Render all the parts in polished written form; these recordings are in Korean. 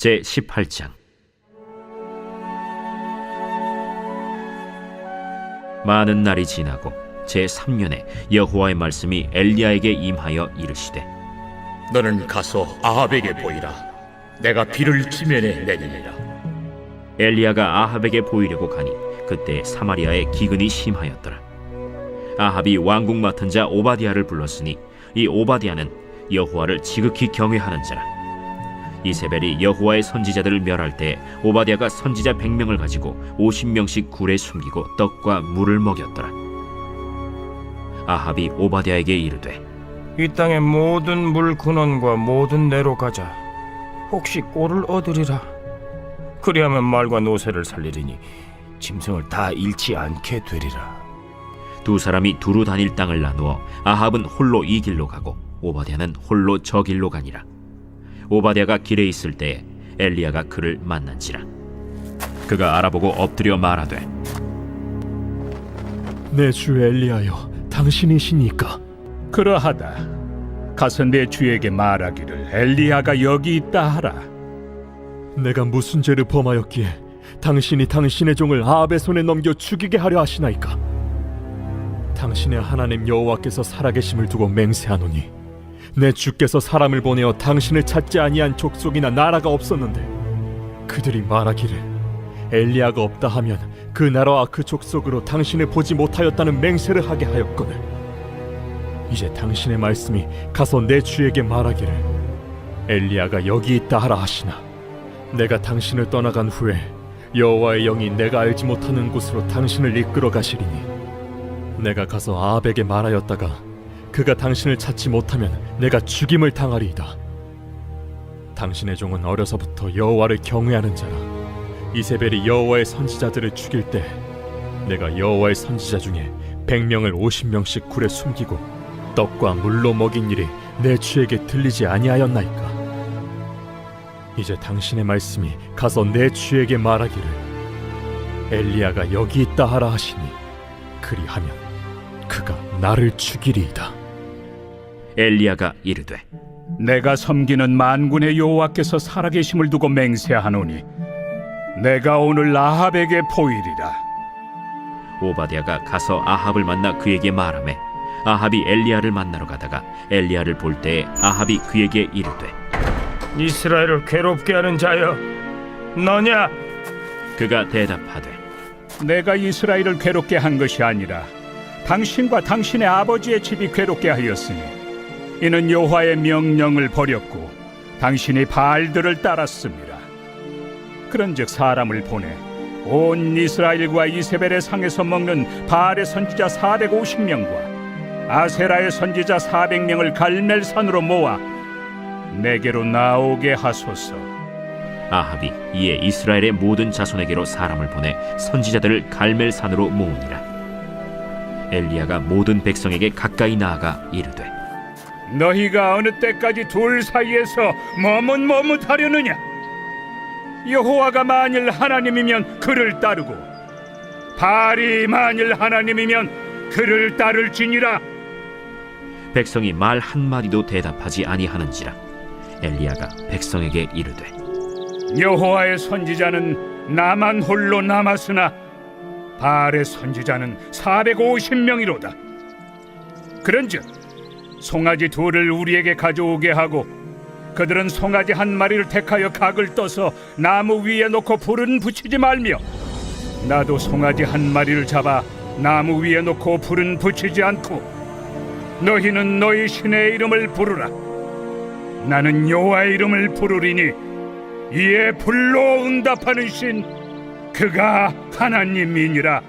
제18장. 많은 날이 지나고 제3년에 여호와의 말씀이 엘리야에게 임하여 이르시되, 너는 가서 아합에게 보이라. 내가 비를 지면에 내리리라. 엘리야가 아합에게 보이려고 가니 그때 사마리아에 기근이 심하였더라. 아합이 왕궁 맡은 자 오바댜를 불렀으니 이 오바댜는 여호와를 지극히 경외하는 자라. 이세벨이 여호와의 선지자들을 멸할 때 오바댜가 선지자 100명을 가지고 50명씩 굴에 숨기고 떡과 물을 먹였더라. 아합이 오바댜에게 이르되, 이 땅의 모든 물 근원과 모든 내로 가자. 혹시 꼴을 얻으리라. 그리하면 말과 노새를 살리리니 짐승을 다 잃지 않게 되리라. 두 사람이 두루 다닐 땅을 나누어 아합은 홀로 이 길로 가고 오바댜는 홀로 저 길로 가니라. 오바댜가 길에 있을 때에 엘리야가 그를 만난지라. 그가 알아보고 엎드려 말하되, 내 주 엘리야여, 당신이시니까? 그러하다. 가서 내 주에게 말하기를 엘리야가 여기 있다 하라. 내가 무슨 죄를 범하였기에 당신이 당신의 종을 아합의 손에 넘겨 죽이게 하려 하시나이까? 당신의 하나님 여호와께서 살아계심을 두고 맹세하노니 내 주께서 사람을 보내어 당신을 찾지 아니한 족속이나 나라가 없었는데 그들이 말하기를 엘리야가 없다 하면 그 나라와 그 족속으로 당신을 보지 못하였다는 맹세를 하게 하였거늘 이제 당신의 말씀이 가서 내 주에게 말하기를 엘리야가 여기 있다 하라 하시나 내가 당신을 떠나간 후에 여호와의 영이 내가 알지 못하는 곳으로 당신을 이끌어 가시리니 내가 가서 아합에게 말하였다가 그가 당신을 찾지 못하면 내가 죽임을 당하리이다. 당신의 종은 어려서부터 여호와를 경외하는 자라. 이세벨이 여호와의 선지자들을 죽일 때 내가 여호와의 선지자 중에 100명을 50명씩 굴에 숨기고 떡과 물로 먹인 일이 내 주에게 들리지 아니하였나이까? 이제 당신의 말씀이 가서 내 주에게 말하기를 엘리야가 여기 있다 하라 하시니 그리하면 그가 나를 죽이리이다. 엘리야가 이르되, 내가 섬기는 만군의 여호와께서 살아계심을 두고 맹세하노니 내가 오늘 아합에게 보이리라. 오바댜가 가서 아합을 만나 그에게 말하매 아합이 엘리야를 만나러 가다가 엘리야를 볼 때에 아합이 그에게 이르되, 이스라엘을 괴롭게 하는 자여, 너냐? 그가 대답하되, 내가 이스라엘을 괴롭게 한 것이 아니라 당신과 당신의 아버지의 집이 괴롭게 하였으니 이는 여호와의 명령을 버렸고 당신이 바알들을 따랐습니다. 그런즉 사람을 보내 온 이스라엘과 이세벨의 상에서 먹는 바알의 선지자 450명과 아세라의 선지자 400명을 갈멜산으로 모아 내게로 나오게 하소서. 아합이 이에 이스라엘의 모든 자손에게로 사람을 보내 선지자들을 갈멜산으로 모으니라. 엘리야가 모든 백성에게 가까이 나아가 이르되, 너희가 어느 때까지 둘 사이에서 머뭇머뭇하려느냐? 여호와가 만일 하나님이면 그를 따르고 바알이 만일 하나님이면 그를 따를지니라. 백성이 말 한마디도 대답하지 아니하는지라. 엘리야가 백성에게 이르되, 여호와의 선지자는 나만 홀로 남았으나 바알의 선지자는 450명이로다. 그런즉 송아지 둘을 우리에게 가져오게 하고 그들은 송아지 한 마리를 택하여 각을 떠서 나무 위에 놓고 불은 붙이지 말며 나도 송아지 한 마리를 잡아 나무 위에 놓고 불은 붙이지 않고 너희는 너희 신의 이름을 부르라. 나는 여호와의 이름을 부르리니 이에 불로 응답하는 신 그가 하나님이니라.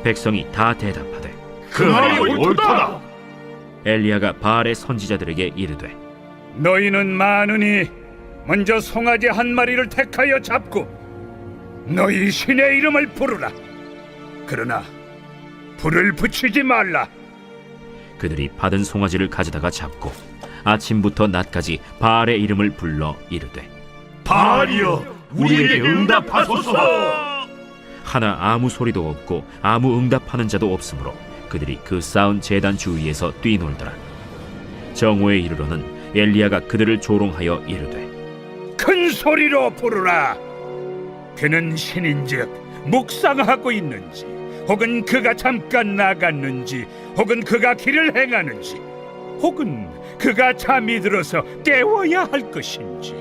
백성이 다 대답하되, 그 말이 옳도다. 엘리야가 바알의 선지자들에게 이르되, 너희는 많으니 먼저 송아지 한 마리를 택하여 잡고 너희 신의 이름을 부르라. 그러나 불을 붙이지 말라. 그들이 받은 송아지를 가져다가 잡고 아침부터 낮까지 바알의 이름을 불러 이르되, 바알이여, 우리에게 응답하소서. 하나 아무 소리도 없고 아무 응답하는 자도 없으므로 그들이 그 쌓은 제단 주위에서 뛰놀더라. 정오에 이르러는 엘리야가 그들을 조롱하여 이르되, 큰 소리로 부르라. 그는 신인즉 묵상하고 있는지, 혹은 그가 잠깐 나갔는지, 혹은 그가 길을 행하는지, 혹은 그가 잠이 들어서 깨워야 할 것인지.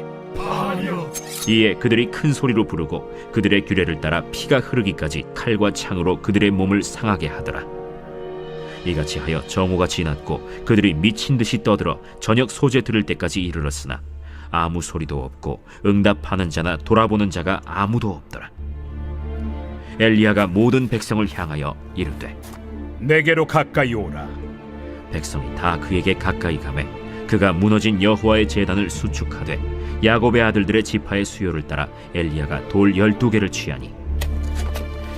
이에 그들이 큰 소리로 부르고 그들의 규례를 따라 피가 흐르기까지 칼과 창으로 그들의 몸을 상하게 하더라. 이같이 하여 정오가 지났고 그들이 미친 듯이 떠들어 저녁 소재 들을 때까지 이르렀으나 아무 소리도 없고 응답하는 자나 돌아보는 자가 아무도 없더라. 엘리야가 모든 백성을 향하여 이르되 내게로 가까이 오라. 백성이 다 그에게 가까이 가매 그가 무너진 여호와의 제단을 수축하되 야곱의 아들들의 지파의 수요를 따라 엘리야가 돌 12개를 취하니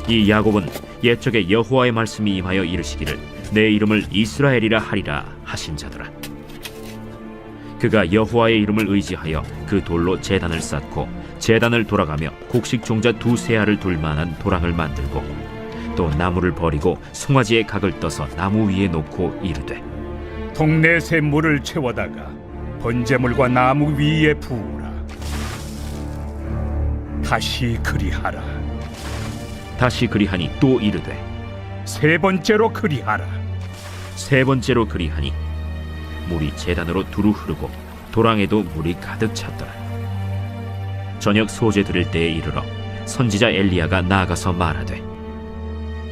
이 야곱은 옛적에 여호와의 말씀이 임하여 이르시기를 내 이름을 이스라엘이라 하리라 하신 자더라. 그가 여호와의 이름을 의지하여 그 돌로 제단을 쌓고 제단을 돌아가며 곡식 종자 2-3 알을 둘 만한 도랑을 만들고 또 나무를 버리고 송아지의 각을 떠서 나무 위에 놓고 이르되 동네 새 물을 채워다가 번제물과 나무 위에 부으라. 다시 그리하라. 다시 그리하니 또 이르되 3번째로 그리하라. 3번째로 그리하니 물이 제단으로 두루 흐르고 도랑에도 물이 가득 찼더라. 저녁 소재 들을 때에 이르러 선지자 엘리야가 나아가서 말하되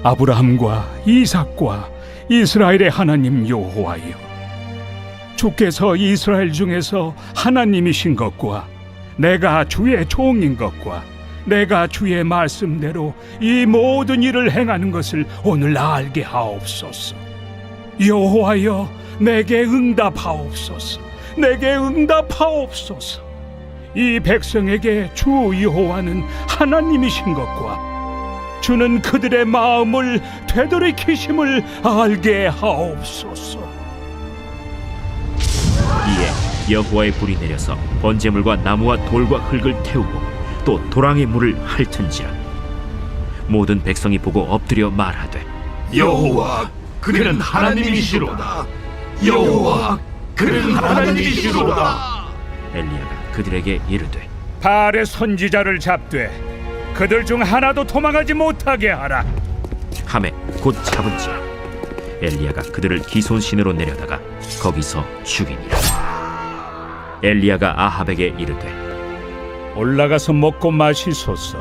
아브라함과 이삭과 이스라엘의 하나님 여호와여, 주께서 이스라엘 중에서 하나님이신 것과 내가 주의 종인 것과 내가 주의 말씀대로 이 모든 일을 행하는 것을 오늘 알게 하옵소서. 여호와여, 내게 응답하옵소서. 내게 응답하옵소서. 이 백성에게 주 여호와는 하나님이신 것과 주는 그들의 마음을 되돌이키심을 알게 하옵소서. 이에 여호와의 불이 내려서 번제물과 나무와 돌과 흙을 태우고 또 도랑의 물을 핥은지라. 모든 백성이 보고 엎드려 말하되 여호와, 그는 하나님이시로다. 여호와, 그는 하나님이시로다. 엘리야가 그들에게 이르되 바알의 선지자를 잡되 그들 중 하나도 도망하지 못하게 하라. 하매 곧 잡은지라. 엘리야가 그들을 기손신으로 내려다가 거기서 죽이니라. 엘리야가 아합에게 이르되 올라가서 먹고 마시소서.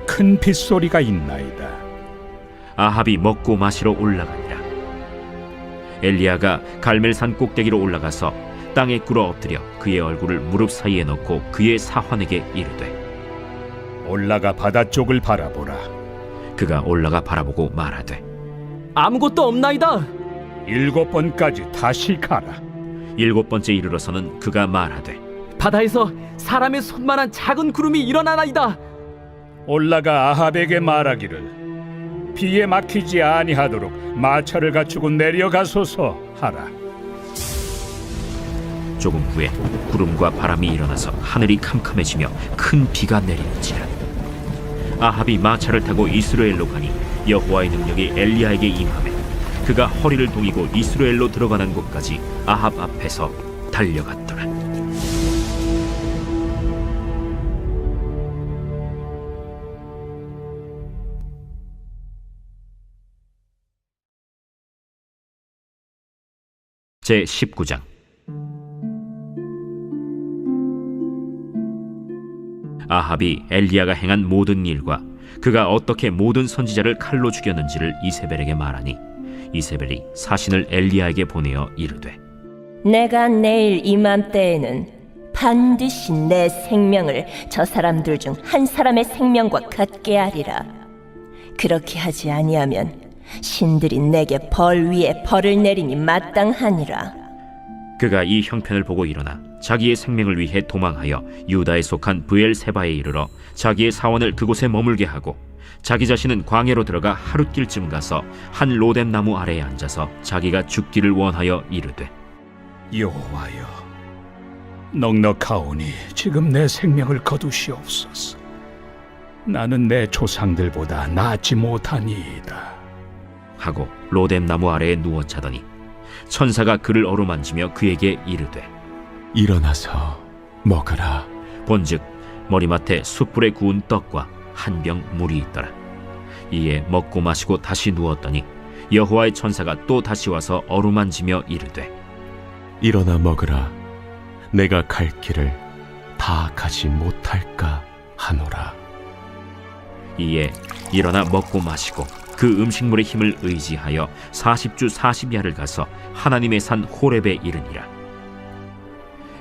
큰 빗소리가 있나이다. 아합이 먹고 마시러 올라가니라. 엘리야가 갈멜산 꼭대기로 올라가서 땅에 꿇어 엎드려 그의 얼굴을 무릎 사이에 넣고 그의 사환에게 이르되 올라가 바다 쪽을 바라보라. 그가 올라가 바라보고 말하되 아무것도 없나이다. 7번까지 다시 가라. 7번째 이르러서는 그가 말하되 바다에서 사람의 손만한 작은 구름이 일어나나이다. 올라가 아합에게 말하기를 비에 막히지 아니하도록 마차를 갖추고 내려가소서 하라. 조금 후에 구름과 바람이 일어나서 하늘이 캄캄해지며 큰 비가 내리는지라. 아합이 마차를 타고 이스라엘로 가니 여호와의 능력이 엘리야에게 임하매 그가 허리를 동이고 이스라엘로 들어가는 곳까지 아합 앞에서 달려갔더라. 제 19장. 아합이 엘리야가 행한 모든 일과 그가 어떻게 모든 선지자를 칼로 죽였는지를 이세벨에게 말하니 이세벨이 사신을 엘리야에게 보내어 이르되 내가 내일 이맘때에는 반드시 내 생명을 저 사람들 중 한 사람의 생명과 같게 하리라. 그렇게 하지 아니하면 신들이 내게 벌 위에 벌을 내리니 마땅하니라. 그가 이 형편을 보고 일어나 자기의 생명을 위해 도망하여 유다에 속한 브엘세바에 이르러 자기의 사원을 그곳에 머물게 하고 자기 자신은 광야로 들어가 하룻길쯤 가서 한 로뎀 나무 아래에 앉아서 자기가 죽기를 원하여 이르되 여호와여, 넉넉하오니 지금 내 생명을 거두시옵소서. 나는 내 조상들보다 낫지 못하니이다 하고 로뎀 나무 아래에 누워 자더니 천사가 그를 어루만지며 그에게 이르되 일어나서 먹으라. 본즉 머리맡에 숯불에 구운 떡과 한 병 물이 있더라. 이에 먹고 마시고 다시 누웠더니 여호와의 천사가 또 다시 와서 어루만지며 이르되 일어나 먹으라. 내가 갈 길을 다 가지 못할까 하노라. 이에 일어나 먹고 마시고 그 음식물의 힘을 의지하여 40주 40야를 가서 하나님의 산 호렙에 이르니라.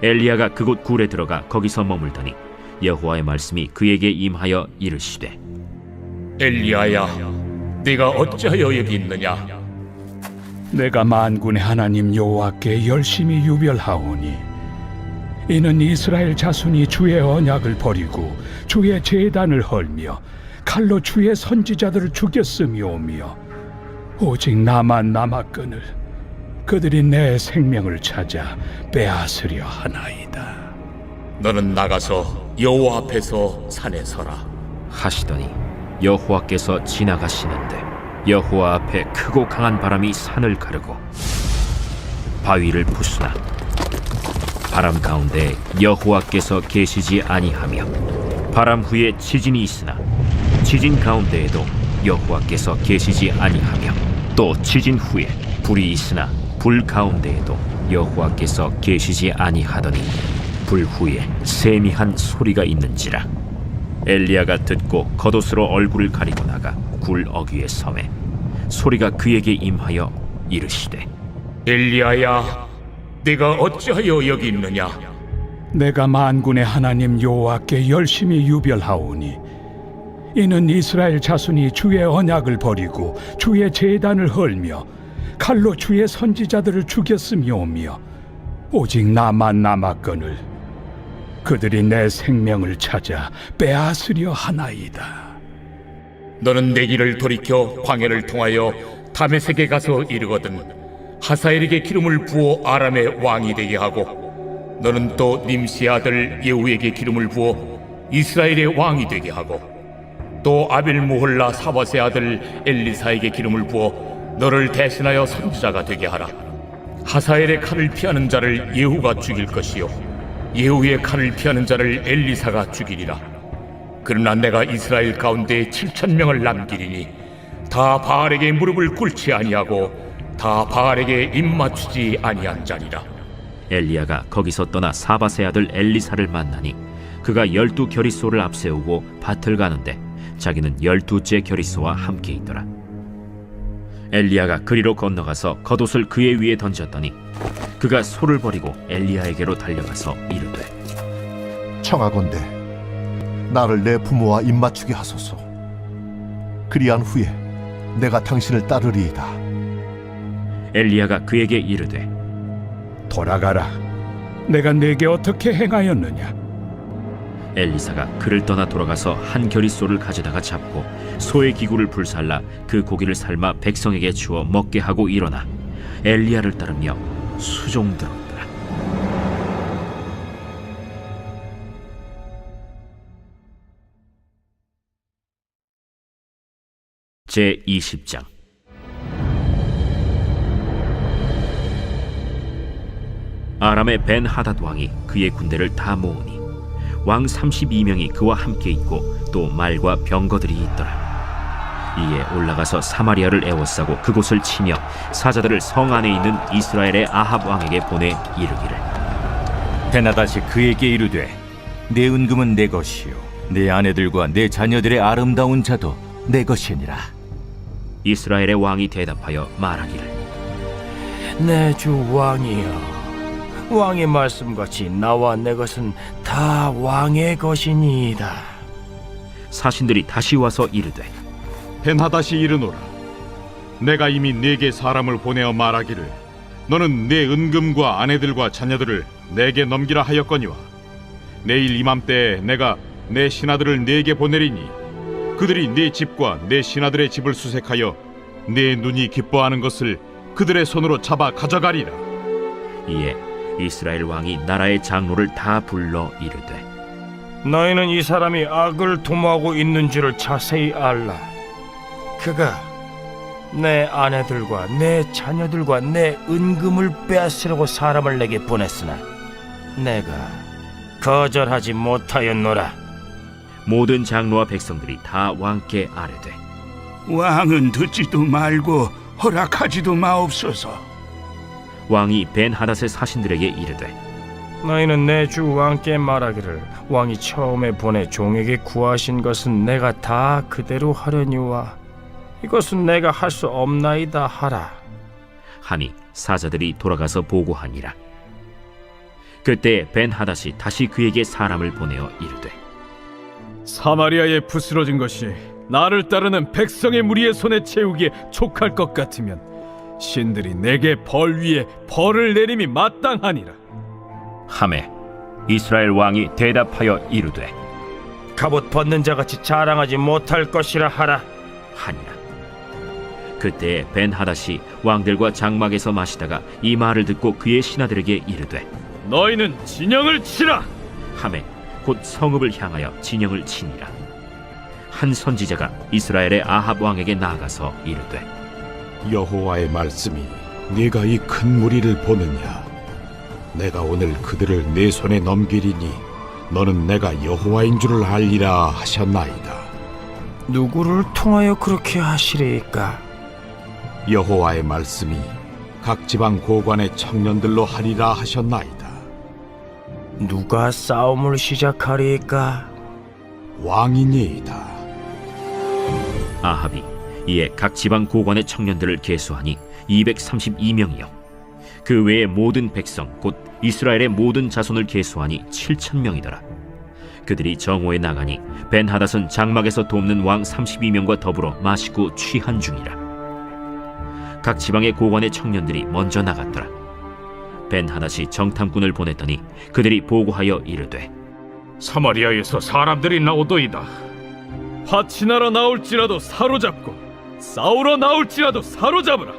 엘리야가 그곳 굴에 들어가 거기서 머물더니 여호와의 말씀이 그에게 임하여 이르시되 엘리야야, 네가 어찌하여 여기 있느냐? 내가 만군의 하나님 여호와께 열심히 유별하오니 이는 이스라엘 자손이 주의 언약을 버리고 주의 제단을 헐며 칼로 주의 선지자들을 죽였음이오며 오직 나만 남았거늘 그들이 내 생명을 찾아 빼앗으려 하나이다. 너는 나가서 여호와 앞에서 산에 서라. 하시더니 여호와께서 지나가시는데 여호와 앞에 크고 강한 바람이 산을 가르고 바위를 부수나 바람 가운데 여호와께서 계시지 아니하며 바람 후에 지진이 있으나 지진 가운데에도 여호와께서 계시지 아니하며 또 지진 후에 불이 있으나 불 가운데에도 여호와께서 계시지 아니하더니 불 후에 세미한 소리가 있는지라. 엘리야가 듣고 겉옷으로 얼굴을 가리고 나가 굴 어귀에 섬에 소리가 그에게 임하여 이르시되 엘리야야, 네가 어찌하여 여기 있느냐? 내가 만군의 하나님 여호와께 열심히 유별하오니 이는 이스라엘 자손이 주의 언약을 버리고 주의 제단을 헐며 칼로 주의 선지자들을 죽였음이오며 오직 나만 남았거늘 그들이 내 생명을 찾아 빼앗으려 하나이다. 너는 내 길을 돌이켜 광야를 통하여 다메섹에 가서 이르거든 하사엘에게 기름을 부어 아람의 왕이 되게 하고 너는 또 님시의 아들 예후에게 기름을 부어 이스라엘의 왕이 되게 하고 또 아벨무홀라 사밧의 아들 엘리사에게 기름을 부어 너를 대신하여 선지자가 되게 하라. 하사엘의 칼을 피하는 자를 예후가 죽일 것이요 예후의 칼을 피하는 자를 엘리사가 죽이리라. 그러나 내가 이스라엘 가운데 7,000명을 남기리니 다 바알에게 무릎을 꿇지 아니하고 다 바알에게 입맞추지 아니한 자리라. 엘리야가 거기서 떠나 사밧의 아들 엘리사를 만나니 그가 12 겨리소를 앞세우고 밭을 가는데 자기는 12째 겨리소와 함께 있더라. 엘리야가 그리로 건너가서 겉옷을 그의 위에 던졌더니 그가 소를 버리고 엘리야에게로 달려가서 이르되 청하건대 나를 내 부모와 입맞추게 하소서. 그리한 후에 내가 당신을 따르리이다. 엘리야가 그에게 이르되 돌아가라. 내가 네게 어떻게 행하였느냐? 엘리사가 그를 떠나 돌아가서 한 겨리소를 가져다가 잡고 소의 기구를 불살라 그 고기를 삶아 백성에게 주어 먹게 하고 일어나 엘리야를 따르며 수종들었더라. 제 20장. 아람의 벤하닷 왕이 그의 군대를 다 모으니 왕 32명이 그와 함께 있고 또 말과 병거들이 있더라. 이에 올라가서 사마리아를 에워싸고 그곳을 치며 사자들을 성 안에 있는 이스라엘의 아합 왕에게 보내 이르기를 베나다시 그에게 이르되 내 은금은 내 것이요 내 아내들과 내 자녀들의 아름다운 자도 내 것이니라. 이스라엘의 왕이 대답하여 말하기를 내 주 왕이여, 왕의 말씀같이 나와 내 것은 다 왕의 것이니이다. 사신들이 다시 와서 이르되 벤하닷이 이르노라. 내가 이미 네게 사람을 보내어 말하기를 너는 내 은금과 아내들과 자녀들을 내게 넘기라 하였거니와 내일 이맘때에 내가 내 신하들을 네게 보내리니 그들이 네 집과 내 신하들의 집을 수색하여 내 눈이 기뻐하는 것을 그들의 손으로 잡아 가져가리라. 이에 이스라엘 왕이 나라의 장로를 다 불러 이르되 너희는 이 사람이 악을 도모하고 있는지를 자세히 알라. 그가 내 아내들과 내 자녀들과 내 은금을 빼앗으려고 사람을 내게 보냈으나 내가 거절하지 못하였노라. 모든 장로와 백성들이 다 왕께 아뢰되 왕은 듣지도 말고 허락하지도 마옵소서. 왕이 벤하닷의 사신들에게 이르되 너희는 내 주 왕께 말하기를 왕이 처음에 보내 종에게 구하신 것은 내가 다 그대로 하려니와 이것은 내가 할 수 없나이다 하라. 하니 사자들이 돌아가서 보고하니라. 그때 벤하닷이 다시 그에게 사람을 보내어 이르되 사마리아에 부스러진 것이 나를 따르는 백성의 무리의 손에 채우기에 족할 것 같으면 신들이 내게 벌 위에 벌을 내림이 마땅하니라. 하매 이스라엘 왕이 대답하여 이르되 갑옷 벗는 자같이 자랑하지 못할 것이라 하라. 하니라. 그때 벤하닷이 왕들과 장막에서 마시다가 이 말을 듣고 그의 신하들에게 이르되 너희는 진영을 치라. 하매 곧 성읍을 향하여 진영을 치니라. 한 선지자가 이스라엘의 아합 왕에게 나아가서 이르되 여호와의 말씀이 네가 이 큰 무리를 보느냐? 내가 오늘 그들을 내 손에 넘기리니 너는 내가 여호와인 줄을 알리라 하셨나이다. 누구를 통하여 그렇게 하시리까? 여호와의 말씀이 각 지방 고관의 청년들로 하리라 하셨나이다. 누가 싸움을 시작하리까? 왕이니이다. 아합이 이에 각 지방 고관의 청년들을 계수하니 232명이요 그 외의 모든 백성 곧 이스라엘의 모든 자손을 계수하니 7,000명이더라. 그들이 정오에 나가니 벤하닷은 장막에서 돕는 왕 32명과 더불어 마시고 취한 중이라. 각 지방의 고관의 청년들이 먼저 나갔더라. 벤하닷이 정탐꾼을 보냈더니 그들이 보고하여 이르되 사마리아에서 사람들이 나오도이다. 화친하러 나올지라도 사로잡고 싸우러 나올지라도 사로잡으라.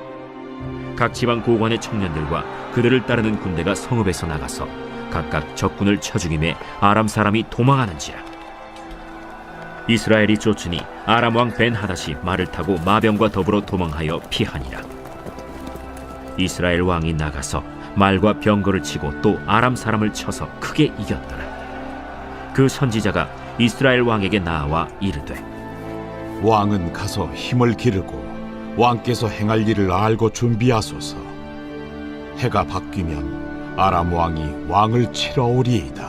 각 지방 고관의 청년들과 그들을 따르는 군대가 성읍에서 나가서 각각 적군을 쳐 죽임에 아람 사람이 도망하는지라. 이스라엘이 쫓으니 아람 왕 벤하닷이 말을 타고 마병과 더불어 도망하여 피하니라. 이스라엘 왕이 나가서 말과 병거를 치고 또 아람 사람을 쳐서 크게 이겼더라. 그 선지자가 이스라엘 왕에게 나와 이르되 왕은 가서 힘을 기르고 왕께서 행할 일을 알고 준비하소서. 해가 바뀌면 아람 왕이 왕을 치러 오리이다.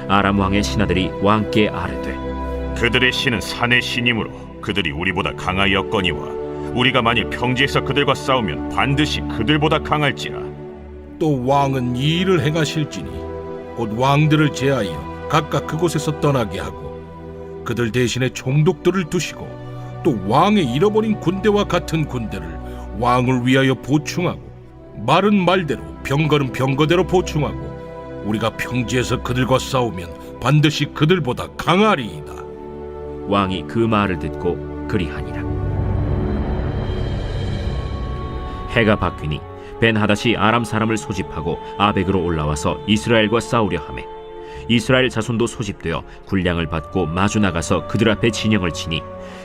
아람 왕의 신하들이 왕께 아뢰되 그들의 신은 산의 신이므로 그들이 우리보다 강하였거니와 우리가 만일 평지에서 그들과 싸우면 반드시 그들보다 강할지라. 또 왕은 이 일을 행하실지니 곧 왕들을 제하여 각각 그곳에서 떠나게 하고 그들 대신에 총독들을 두시고 또 왕의 잃어버린 군대와 같은 군대를 왕을 위하여 보충하고 말은 말대로 병거는 병거대로 보충하고 우리가 평지에서 그들과 싸우면 반드시 그들보다 강하리이다. 왕이 그 말을 듣고 그리하니라. 해가 바뀌니 벤하닷이 아람 사람을 소집하고 아벡으로 올라와서 이스라엘과 싸우려 하매 이스라엘 자손도 소집되어 군량을 받고 마주 나가서 그들 앞에 진영을 치니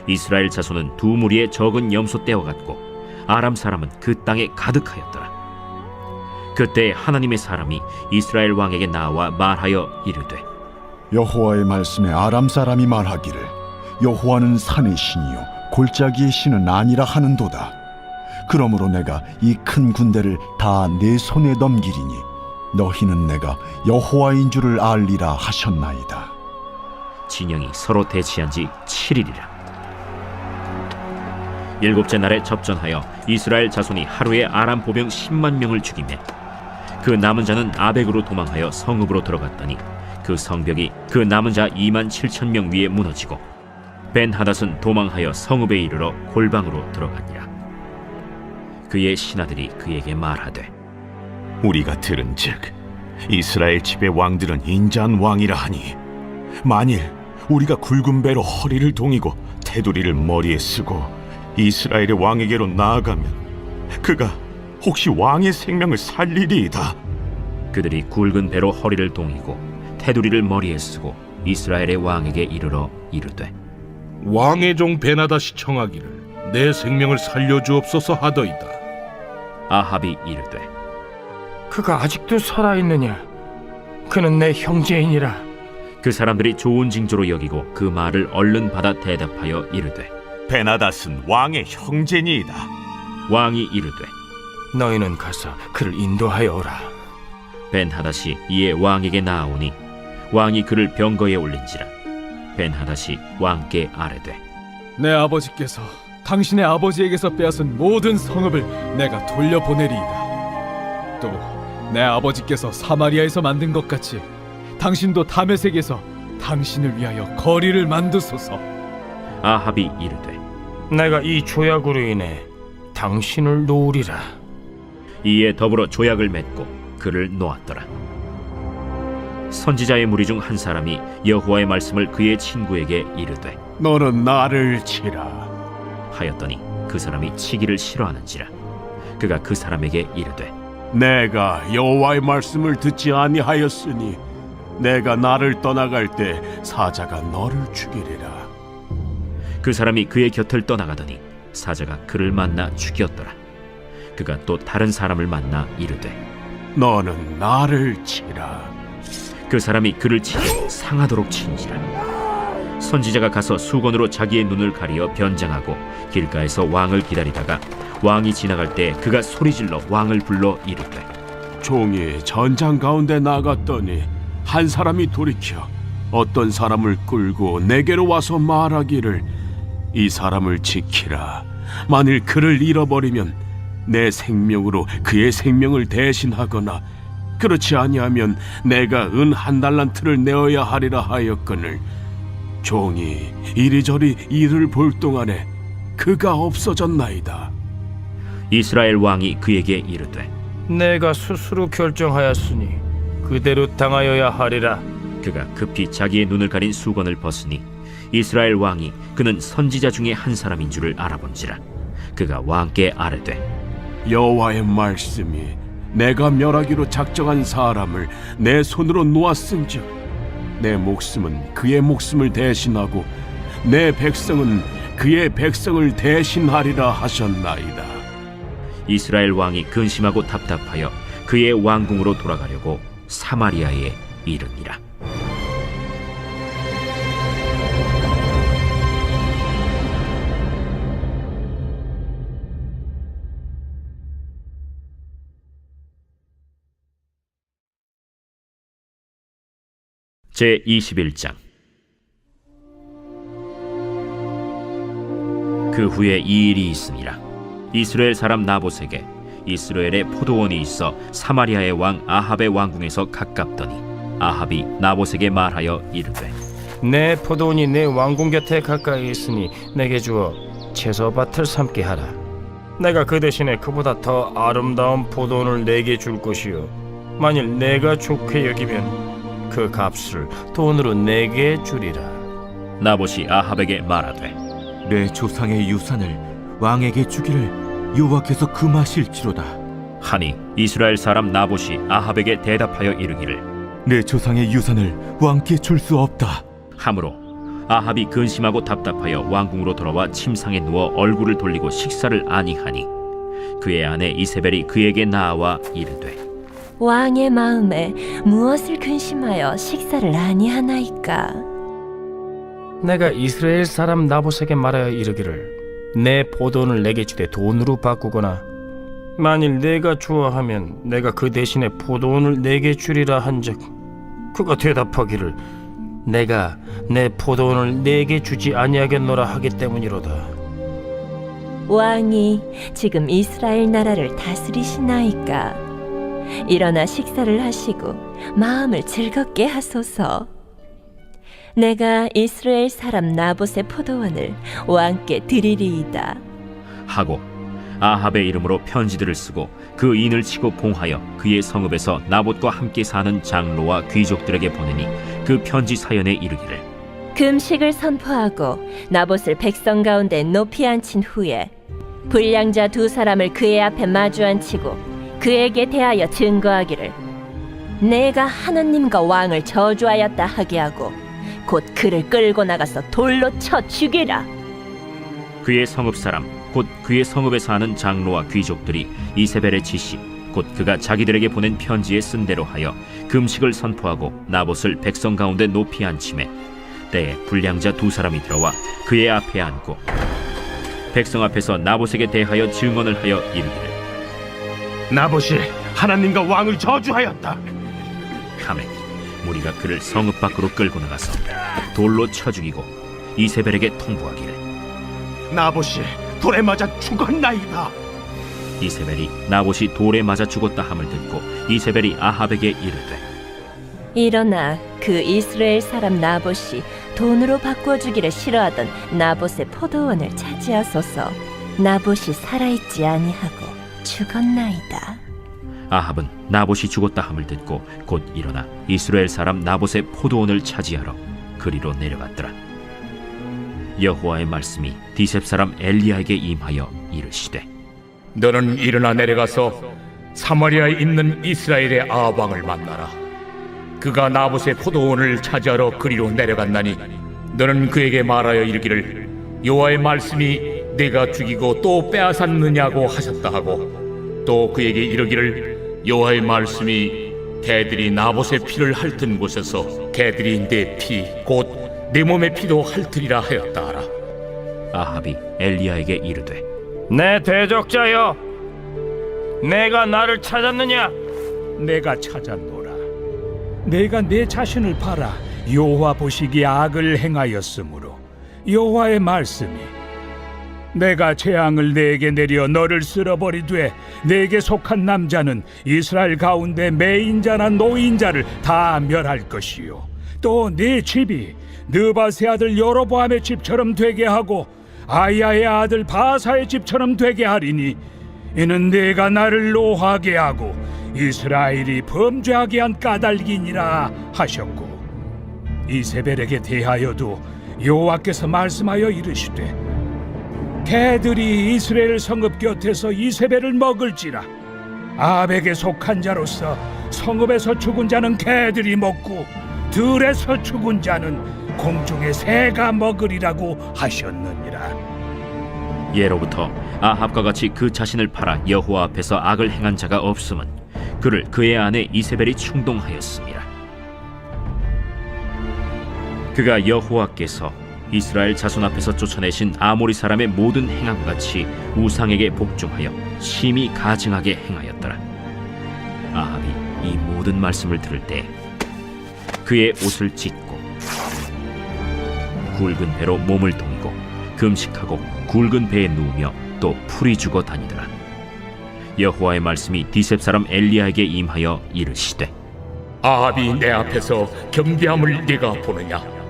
이스라엘 자손은 두 무리의 적은 염소 떼와 같고 아람 사람은 그 땅에 가득하였더라. 그때 하나님의 사람이 이스라엘 왕에게 나와 말하여 이르되 여호와의 말씀에 아람 사람이 말하기를 여호와는 산의 신이요 골짜기의 신은 아니라 하는도다. 그러므로 내가 이 큰 군대를 다 내 손에 넘기리니 너희는 내가 여호와인 줄을 알리라 하셨나이다. 진영이 서로 대치한 지 7일이라. 일곱째 날에 접전하여 이스라엘 자손이 하루에 아람 보병 10만 명을 죽이매 그 남은 자는 아벡으로 도망하여 성읍으로 들어갔더니 그 성벽이 그 남은 자 2만 7천 명 위에 무너지고 벤하닷은 도망하여 성읍에 이르러 골방으로 들어가니라. 그의 신하들이 그에게 말하되 우리가 들은즉 이스라엘 집의 왕들은 인자한 왕이라 하니 만일 우리가 굵은 배로 허리를 동이고 테두리를 머리에 쓰고 이스라엘의 왕에게로 나아가면 그가 혹시 왕의 생명을 살리리이다. 그들이 굵은 배로 허리를 동이고 테두리를 머리에 쓰고 이스라엘의 왕에게 이르러 이르되 왕의 종 베나닷이 청하기를 내 생명을 살려주옵소서 하더이다. 아합이 이르되 그가 아직도 살아있느냐? 그는 내 형제이니라. 그 사람들이 좋은 징조로 여기고 그 말을 얼른 받아 대답하여 이르되 베나닷은 왕의 형제니이다. 왕이 이르되 너희는 가서 그를 인도하여 오라. 벤하닷이 이에 왕에게 나아오니 왕이 그를 병거에 올린지라. 벤하닷이 왕께 아뢰되 내 아버지께서 당신의 아버지에게서 빼앗은 모든 성읍을 내가 돌려보내리이다. 또 내 아버지께서 사마리아에서 만든 것 같이 당신도 다메섹에서 당신을 위하여 거리를 만드소서. 아합이 이르되 내가 이 조약으로 인해 당신을 놓으리라. 이에 더불어 조약을 맺고 그를 놓았더라. 선지자의 무리 중 한 사람이 여호와의 말씀을 그의 친구에게 이르되 너는 나를 치라 하였더니 그 사람이 치기를 싫어하는지라. 그가 그 사람에게 이르되 내가 여호와의 말씀을 듣지 아니하였으니 내가 나를 떠나갈 때 사자가 너를 죽이리라. 그 사람이 그의 곁을 떠나가더니 사자가 그를 만나 죽였더라. 그가 또 다른 사람을 만나 이르되 너는 나를 치라. 그 사람이 그를 치되 상하도록 친지라. 선지자가 가서 수건으로 자기의 눈을 가리어 변장하고 길가에서 왕을 기다리다가 왕이 지나갈 때 그가 소리질러 왕을 불러 이르되 종이 전장 가운데 나갔더니 한 사람이 돌이켜 어떤 사람을 끌고 내게로 와서 말하기를 이 사람을 지키라. 만일 그를 잃어버리면 내 생명으로 그의 생명을 대신하거나 그렇지 아니하면 내가 은 1달란트를 내어야 하리라 하였거늘 종이 이리저리 이를 볼 동안에 그가 없어졌나이다. 이스라엘 왕이 그에게 이르되 내가 스스로 결정하였으니 그대로 당하여야 하리라. 그가 급히 자기의 눈을 가린 수건을 벗으니 이스라엘 왕이 그는 선지자 중에 한 사람인 줄을 알아본지라. 그가 왕께 아뢰되 여호와의 말씀이 내가 멸하기로 작정한 사람을 내 손으로 놓았은즉 내 목숨은 그의 목숨을 대신하고 내 백성은 그의 백성을 대신하리라 하셨나이다. 이스라엘 왕이 근심하고 답답하여 그의 왕궁으로 돌아가려고 사마리아에 이르니라. 제 21장. 그 후에 이 일이 있으니라. 이스라엘 사람 나봇에게 이스라엘에 포도원이 있어 사마리아의 왕 아합의 왕궁에서 가깝더니 아합이 나봇에게 말하여 이르되 내 포도원이 내 왕궁 곁에 가까이 있으니 내게 주어 채소밭을 삼게 하라. 내가 그 대신에 그보다 더 아름다운 포도원을 내게 줄 것이요 만일 내가 좋게 여기면 그 값을 돈으로 내게 주리라. 나봇이 아합에게 말하되 내 조상의 유산을 왕에게 주기를 여호와께서 금하실지로다 하니 이스라엘 사람 나봇이 아합에게 대답하여 이르기를 내 조상의 유산을 왕께 줄 수 없다 하므로 아합이 근심하고 답답하여 왕궁으로 돌아와 침상에 누워 얼굴을 돌리고 식사를 아니하니 그의 아내 이세벨이 그에게 나아와 이르되 왕의 마음에 무엇을 근심하여 식사를 아니하나이까? 내가 이스라엘 사람 나봇에게 말하여 이르기를 내 포도원을 내게 주되 돈으로 바꾸거나 만일 내가 좋아하면 내가 그 대신에 포도원을 내게 주리라 한즉 그가 대답하기를 내가 내 포도원을 내게 주지 아니하겠노라 하기 때문이로다. 왕이 지금 이스라엘 나라를 다스리시나이까? 일어나 식사를 하시고 마음을 즐겁게 하소서. 내가 이스라엘 사람 나봇의 포도원을 왕께 드리리이다 하고 아합의 이름으로 편지들을 쓰고 그 인을 치고 봉하여 그의 성읍에서 나봇과 함께 사는 장로와 귀족들에게 보내니 그 편지 사연에 이르기를 금식을 선포하고 나봇을 백성 가운데 높이 앉힌 후에 불량자 2사람을 그의 앞에 마주 앉히고 그에게 대하여 증거하기를 내가 하느님과 왕을 저주하였다 하게 하고 곧 그를 끌고 나가서 돌로 쳐 죽이라. 그의 성읍 사람 곧 그의 성읍에 사는 장로와 귀족들이 이세벨의 지시 곧 그가 자기들에게 보낸 편지에 쓴 대로 하여 금식을 선포하고 나봇을 백성 가운데 높이 앉히매 때에 불량자 두 사람이 들어와 그의 앞에 앉고 백성 앞에서 나봇에게 대하여 증언을 하여 이르기를 나봇이 하나님과 왕을 저주하였다. 하매 무리가 그를 성읍 밖으로 끌고 나가서 돌로 쳐 죽이고 이세벨에게 통보하기를 나봇이 돌에 맞아 죽었나이다. 이세벨이 나봇이 돌에 맞아 죽었다 함을 듣고 이세벨이 아합에게 이르되 일어나 그 이스라엘 사람 나봇이 돈으로 바꿔주기를 싫어하던 나봇의 포도원을 차지하소서. 나봇이 살아있지 아니하고 죽었나이다. 아합은 나봇이 죽었다 함을 듣고 곧 일어나 이스라엘 사람 나봇의 포도원을 차지하러 그리로 내려갔더라. 여호와의 말씀이 디셉 사람 엘리야에게 임하여 이르시되 너는 일어나 내려가서 사마리아에 있는 이스라엘의 아합 왕을 만나라. 그가 나봇의 포도원을 차지하러 그리로 내려갔나니 너는 그에게 말하여 이르기를 여호와의 말씀이 내가 죽이고 또 빼앗았느냐고 하셨다 하고 또 그에게 이르기를 여호와의 말씀이 개들이 나봇의 피를 핥은 곳에서 개들이 내 피 곧 내 몸의 피도 핥으리라 하였다 하라. 아합이 엘리야에게 이르되 내 대적자여, 내가 나를 찾았느냐? 내가 찾았노라. 내가 내 자신을 팔아 여호와 보시기에 악을 행하였으므로 여호와의 말씀이 내가 재앙을 내게 내려 너를 쓸어버리되 내게 속한 남자는 이스라엘 가운데 매인자나 노인자를 다 멸할 것이요 또 네 집이 느바세 아들 여로보암의 집처럼 되게 하고 아야의 아들 바사의 집처럼 되게 하리니 이는 내가 나를 노하게 하고 이스라엘이 범죄하게 한 까닭이니라 하셨고 이세벨에게 대하여도 여호와께서 말씀하여 이르시되 개들이 이스라엘 성읍 곁에서 이세벨을 먹을지라. 아합에게 속한 자로서 성읍에서 죽은 자는 개들이 먹고 들에서 죽은 자는 공중의 새가 먹으리라고 하셨느니라. 예로부터 아합과 같이 그 자신을 팔아 여호와 앞에서 악을 행한 자가 없음은 그를 그의 아내 이세벨이 충동하였습니다. 그가 여호와께서 이스라엘 자손 앞에서 쫓아내신 아모리 사람의 모든 행함과 같이 우상에게 복종하여 심히 가증하게 행하였더라. 아합이 이 모든 말씀을 들을 때 그의 옷을 찢고 굵은 배로 몸을 동이고 금식하고 굵은 배에 누우며 또 풀이 죽어 다니더라. 여호와의 말씀이 디셉 사람 엘리야에게 임하여 이르시되 아합이 내 앞에서 겸비함을 네가 보느냐?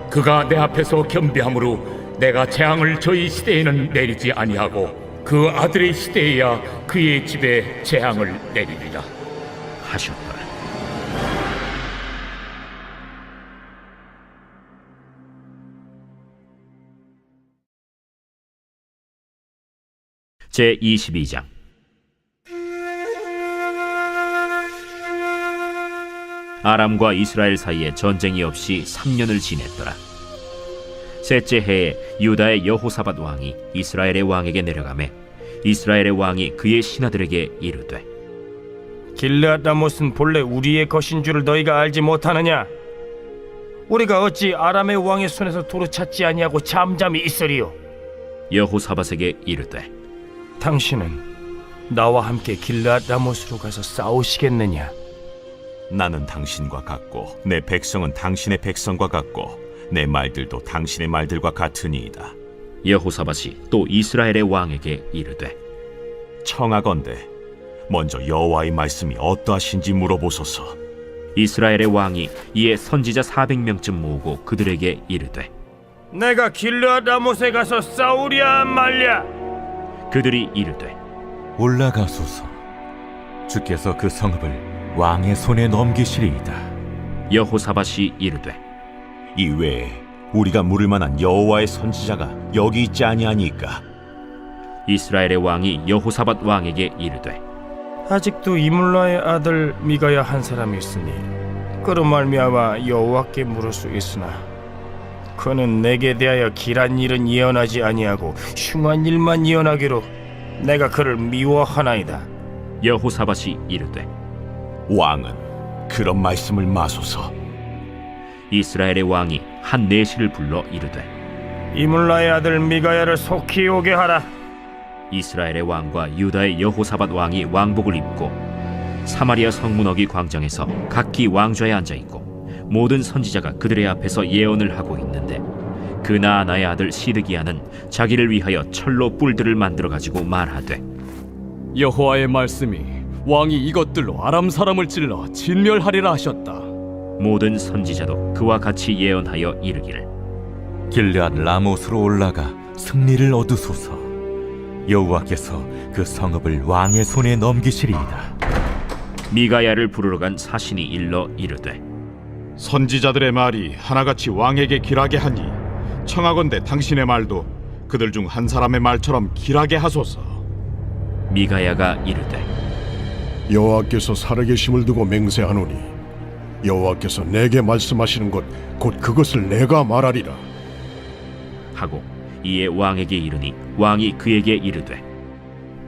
그가 내 앞에서 겸비함으로 내가 재앙을 저희 시대에는 내리지 아니하고 그 아들의 시대에야 그의 집에 재앙을 내리리라 하셨더라. 제22장 아람과 이스라엘 사이에 전쟁이 없이 3년을 지냈더라. 셋째 해에 유다의 여호사밧 왕이 이스라엘의 왕에게 내려가매 이스라엘의 왕이 그의 신하들에게 이르되 길르앗 라못은 본래 우리의 것인 줄을 너희가 알지 못하느냐? 우리가 어찌 아람의 왕의 손에서 도로 찾지 아니하고 잠잠히 있으리요? 여호사밧에게 이르되 당신은 나와 함께 길르앗 라못으로 가서 싸우시겠느냐? 나는 당신과 같고 내 백성은 당신의 백성과 같고 내 말들도 당신의 말들과 같으니이다. 여호사밧이 또 이스라엘의 왕에게 이르되 청하건대 먼저 여호와의 말씀이 어떠하신지 물어보소서. 이스라엘의 왕이 이에 선지자 400명쯤 모으고 그들에게 이르되 내가 길르앗 라못에 가서 싸우랴 말랴? 그들이 이르되 올라가소서. 주께서 그 성읍을 왕의 손에 넘기시리이다. 여호사밧이 이르되 이외에 우리가 물을 만한 여호와의 선지자가 여기 있지 아니하니까? 이스라엘의 왕이 여호사밧 왕에게 이르되 아직도 이물라의 아들 미가야 한 사람이 있으니 그로 말미암아 여호와께 물을 수 있으나 그는 내게 대하여 길한 일은 예언하지 아니하고 흉한 일만 예언하기로 내가 그를 미워하나이다. 여호사밧이 이르되 왕은 그런 말씀을 마소서. 이스라엘의 왕이 한 내시를 불러 이르되 이물라의 아들 미가야를 속히 오게 하라. 이스라엘의 왕과 유다의 여호사밧 왕이 왕복을 입고 사마리아 성문어기 광장에서 각기 왕좌에 앉아 있고 모든 선지자가 그들의 앞에서 예언을 하고 있는데 그나아나의 아들 시드기야는 자기를 위하여 철로 뿔들을 만들어 가지고 말하되 여호와의 말씀이 왕이 이것들로 아람 사람을 찔러 진멸하리라 하셨다. 모든 선지자도 그와 같이 예언하여 이르기를 길르앗 라못으로 올라가 승리를 얻으소서. 여호와께서 그 성읍을 왕의 손에 넘기시리이다. 미가야를 부르러 간 사신이 일러 이르되 선지자들의 말이 하나같이 왕에게 길하게 하니 청하건대 당신의 말도 그들 중 한 사람의 말처럼 길하게 하소서. 미가야가 이르되 여호와께서 살아계심을 두고 맹세하노니 여호와께서 내게 말씀하시는 것 곧 그것을 내가 말하리라 하고 이에 왕에게 이르니 왕이 그에게 이르되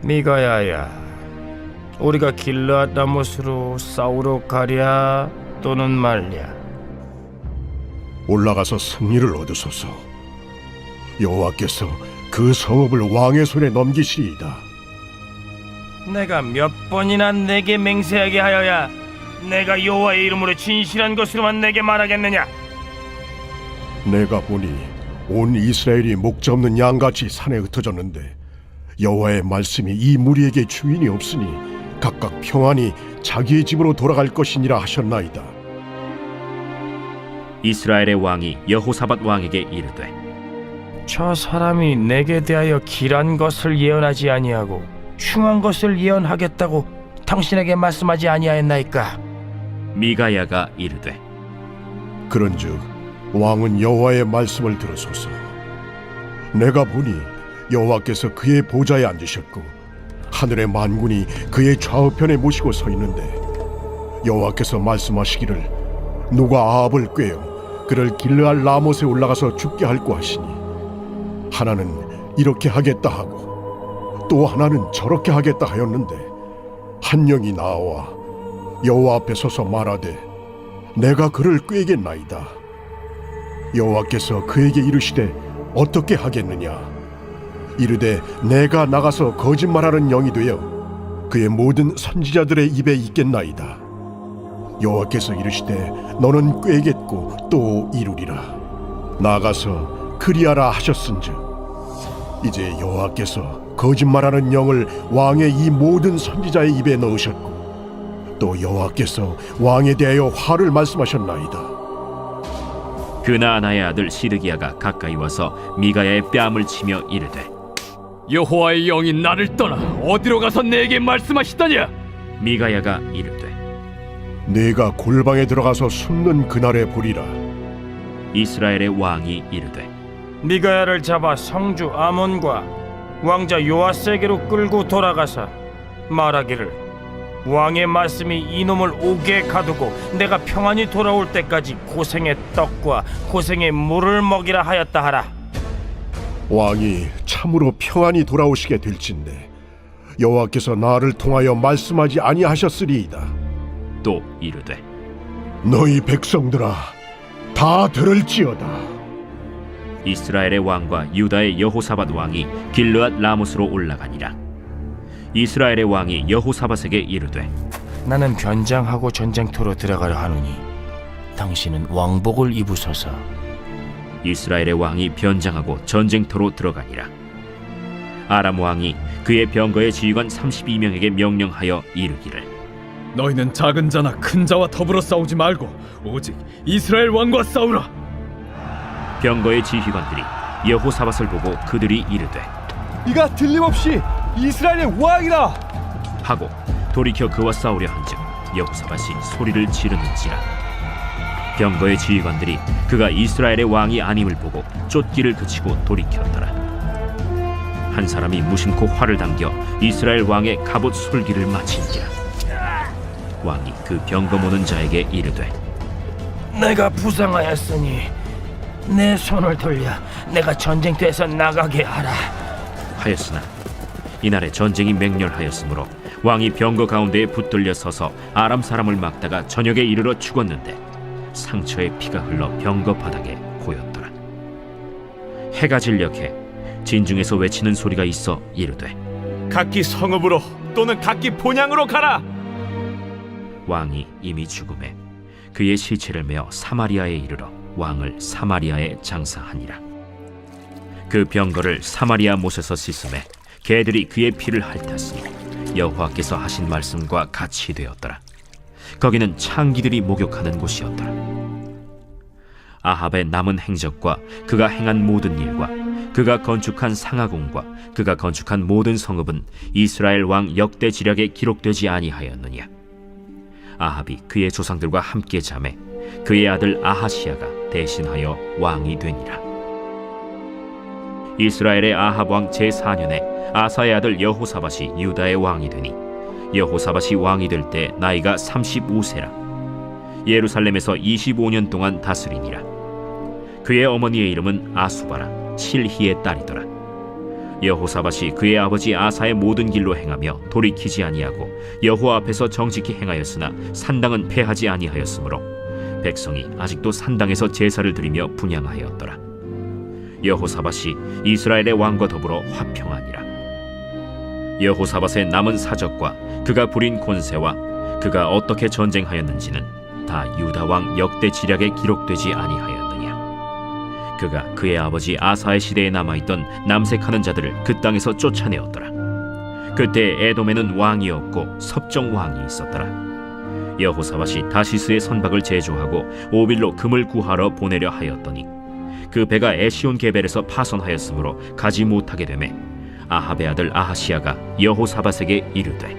미가야야, 우리가 길르앗 라못으로 싸우러 가랴 또는 말랴? 올라가서 승리를 얻으소서. 여호와께서 그 성읍을 왕의 손에 넘기시리이다. 내가 몇 번이나 내게 맹세하게 하여야 내가 여호와의 이름으로 진실한 것으로만 내게 말하겠느냐? 내가 보니 온 이스라엘이 목자 없는 양같이 산에 흩어졌는데 여호와의 말씀이 이 무리에게 주인이 없으니 각각 평안히 자기의 집으로 돌아갈 것이니라 하셨나이다. 이스라엘의 왕이 여호사밧 왕에게 이르되 저 사람이 내게 대하여 길한 것을 예언하지 아니하고 흉한 것을 예언하겠다고 당신에게 말씀하지 아니하였나이까? 미가야가 이르되 그런즉 왕은 여호와의 말씀을 들으소서. 내가 보니 여호와께서 그의 보좌에 앉으셨고 하늘의 만군이 그의 좌우편에 모시고 서 있는데 여호와께서 말씀하시기를 누가 아합을 꾀어 그를 길르앗 라못에 올라가서 죽게 할고 하시니 하나는 이렇게 하겠다 하고 또 하나는 저렇게 하겠다 하였는데 한 영이 나와 여호와 앞에 서서 말하되 내가 그를 꾀겠나이다. 여호와께서 그에게 이르시되 어떻게 하겠느냐? 이르되 내가 나가서 거짓말하는 영이 되어 그의 모든 선지자들의 입에 있겠나이다. 여호와께서 이르시되 너는 꾀겠고 또 이루리라. 나가서 그리하라 하셨은즉 이제 여호와께서 거짓말하는 영을 왕의 이 모든 선지자의 입에 넣으셨고 또 여호와께서 왕에 대하여 화를 말씀하셨나이다. 그나아나의 아들 시드기야가 가까이 와서 미가야의 뺨을 치며 이르되 여호와의 영이 나를 떠나 어디로 가서 내게 말씀하시더냐? 미가야가 이르되 네가 골방에 들어가서 숨는 그날에 보리라. 이스라엘의 왕이 이르되 미가야를 잡아 성주 아몬과 왕자 요아스에게로 끌고 돌아가서 말하기를 왕의 말씀이 이놈을 옥에 가두고 내가 평안히 돌아올 때까지 고생의 떡과 고생의 물을 먹이라 하였다 하라. 왕이 참으로 평안히 돌아오시게 될진데 여호와께서 나를 통하여 말씀하지 아니하셨으리이다. 또 이르되 너희 백성들아 다 들을지어다. 이스라엘의 왕과 유다의 여호사밧 왕이 길르앗 라못으로 올라가니라. 이스라엘의 왕이 여호사밧에게 이르되 나는 변장하고 전쟁터로 들어가려 하노니 당신은 왕복을 입으소서. 이스라엘의 왕이 변장하고 전쟁터로 들어가니라. 아람 왕이 그의 병거의 지휘관 32명에게 명령하여 이르기를 너희는 작은 자나 큰 자와 더불어 싸우지 말고 오직 이스라엘 왕과 싸우라. 병거의 지휘관들이 여호사밧을 보고 그들이 이르되 이가 틀림없이 이스라엘의 왕이라 하고 돌이켜 그와 싸우려 한즉 여호사밧이 소리를 지르는지라. 병거의 지휘관들이 그가 이스라엘의 왕이 아님을 보고 쫓기를 그치고 돌이켰더라. 한 사람이 무심코 활을 당겨 이스라엘 왕의 갑옷 솔기를 마친지라. 왕이 그 병거 모는 자에게 이르되 내가 부상하였으니 내 손을 돌려 내가 전쟁터에서 나가게 하라 하였으나 이날에 전쟁이 맹렬하였으므로 왕이 병거 가운데에 붙들려 서서 아람 사람을 막다가 저녁에 이르러 죽었는데 상처에 피가 흘러 병거 바닥에 고였더라. 해가 진력해 진중에서 외치는 소리가 있어 이르되 각기 성읍으로 또는 각기 본향으로 가라. 왕이 이미 죽음에 그의 시체를 메어 사마리아에 이르러 왕을 사마리아에 장사하니라. 그 병거를 사마리아 못에서 씻음에 개들이 그의 피를 핥았으니 여호와께서 하신 말씀과 같이 되었더라. 거기는 창기들이 목욕하는 곳이었더라. 아합의 남은 행적과 그가 행한 모든 일과 그가 건축한 상하궁과 그가 건축한 모든 성읍은 이스라엘 왕 역대 지략에 기록되지 아니하였느냐. 아합이 그의 조상들과 함께 잠에 그의 아들 아하시야가 대신하여 왕이 되니라. 이스라엘의 아합 왕 제4년에 아사의 아들 여호사밧이 유다의 왕이 되니 여호사밧이 왕이 될 때 나이가 35세라. 예루살렘에서 25년 동안 다스리니라. 그의 어머니의 이름은 아수바라 실히의 딸이더라. 여호사밧이 그의 아버지 아사의 모든 길로 행하며 돌이키지 아니하고 여호와 앞에서 정직히 행하였으나 산당은 패하지 아니하였으므로 백성이 아직도 산당에서 제사를 드리며 분향하였더라. 여호사밧이 이스라엘의 왕과 더불어 화평하니라. 여호사밧의 남은 사적과 그가 부린 권세와 그가 어떻게 전쟁하였는지는 다 유다 왕 역대 지략에 기록되지 아니하였느냐. 그가 그의 아버지 아사의 시대에 남아있던 남색하는 자들을 그 땅에서 쫓아내었더라. 그때 에돔에는 왕이 없고 섭정 왕이 있었더라. 여호사밧이 다시스의 선박을 제조하고 오빌로 금을 구하러 보내려 하였더니 그 배가 에시온 게벨에서 파손하였으므로 가지 못하게 되매 아합의 아들 아하시야가 여호사밧에게 이르되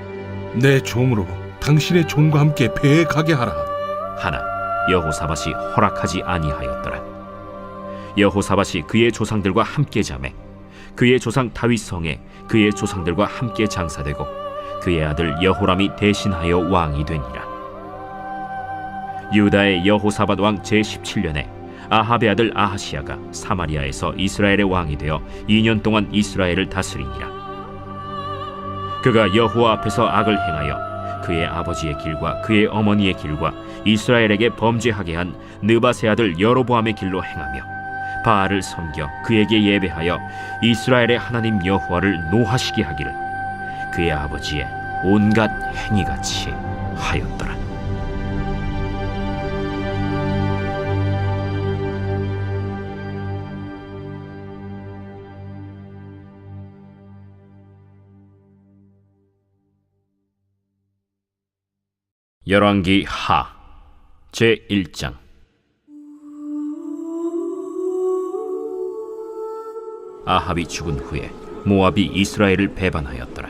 내 종으로 당신의 종과 함께 배에 가게 하라 하나 여호사밧이 허락하지 아니하였더라. 여호사밧이 그의 조상들과 함께 잠에 그의 조상 다윗 성에 그의 조상들과 함께 장사되고 그의 아들 여호람이 대신하여 왕이 되니라. 유다의 여호사밧 왕 제17년에 아합의 아들 아하시야가 사마리아에서 이스라엘의 왕이 되어 2년 동안 이스라엘을 다스리니라. 그가 여호와 앞에서 악을 행하여 그의 아버지의 길과 그의 어머니의 길과 이스라엘에게 범죄하게 한 느밧의 아들 여로보암의 길로 행하며 바알을 섬겨 그에게 예배하여 이스라엘의 하나님 여호와를 노하시게 하기를 그의 아버지의 온갖 행위같이 하였더라. 열왕기 하 제1장. 아합이 죽은 후에 모압이 이스라엘을 배반하였더라.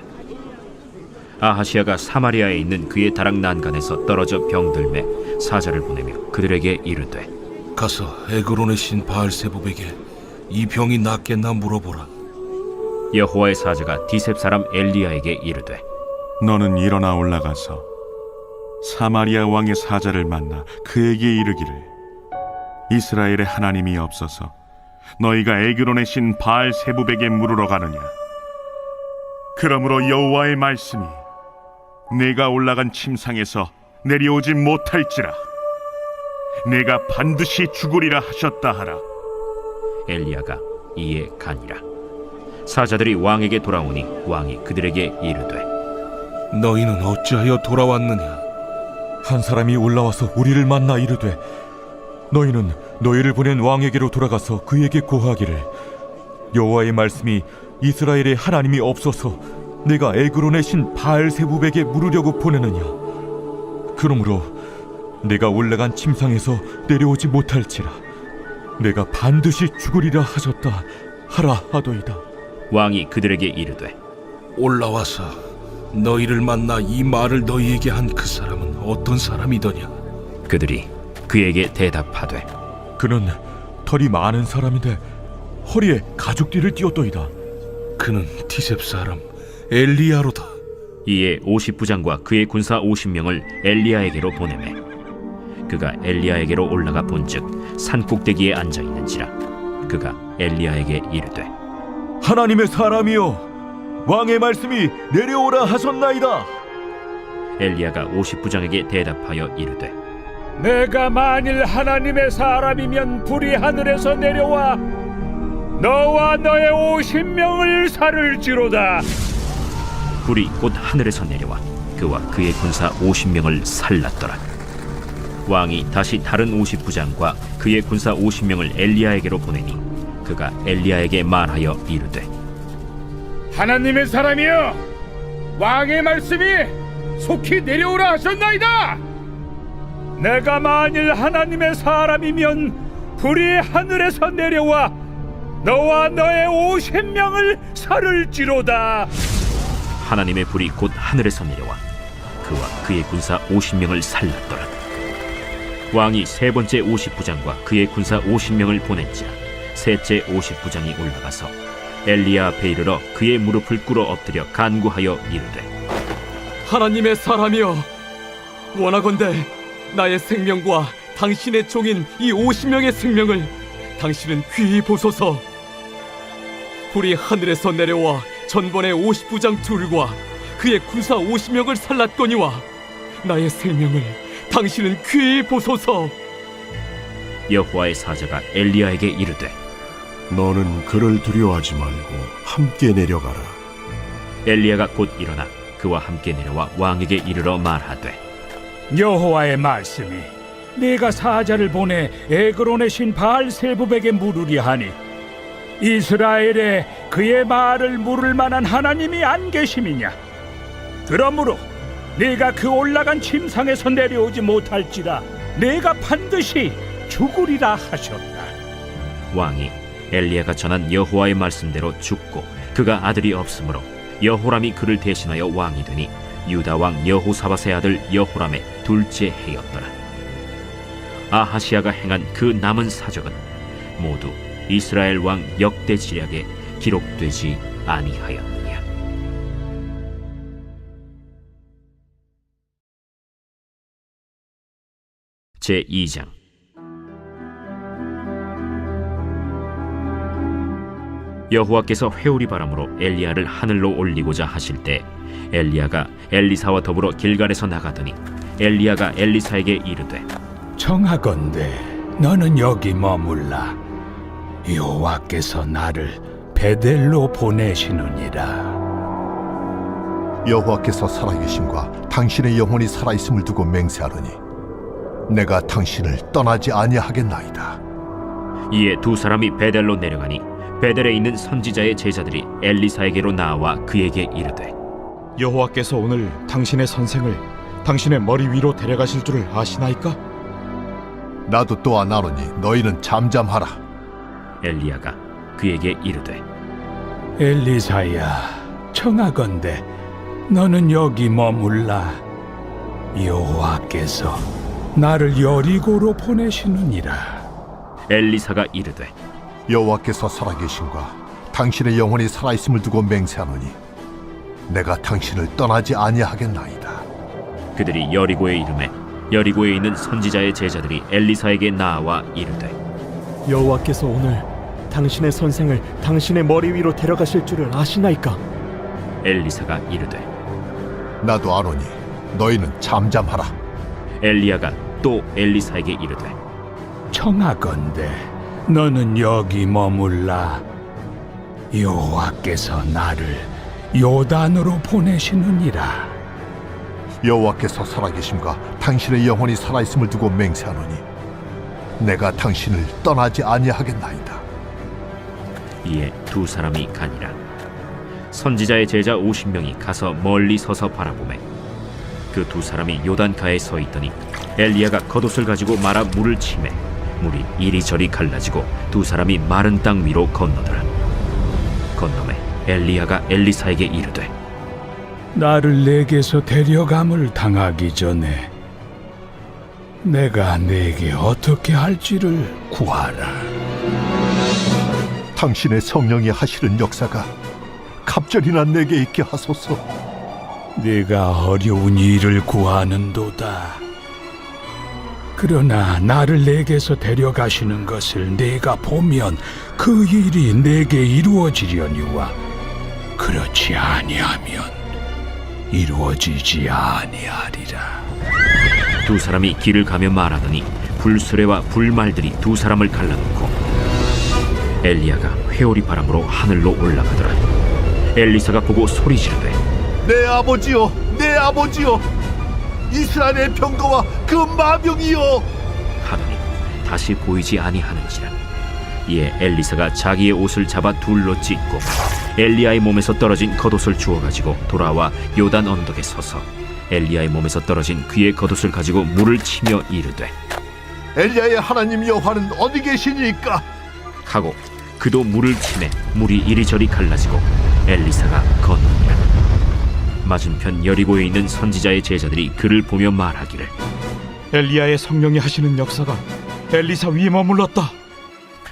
아하시야가 사마리아에 있는 그의 다락 난간에서 떨어져 병들매 사자를 보내며 그들에게 이르되 가서 에그론의 신 바알세붑에게 이 병이 낫겠나 물어보라. 여호와의 사자가 디셉 사람 엘리야에게 이르되 너는 일어나 올라가서 사마리아 왕의 사자를 만나 그에게 이르기를 이스라엘의 하나님이 없어서 너희가 에그론의 신 바알세붑에게 물으러 가느냐. 그러므로 여호와의 말씀이 내가 올라간 침상에서 내려오지 못할지라 내가 반드시 죽으리라 하셨다 하라. 엘리야가 이에 가니라. 사자들이 왕에게 돌아오니 왕이 그들에게 이르되 너희는 어찌하여 돌아왔느냐. 한 사람이 올라와서 우리를 만나 이르되 너희는 너희를 보낸 왕에게로 돌아가서 그에게 고하기를 여호와의 말씀이 이스라엘의 하나님이 없어서 내가 에그론의 신 바알세붑에게 물으려고 보내느냐. 그러므로 내가 올라간 침상에서 내려오지 못할지라 내가 반드시 죽으리라 하셨다 하라 하더이다. 왕이 그들에게 이르되 올라와서 너희를 만나 이 말을 너희에게 한 그 사람은 어떤 사람이더냐. 그들이 그에게 대답하되 그는 털이 많은 사람인데 허리에 가죽띠를 띠었더이다. 그는 디셉 사람 엘리야로다. 이에 50부장과 그의 군사 50명을 엘리야에게로 보내매 그가 엘리야에게로 올라가 본즉 산꼭대기에 앉아 있는지라. 그가 엘리야에게 이르되 하나님의 사람이여 왕의 말씀이 내려오라 하셨나이다. 엘리야가 50부장에게 대답하여 이르되 내가 만일 하나님의 사람이면 불이 하늘에서 내려와 너와 너의 50명을 살을지로다. 불이 곧 하늘에서 내려와 그와 그의 군사 50명을 살랐더라. 왕이 다시 다른 50부장과 그의 군사 50명을 엘리야에게로 보내니 그가 엘리야에게 말하여 이르되 하나님의 사람이여, 왕의 말씀이 속히 내려오라 하셨나이다. 내가 만일 하나님의 사람이면 불이 하늘에서 내려와 너와 너의 50명을 살을지로다. 하나님의 불이 곧 하늘에서 내려와 그와 그의 군사 50명을 살랐더라. 왕이 세 번째 50부장과 그의 군사 50명을 보낸지라 셋째 50부장이 올라가서 엘리야 앞에 이르러 그의 무릎을 꿇어 엎드려 간구하여 이르되 하나님의 사람이여, 원하건대 나의 생명과 당신의 종인 이 50명의 생명을 당신은 귀히 보소서. 불이 하늘에서 내려와 전번의 50부장 둘과 그의 군사 50명을 살랐거니와 나의 생명을 당신은 귀히 보소서. 여호와의 사자가 엘리야에게 이르되 너는 그를 두려워하지 말고 함께 내려가라. 엘리야가 곧 일어나 그와 함께 내려와 왕에게 이르러 말하되 여호와의 말씀이 내가 사자를 보내 에그론의 신 바알세붑에게 물으리 하니 이스라엘에 그의 말을 물을 만한 하나님이 안 계심이냐? 그러므로 네가 그 올라간 침상에서 내려오지 못할지라 내가 반드시 죽으리라 하셨다. 왕이 엘리야가 전한 여호와의 말씀대로 죽고 그가 아들이 없으므로 여호람이 그를 대신하여 왕이 되니 유다 왕 여호사밧의 아들 여호람의 둘째 해였더라. 아하시야가 행한 그 남은 사적은 모두 이스라엘 왕 역대 지략에 기록되지 아니하였느냐. 제2장. 여호와께서 회오리 바람으로 엘리야를 하늘로 올리고자 하실 때 엘리야가 엘리사와 더불어 길갈에서 나가더니 엘리야가 엘리사에게 이르되 청하건대 너는 여기 머물라. 여호와께서 나를 베델로 보내시느니라. 여호와께서 살아계심과 당신의 영혼이 살아있음을 두고 맹세하노니 내가 당신을 떠나지 아니하겠나이다. 이에 두 사람이 베델로 내려가니 베델에 있는 선지자의 제자들이 엘리사에게로 나와 그에게 이르되 여호와께서 오늘 당신의 선생을 당신의 머리 위로 데려가실 줄을 아시나이까? 나도 또한 아노니 너희는 잠잠하라. 엘리야가 그에게 이르되 엘리사야, 청하건대 너는 여기 머물라. 여호와께서 나를 여리고로 보내시느니라. 엘리사가 이르되 여호와께서 살아계심과 당신의 영혼이 살아있음을 두고 맹세하노니 내가 당신을 떠나지 아니하겠나이다. 그들이 여리고에 이르매 여리고에 있는 선지자의 제자들이 엘리사에게 나와 이르되 여호와께서 오늘 당신의 선생을 당신의 머리 위로 데려가실 줄을 아시나이까? 엘리사가 이르되 나도 아노니 너희는 잠잠하라. 엘리야가 또 엘리사에게 이르되 청하건대 너는 여기 머물라. 여호와께서 나를 요단으로 보내시느니라. 여호와께서 살아계심과 당신의 영혼이 살아있음을 두고 맹세하노니 내가 당신을 떠나지 아니하겠나이다. 이에 두 사람이 가니라. 선지자의 제자 50명이 가서 멀리 서서 바라보매 그 두 사람이 요단가에 서 있더니 엘리야가 겉옷을 가지고 말아 물을 치매 물이 이리저리 갈라지고 두 사람이 마른 땅 위로 건너더라. 건너매 엘리야가 엘리사에게 이르되 나를 내게서 데려감을 당하기 전에 내가 내게 어떻게 할지를 구하라. 당신의 성령이 하시는 역사가 갑절이나 내게 있게 하소서. 네가 어려운 일을 구하는도다. 그러나 나를 내게서 데려가시는 것을 내가 보면 그 일이 내게 이루어지려니와 그렇지 아니하면 이루어지지 아니하리라. 두 사람이 길을 가며 말하더니 불수레와 불말들이 두 사람을 갈라놓고 엘리야가 회오리 바람으로 하늘로 올라가더라. 엘리사가 보고 소리 지르되 내 아버지여, 내 아버지여, 이스라엘의 병거와 그 마병이여 하더니 다시 보이지 아니하는지라. 이에 엘리사가 자기의 옷을 잡아 둘로 찢고 엘리야의 몸에서 떨어진 겉옷을 주워 가지고 돌아와 요단 언덕에 서서 엘리야의 몸에서 떨어진 그의 겉옷을 가지고 물을 치며 이르되 엘리야의 하나님 여호와는 어디 계시니까? 하고 그도 물을 치매 물이 이리저리 갈라지고 엘리사가 건너니라. 맞은편 여리고에 있는 선지자의 제자들이 그를 보며 말하기를 엘리야의 성령이 하시는 역사가 엘리사 위에 머물렀다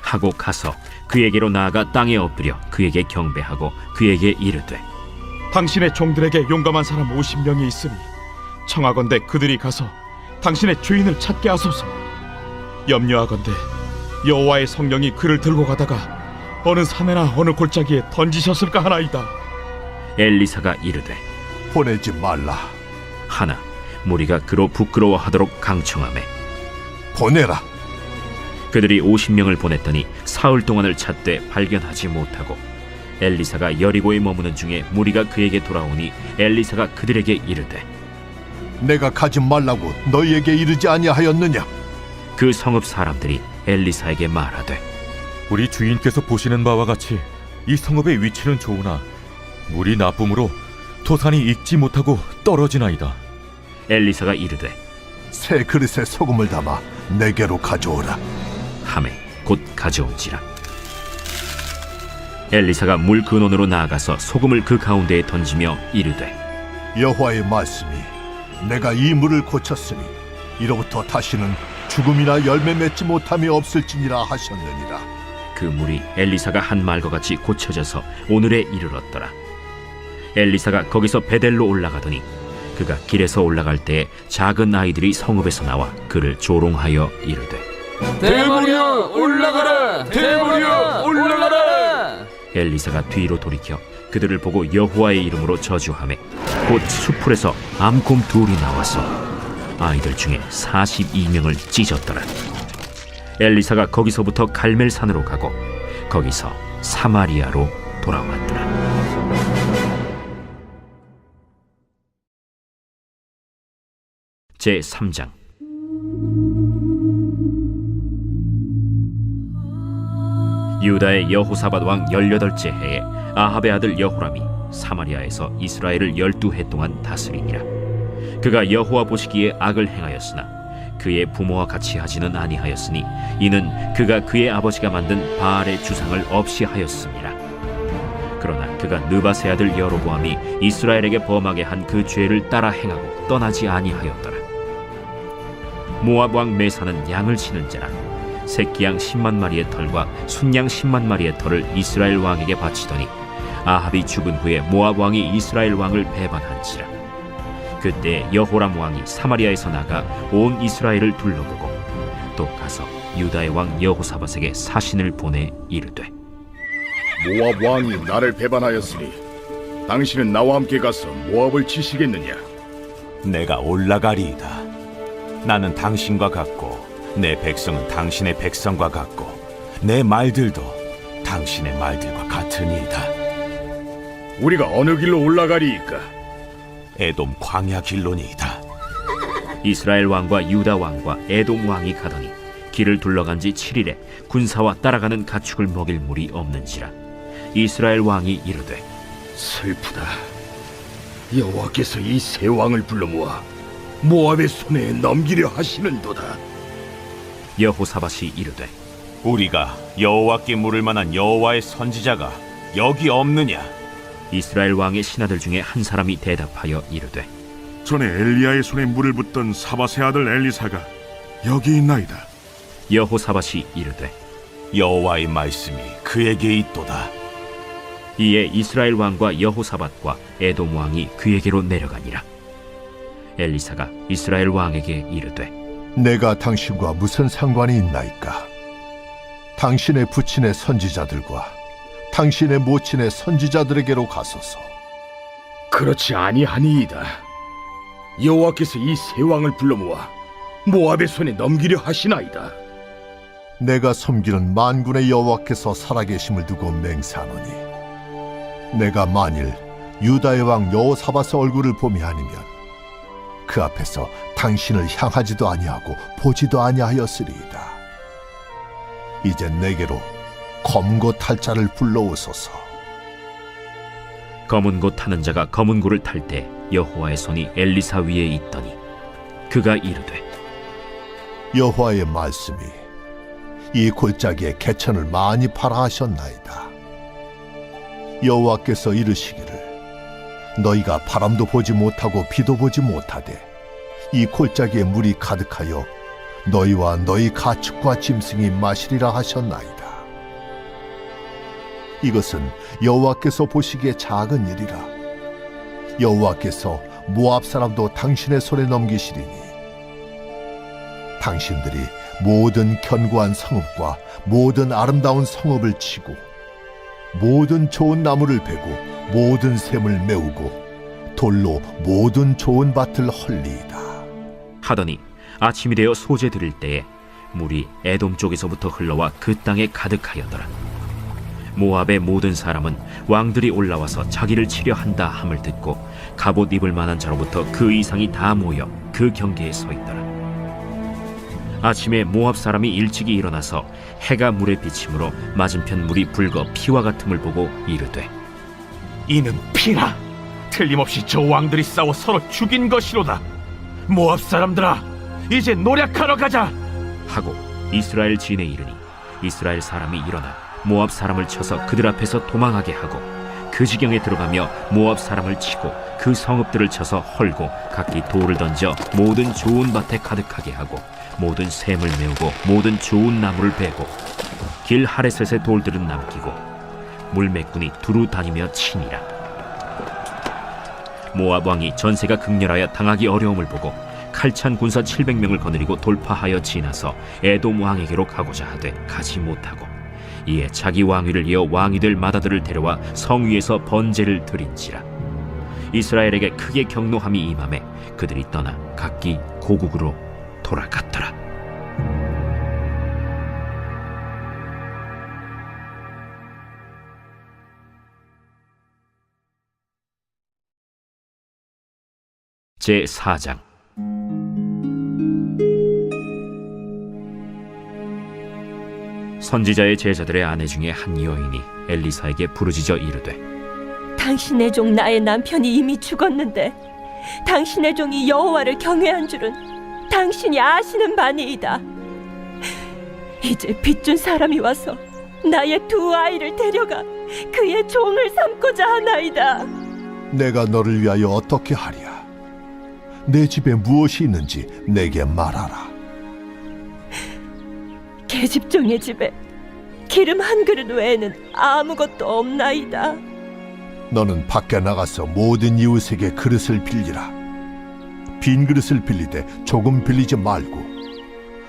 하고 가서 그에게로 나아가 땅에 엎드려 그에게 경배하고 그에게 이르되 당신의 종들에게 용감한 사람 50명이 있으니 청하건대 그들이 가서 당신의 주인을 찾게 하소서. 염려하건대 여호와의 성령이 그를 들고 가다가 어느 산에나 어느 골짜기에 던지셨을까 하나이다. 엘리사가 이르되 보내지 말라. 하나 무리가 그로 부끄러워하도록 강청하매 보내라. 그들이 50명을 보냈더니 사흘 동안을 찾되 발견하지 못하고 엘리사가 여리고에 머무는 중에 무리가 그에게 돌아오니 엘리사가 그들에게 이르되 내가 가지 말라고 너희에게 이르지 아니하였느냐? 그 성읍 사람들이 엘리사에게 말하되 우리 주인께서 보시는 바와 같이 이 성읍의 위치는 좋으나 물이 나쁨으로 토산이 익지 못하고 떨어지나이다. 엘리사가 이르되 새 그릇에 소금을 담아 내게로 가져오라. 하매 곧 가져온지라. 엘리사가 물 근원으로 나아가서 소금을 그 가운데에 던지며 이르되 여호와의 말씀이 내가 이 물을 고쳤으니 이로부터 다시는 죽음이나 열매 맺지 못함이 없을지니라 하셨느니라. 그 물이 엘리사가 한 말과 같이 고쳐져서 오늘에 이르렀더라. 엘리사가 거기서 베델로 올라가더니 그가 길에서 올라갈 때에 작은 아이들이 성읍에서 나와 그를 조롱하여 이르되 대머리여 올라가라! 대머리여 올라가라! 엘리사가 뒤로 돌이켜 그들을 보고 여호와의 이름으로 저주하매 곧 수풀에서 암곰 둘이 나와서 아이들 중에 42명을 찢었더라. 엘리사가 거기서부터 갈멜산으로 가고 거기서 사마리아로 돌아왔더라. 제 3장. 유다의 여호사밧 왕 18째 해에 아합의 아들 여호람이 사마리아에서 이스라엘을 12해 동안 다스리니라. 그가 여호와 보시기에 악을 행하였으나 그의 부모와 같이 하지는 아니하였으니 이는 그가 그의 아버지가 만든 바알의 주상을 없이 하였음이라. 그러나 그가 느밧의 아들 여로보암이 이스라엘에게 범하게 한 그 죄를 따라 행하고 떠나지 아니하였더라. 모압 왕 메사는 양을 치는 자라. 새끼양 10만 마리의 털과 순양 10만 마리의 털을 이스라엘 왕에게 바치더니 아합이 죽은 후에 모압 왕이 이스라엘 왕을 배반한지라. 그때 여호람 왕이 사마리아에서 나가 온 이스라엘을 둘러보고 또 가서 유다의 왕 여호사밧에게 사신을 보내 이르되 모압 왕이 나를 배반하였으니 당신은 나와 함께 가서 모압을 치시겠느냐? 내가 올라가리이다. 나는 당신과 같고 내 백성은 당신의 백성과 같고 내 말들도 당신의 말들과 같으니이다. 우리가 어느 길로 올라가리이까? 에돔 광야 길로니이다. 이스라엘 왕과 유다 왕과 에돔 왕이 가더니 길을 둘러간 지 7일에 군사와 따라가는 가축을 먹일 물이 없는지라. 이스라엘 왕이 이르되 슬프다. 여호와께서 이 세 왕을 불러 모아 모압의 손에 넘기려 하시는도다. 여호사밧이 이르되 우리가 여호와께 물을 만한 여호와의 선지자가 여기 없느냐? 이스라엘 왕의 신하들 중에 한 사람이 대답하여 이르되 전에 엘리야의 손에 물을 붓던 사밧의 아들 엘리사가 여기 있나이다. 여호사밧이 이르되 여호와의 말씀이 그에게 있도다. 이에 이스라엘 왕과 여호사밧과 에돔 왕이 그에게로 내려가니라. 엘리사가 이스라엘 왕에게 이르되 내가 당신과 무슨 상관이 있나이까? 당신의 부친의 선지자들과 당신의 모친의 선지자들에게로 가소서. 그렇지 아니하니이다. 여호와께서 이 세 왕을 불러 모아 모압의 손에 넘기려 하시나이다. 내가 섬기는 만군의 여호와께서 살아계심을 두고 맹세하노니 내가 만일 유다의 왕 여호사밧의 얼굴을 봄이 아니면 그 앞에서 당신을 향하지도 아니하고 보지도 아니하였으리이다. 이제 내게로 검고 탈 자를 불러오소서. 검은 고 타는 자가 검은 고를 탈 때 여호와의 손이 엘리사 위에 있더니 그가 이르되 여호와의 말씀이 이 골짜기에 개천을 많이 팔아 하셨나이다. 여호와께서 이르시기를 너희가 바람도 보지 못하고 비도 보지 못하되 이 골짜기에 물이 가득하여 너희와 너희 가축과 짐승이 마시리라 하셨나이다. 이것은 여호와께서 보시기에 작은 일이라. 여호와께서 모압 사람도 당신의 손에 넘기시리니 당신들이 모든 견고한 성읍과 모든 아름다운 성읍을 치고 모든 좋은 나무를 베고 모든 샘을 메우고 돌로 모든 좋은 밭을 헐리이다. 하더니 아침이 되어 소재 드릴 때에 물이 에돔 쪽에서부터 흘러와 그 땅에 가득하였더라. 모압의 모든 사람은 왕들이 올라와서 자기를 치려 한다 함을 듣고 갑옷 입을 만한 자로부터 그 이상이 다 모여 그 경계에 서 있더라. 아침에 모압 사람이 일찍이 일어나서 해가 물에 비침으로 맞은편 물이 붉어 피와 같음을 보고 이르되 이는 피라. 틀림없이 저 왕들이 싸워 서로 죽인 것이로다. 모압 사람들아, 이제 노력하러 가자. 하고 이스라엘 진에 이르니 이스라엘 사람이 일어나 모압 사람을 쳐서 그들 앞에서 도망하게 하고 그 지경에 들어가며 모압 사람을 치고 그 성읍들을 쳐서 헐고 각기 돌을 던져 모든 좋은 밭에 가득하게 하고 모든 샘을 메우고 모든 좋은 나무를 베고 길 하레셋의 돌들은 남기고 물매꾼이 두루 다니며 치니라. 모압 왕이 전세가 극렬하여 당하기 어려움을 보고 칼찬 군사 700명을 거느리고 돌파하여 지나서 에돔 왕에게로 가고자 하되 가지 못하고 이에 자기 왕위를 이어 왕이 될 맏아들을 데려와 성 위에서 번제를 드린지라. 이스라엘에게 크게 경노함이 임하매 그들이 떠나 각기 고국으로 돌아갔더라. 제4장. 선지자의 제자들의 아내 중에 한 여인이 엘리사에게 부르짖어 이르되 당신의 종 나의 남편이 이미 죽었는데 당신의 종이 여호와를 경외한 줄은 당신이 아시는 바니이다. 이제 빚준 사람이 와서 나의 두 아이를 데려가 그의 종을 삼고자 하나이다. 내가 너를 위하여 어떻게 하랴? 내 집에 무엇이 있는지 내게 말하라. 계집종의 집에 기름 한 그릇 외에는 아무것도 없나이다. 너는 밖에 나가서 모든 이웃에게 그릇을 빌리라. 빈 그릇을 빌리되 조금 빌리지 말고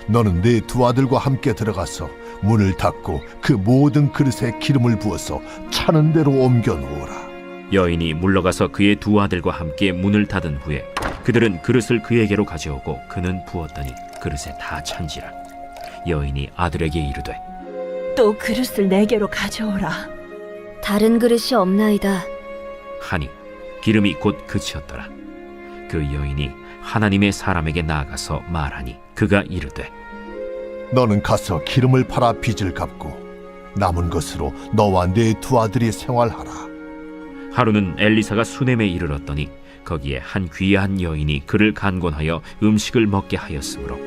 너는 네 두 아들과 함께 들어가서 문을 닫고 그 모든 그릇에 기름을 부어서 차는 대로 옮겨 놓으라. 여인이 물러가서 그의 두 아들과 함께 문을 닫은 후에 그들은 그릇을 그에게로 가져오고 그는 부었더니 그릇에 다 찬지라. 여인이 아들에게 이르되 또 그릇을 내게로 가져오라. 다른 그릇이 없나이다 하니 기름이 곧 그치었더라. 그 여인이 하나님의 사람에게 나아가서 말하니 그가 이르되 너는 가서 기름을 팔아 빚을 갚고 남은 것으로 너와 네 두 아들이 생활하라. 하루는 엘리사가 수넴에 이르렀더니 거기에 한 귀한 여인이 그를 간곤하여 음식을 먹게 하였으므로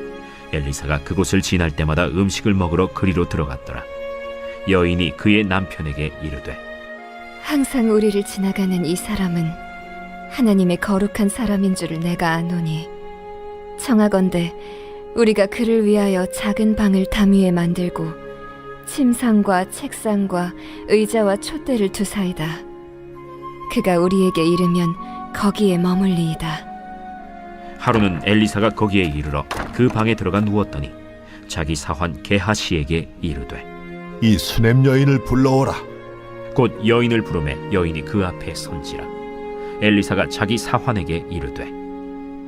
엘리사가 그곳을 지날 때마다 음식을 먹으러 그리로 들어갔더라. 여인이 그의 남편에게 이르되 항상 우리를 지나가는 이 사람은 하나님의 거룩한 사람인 줄을 내가 아노니 청하건대 우리가 그를 위하여 작은 방을 담 위에 만들고 침상과 책상과 의자와 촛대를 두사이다. 그가 우리에게 이르면 거기에 머물리이다. 하루는 엘리사가 거기에 이르러 그 방에 들어가 누웠더니 자기 사환 게하시에게 이르되 이 수넴 여인을 불러오라. 곧 여인을 부르매 여인이 그 앞에 선지라. 엘리사가 자기 사환에게 이르되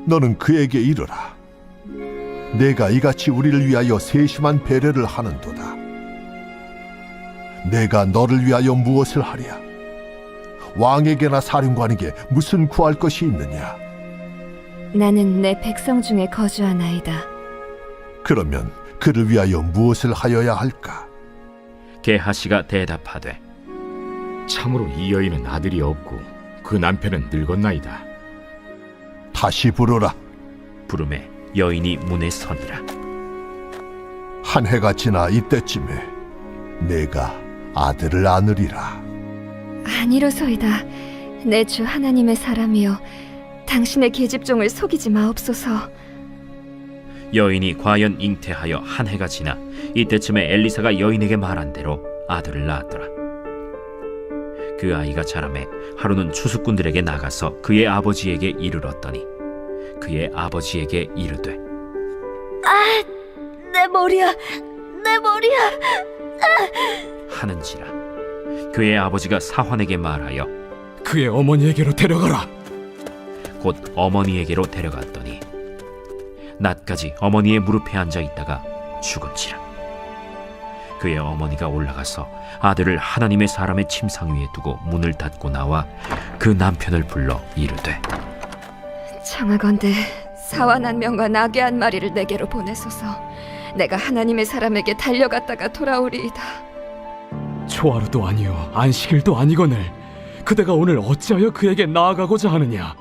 너는 그에게 이르라. 내가 이같이 우리를 위하여 세심한 배려를 하는도다. 내가 너를 위하여 무엇을 하랴? 왕에게나 사령관에게 무슨 구할 것이 있느냐? 나는 내 백성 중에 거주하나이다. 그러면 그를 위하여 무엇을 하여야 할까? 게하시가 대답하되 참으로 이 여인은 아들이 없고 그 남편은 늙었나이다. 다시 부르라. 부름에 여인이 문에 서니라. 한 해가 지나 이때쯤에 내가 아들을 안으리라. 아니로소이다. 내 주 하나님의 사람이여, 당신의 계집종을 속이지 마옵소서. 여인이 과연 잉태하여 한 해가 지나 이때쯤에 엘리사가 여인에게 말한 대로 아들을 낳았더라. 그 아이가 자라매 하루는 추수꾼들에게 나가서 그의 아버지에게 이르렀더니 그의 아버지에게 이르되 내 머리야, 내 머리야. 하는지라. 그의 아버지가 사환에게 말하여 그의 어머니에게로 데려가라. 곧 어머니에게로 데려갔더니 낮까지 어머니의 무릎에 앉아 있다가 죽은지라. 그의 어머니가 올라가서 아들을 하나님의 사람의 침상 위에 두고 문을 닫고 나와 그 남편을 불러 이르되 청하건대 사환 한 명과 나귀 한 마리를 내게로 보내소서. 내가 하나님의 사람에게 달려갔다가 돌아오리이다. 초하루도 아니요 안식일도 아니거늘 그대가 오늘 어찌하여 그에게 나아가고자 하느냐?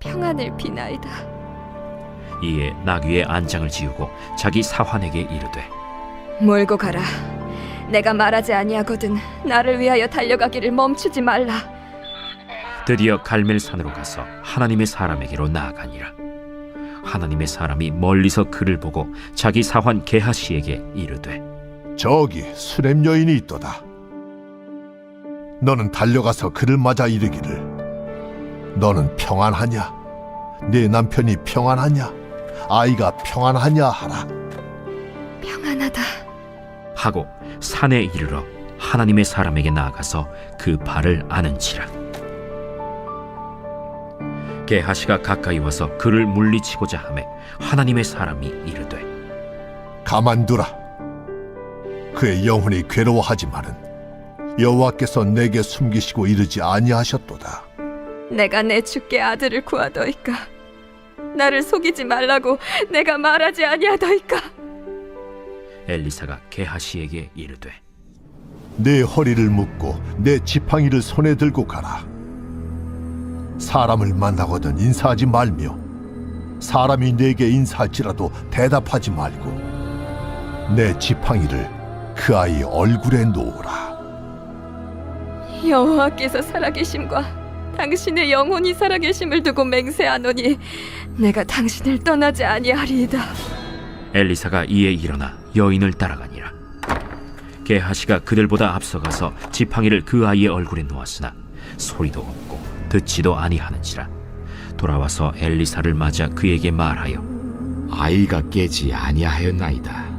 평안을 비나이다. 이에 나귀의 안장을 지우고 자기 사환에게 이르되 몰고 가라. 내가 말하지 아니하거든 나를 위하여 달려가기를 멈추지 말라. 드디어 갈멜산으로 가서 하나님의 사람에게로 나아가니라. 하나님의 사람이 멀리서 그를 보고 자기 사환 게하시에게 이르되 저기 수렘 여인이 있도다. 너는 달려가서 그를 맞아 이르기를 너는 평안하냐? 네 남편이 평안하냐? 아이가 평안하냐 하라. 평안하다 하고 산에 이르러 하나님의 사람에게 나아가서 그 발을 아는지라. 게하시가 가까이 와서 그를 물리치고자 하매 하나님의 사람이 이르되 가만두라. 그의 영혼이 괴로워하지만은 여호와께서 내게 숨기시고 이르지 아니하셨도다. 내가 내 주께 아들을 구하더이까. 나를 속이지 말라고 내가 말하지 아니하더이까. 엘리사가 게하시에게 이르되 내 허리를 묶고 내 지팡이를 손에 들고 가라. 사람을 만나거든 인사하지 말며 사람이 내게 인사할지라도 대답하지 말고 내 지팡이를 그 아이 얼굴에 놓으라. 여호와께서 살아계심과 당신의 영혼이 살아계심을 두고 맹세하노니 내가 당신을 떠나지 아니하리이다. 엘리사가 이에 일어나 여인을 따라가니라. 게하시가 그들보다 앞서가서 지팡이를 그 아이의 얼굴에 놓았으나 소리도 없고 듣지도 아니하는지라. 돌아와서 엘리사를 맞아 그에게 말하여 아이가 깨지 아니하였나이다.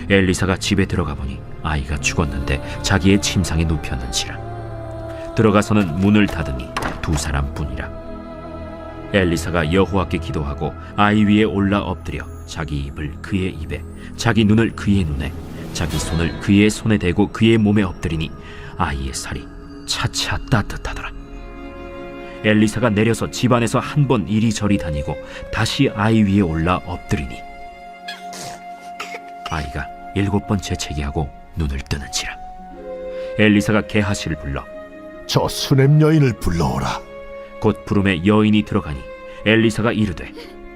엘리사가 집에 들어가 보니 아이가 죽었는데 자기의 침상에 눕혔는지라. 들어가서는 문을 닫으니 두 사람뿐이라. 엘리사가 여호와께 기도하고 아이 위에 올라 엎드려 자기 입을 그의 입에 자기 눈을 그의 눈에 자기 손을 그의 손에 대고 그의 몸에 엎드리니 아이의 살이 차차 따뜻하더라. 엘리사가 내려서 집안에서 한 번 이리저리 다니고 다시 아이 위에 올라 엎드리니 아이가 7번 재채기하고 눈을 뜨는지라. 엘리사가 게하시를 불러 저 수렘 여인을 불러오라. 곧 부름에 여인이 들어가니 엘리사가 이르되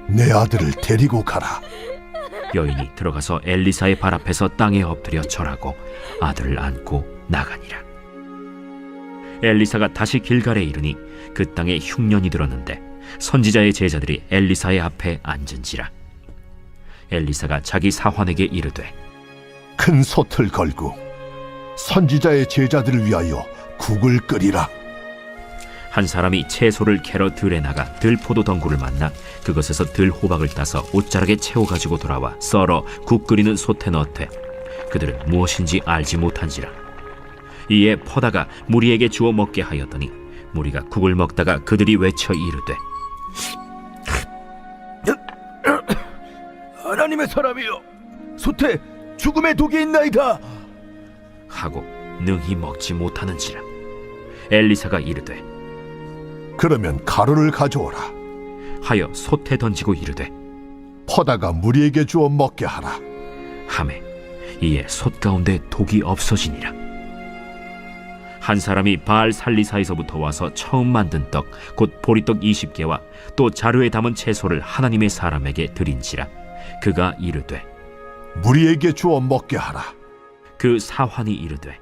내 아들을 데리고 가라. 여인이 들어가서 엘리사의 발 앞에서 땅에 엎드려 절하고 아들을 안고 나가니라. 엘리사가 다시 길갈에 이르니 그 땅에 흉년이 들었는데 선지자의 제자들이 엘리사의 앞에 앉은지라. 엘리사가 자기 사환에게 이르되 큰 솥을 걸고 선지자의 제자들을 위하여 국을 끓이라. 한 사람이 채소를 캐러 들에 나가 들포도 덩굴을 만나 그것에서 들호박을 따서 옷자락에 채워가지고 돌아와 썰어 국 끓이는 솥에 넣되 그들은 무엇인지 알지 못한지라. 이에 퍼다가 무리에게 주어 먹게 하였더니 무리가 국을 먹다가 그들이 외쳐 이르되 하나님의 사람이여, 소태 죽음의 독이 있나이다 하고 능히 먹지 못하는지라. 엘리사가 이르되 그러면 가루를 가져오라. 하여 솥에 던지고 이르되 퍼다가 무리에게 주어 먹게 하라. 하매 이에 솥 가운데 독이 없어지니라. 한 사람이 바알 살리사에서부터 와서 처음 만든 떡 곧 보리떡 20개와 또 자루에 담은 채소를 하나님의 사람에게 드린지라. 그가 이르되 무리에게 주어 먹게 하라. 그 사환이 이르되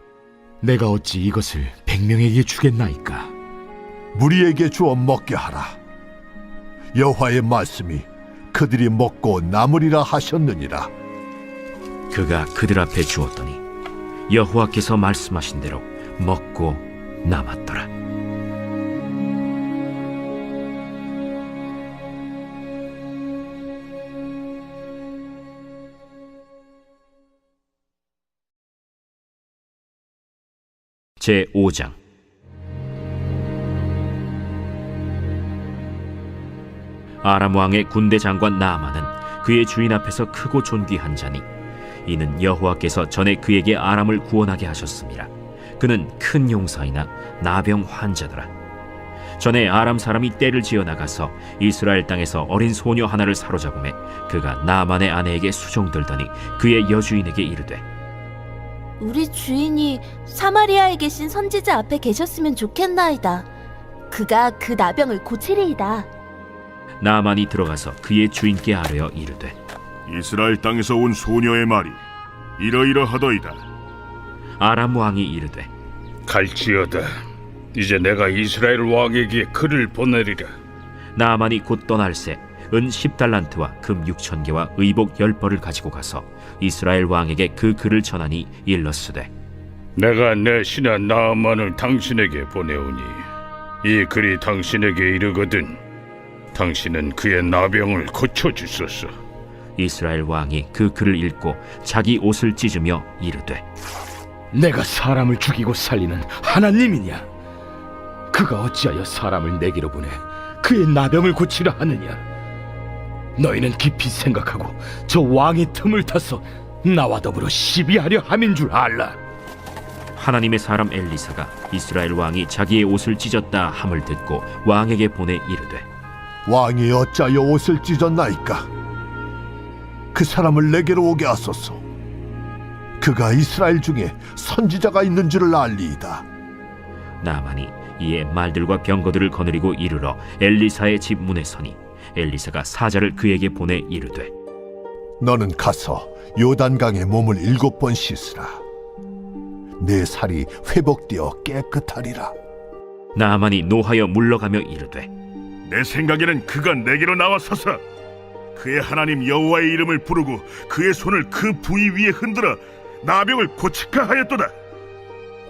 내가 어찌 이것을 100명에게 주겠나이까? 무리에게 주어 먹게 하라. 여호와의 말씀이 그들이 먹고 남으리라 하셨느니라. 그가 그들 앞에 주었더니 여호와께서 말씀하신 대로 먹고 남았더라. 제 5장. 아람 왕의 군대 장관 나아만은 그의 주인 앞에서 크고 존귀한 자니 이는 여호와께서 전에 그에게 아람을 구원하게 하셨습니다. 그는 큰 용사이나 나병 환자더라. 전에 아람 사람이 떼를 지어 나가서 이스라엘 땅에서 어린 소녀 하나를 사로잡음에 그가 나아만의 아내에게 수종들더니 그의 여주인에게 이르되 우리 주인이 사마리아에 계신 선지자 앞에 계셨으면 좋겠나이다. 그가 그 나병을 고치리이다. 나아만이 들어가서 그의 주인께 아뢰어 이르되 이스라엘 땅에서 온 소녀의 말이 이러이러하더이다. 아람 왕이 이르되 갈지어다. 이제 내가 이스라엘 왕에게 글을 보내리라. 나아만이 곧 떠날새 은 10달란트와 금 6,000개와 의복 10벌을 가지고 가서 이스라엘 왕에게 그 글을 전하니 일렀으되 내가 내 신하 나아만을 당신에게 보내오니 이 글이 당신에게 이르거든 당신은 그의 나병을 고쳐주소서. 이스라엘 왕이 그 글을 읽고 자기 옷을 찢으며 이르되 내가 사람을 죽이고 살리는 하나님이냐? 그가 어찌하여 사람을 내게로 보내 그의 나병을 고치려 하느냐? 너희는 깊이 생각하고 저 왕의 틈을 타서 나와 더불어 시비하려 함인 줄 알라. 하나님의 사람 엘리사가 이스라엘 왕이 자기의 옷을 찢었다 함을 듣고 왕에게 보내 이르되 왕이 어찌하여 옷을 찢었나이까? 그 사람을 내게로 오게 하소서. 그가 이스라엘 중에 선지자가 있는 줄을 알리이다. 나아만이 이에 말들과 병거들을 거느리고 이르러 엘리사의 집 문에 서니 엘리사가 사자를 그에게 보내 이르되 너는 가서 요단강에 몸을 7번 씻으라. 내 살이 회복되어 깨끗하리라. 나아만이 노하여 물러가며 이르되 내 생각에는 그가 내게로 나와서서 그의 하나님 여호와의 이름을 부르고 그의 손을 그 부위 위에 흔들어 나병을 고치카 하였도다.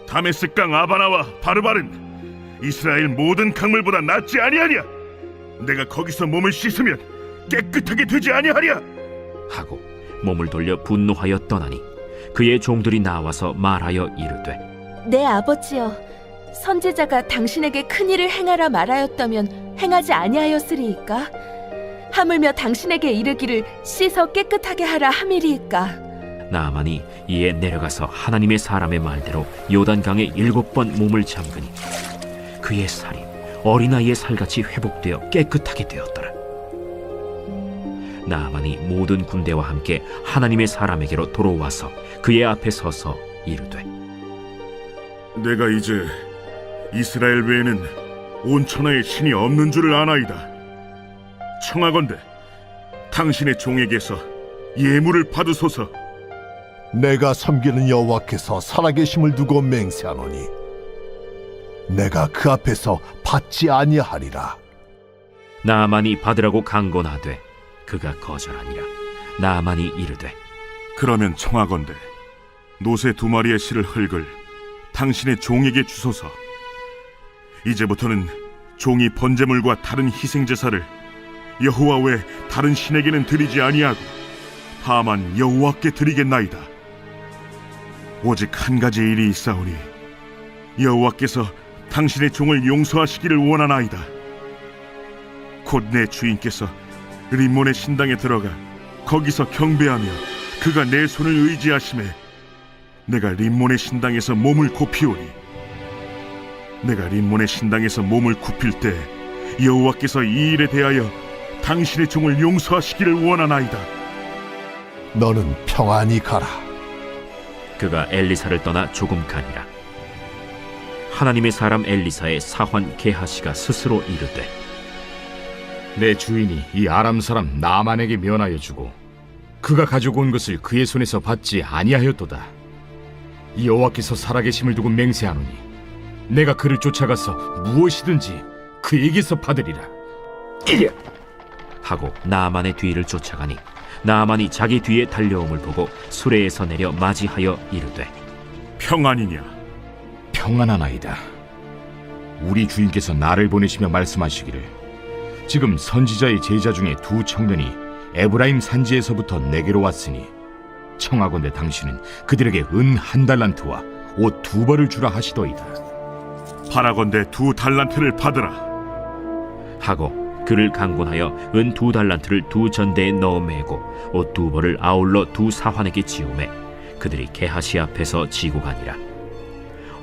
다메섹강 아바나와 바르발은 이스라엘 모든 강물보다 낫지 아니하냐? 내가 거기서 몸을 씻으면 깨끗하게 되지 아니하랴? 하고 몸을 돌려 분노하여 떠나니 그의 종들이 나와서 말하여 이르되 내 아버지여, 선지자가 당신에게 큰 일을 행하라 말하였다면 행하지 아니하였으리이까? 하물며 당신에게 이르기를 씻어 깨끗하게 하라 함이리이까? 나아만이 이에 내려가서 하나님의 사람의 말대로 요단강에 7번 몸을 잠그니 그의 살이 어린아이의 살같이 회복되어 깨끗하게 되었더라. 나아만이 모든 군대와 함께 하나님의 사람에게로 돌아와서 그의 앞에 서서 이르되 내가 이제 이스라엘 외에는 온 천하에 신이 없는 줄을 아나이다. 청하건대 당신의 종에게서 예물을 받으소서. 내가 섬기는 여호와께서 살아계심을 두고 맹세하노니 내가 그 앞에서 받지 아니하리라. 나아만이 받으라고 강권하되 그가 거절하니라. 나아만이 이르되 그러면 청하건대 노새 2마리의 실을 흙을 당신의 종에게 주소서. 이제부터는 종이 번제물과 다른 희생제사를 여호와 외 다른 신에게는 드리지 아니하고 다만 여호와께 드리겠나이다. 오직 한 가지 일이 있사오니 여호와께서 당신의 종을 용서하시기를 원하나이다. 곧 내 주인께서 림몬의 신당에 들어가 거기서 경배하며 그가 내 손을 의지하심에 내가 림몬의 신당에서 몸을 굽히오니 내가 림몬의 신당에서 몸을 굽힐 때 여호와께서 이 일에 대하여 당신의 종을 용서하시기를 원하나이다. 너는 평안히 가라. 그가 엘리사를 떠나 조금 가니라. 하나님의 사람 엘리사의 사환 게하시가 스스로 이르되 내 주인이 이 아람 사람 나만에게 면하여 주고 그가 가지고 온 것을 그의 손에서 받지 아니하였도다. 이 여호와께서 살아계심을 두고 맹세하노니 내가 그를 쫓아가서 무엇이든지 그에게서 받으리라. 하고 나아만의 뒤를 쫓아가니 나아만이 자기 뒤에 달려옴을 보고 수레에서 내려 맞이하여 이르되 평안이냐? 평안하나이다. 우리 주인께서 나를 보내시며 말씀하시기를 지금 선지자의 제자 중에 두 청년이 에브라임 산지에서부터 내게로 왔으니 청하건대 당신은 그들에게 은 1달란트와 옷 2벌을 주라 하시더이다. 바라건대 2달란트를 받으라 하고 그를 강권하여 은 2달란트를 2전대에 넣어 매고 옷 2벌을 아울러 2 사환에게 지우매 그들이 게하시 앞에서 지고 가니라.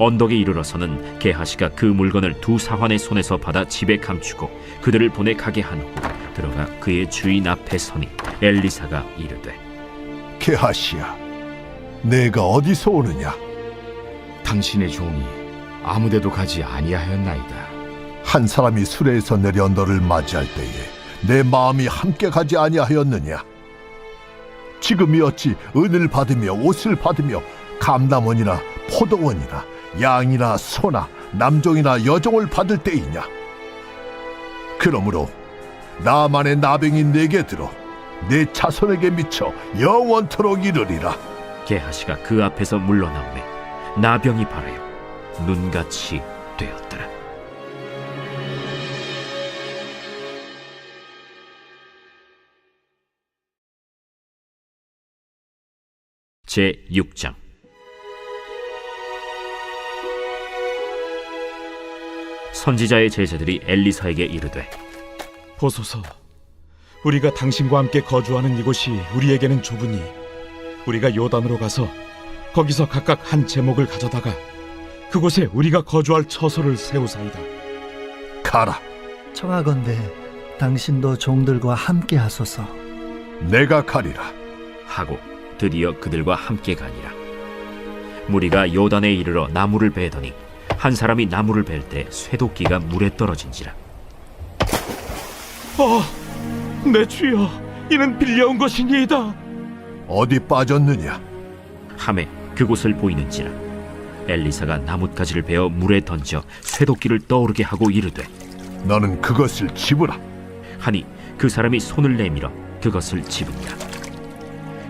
언덕에 이르러서는 게하시가 그 물건을 2 사환의 손에서 받아 집에 감추고 그들을 보내 가게 한 후 들어가 그의 주인 앞에 서니 엘리사가 이르되 게하시야, 내가 어디서 오느냐? 당신의 종이 아무데도 가지 아니하였나이다. 한 사람이 수레에서 내려 너를 맞이할 때에 내 마음이 함께 가지 아니하였느냐? 지금이 어찌 은을 받으며 옷을 받으며 감남원이나 포도원이나 양이나 소나 남종이나 여종을 받을 때이냐? 그러므로 나만의 나병이 내게 들어 내 자손에게 미쳐 영원토록 이르리라. 게하시가 그 앞에서 물러나오매 나병이 발하여 눈같이 되었더라. 제 6장. 선지자의 제자들이 엘리사에게 이르되 보소서, 우리가 당신과 함께 거주하는 이곳이 우리에게는 좁으니 우리가 요단으로 가서 거기서 각각 한 제목을 가져다가 그곳에 우리가 거주할 처소를 세우사이다. 가라. 청하건대 당신도 종들과 함께 하소서. 내가 가리라. 하고 드디어 그들과 함께 가니라. 무리가 요단에 이르러 나무를 베더니 한 사람이 나무를 벨 때 쇠도끼가 물에 떨어진지라. 내 주여, 이는 빌려온 것이니이다. 어디 빠졌느냐? 함에 그곳을 보이는지라. 엘리사가 나뭇가지를 베어 물에 던져 쇠도끼를 떠오르게 하고 이르되 너는 그것을 집으라. 하니 그 사람이 손을 내밀어 그것을 집으니라.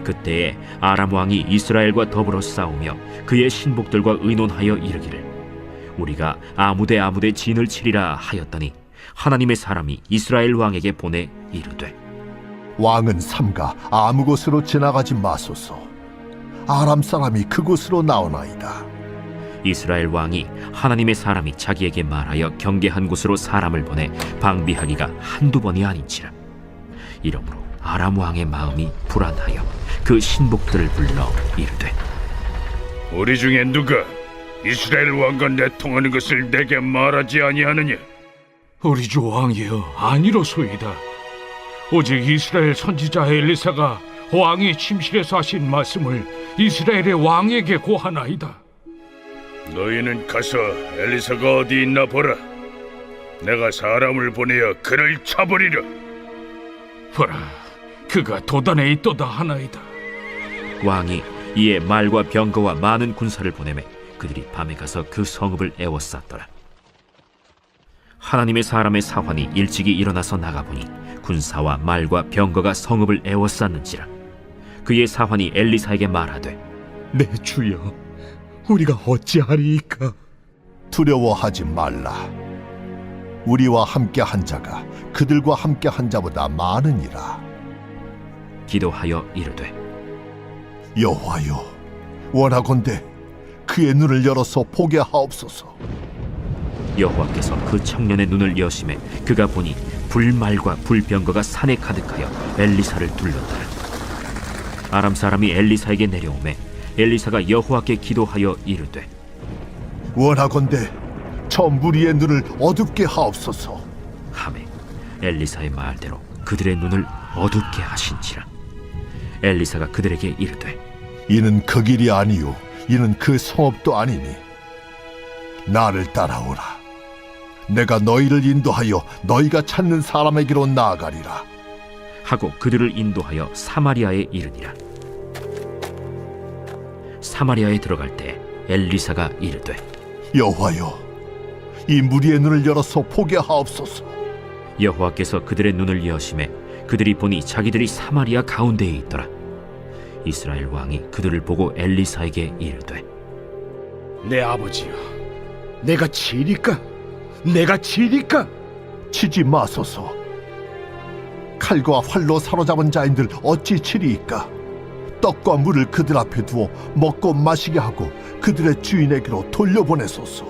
그때에 아람 왕이 이스라엘과 더불어 싸우며 그의 신복들과 의논하여 이르기를 우리가 아무데 진을 치리라 하였더니 하나님의 사람이 이스라엘 왕에게 보내 이르되 왕은 삼가 아무 곳으로 지나가지 마소서. 아람 사람이 그곳으로 나오나이다. 이스라엘 왕이 하나님의 사람이 자기에게 말하여 경계한 곳으로 사람을 보내 방비하기가 한두 번이 아닌지라. 이러므로 아람 왕의 마음이 불안하여 그 신복들을 불러 이르되 우리 중에 누가 이스라엘 왕과 내통하는 것을 내게 말하지 아니하느냐? 우리 주 왕이여, 아니로소이다. 오직 이스라엘 선지자 엘리사가 왕이 침실에서 하신 말씀을 이스라엘의 왕에게 고하나이다. 너희는 가서 엘리사가 어디 있나 보라. 내가 사람을 보내어 그를 쳐버리라. 보라, 그가 도단에 있도다 하나이다. 왕이 이에 말과 병거와 많은 군사를 보내매 그들이 밤에 가서 그 성읍을 에워쌌더라. 하나님의 사람의 사환이 일찍이 일어나서 나가보니 군사와 말과 병거가 성읍을 에워쌌는지라. 그의 사환이 엘리사에게 말하되 내 주여, 우리가 어찌하리이까? 두려워하지 말라. 우리와 함께 한 자가 그들과 함께 한 자보다 많으니라. 기도하여 이르되 여호와여, 원하건대 그의 눈을 열어서 보게 하옵소서. 여호와께서 그 청년의 눈을 여심해 그가 보니 불말과 불병거가 산에 가득하여 엘리사를 둘렀더라. 아람 사람이 엘리사에게 내려오매 엘리사가 여호와께 기도하여 이르되 원하건대 저 무리의 눈을 어둡게 하옵소서. 하매 엘리사의 말대로 그들의 눈을 어둡게 하신지라. 엘리사가 그들에게 이르되 이는 그 길이 아니요 이는 그 성읍도 아니니 나를 따라오라. 내가 너희를 인도하여 너희가 찾는 사람에게로 나아가리라. 하고 그들을 인도하여 사마리아에 이르니라. 사마리아에 들어갈 때 엘리사가 이르되 여호와여, 이 무리의 눈을 열어서 보게 하옵소서. 여호와께서 그들의 눈을 여심해 그들이 보니 자기들이 사마리아 가운데에 있더라. 이스라엘 왕이 그들을 보고 엘리사에게 이르되 내 아버지여, 내가 치리까? 내가 치리까? 치지 마소서. 칼과 활로 사로잡은 자인들 어찌 치리이까? 떡과 물을 그들 앞에 두어 먹고 마시게 하고 그들의 주인에게로 돌려보내소서.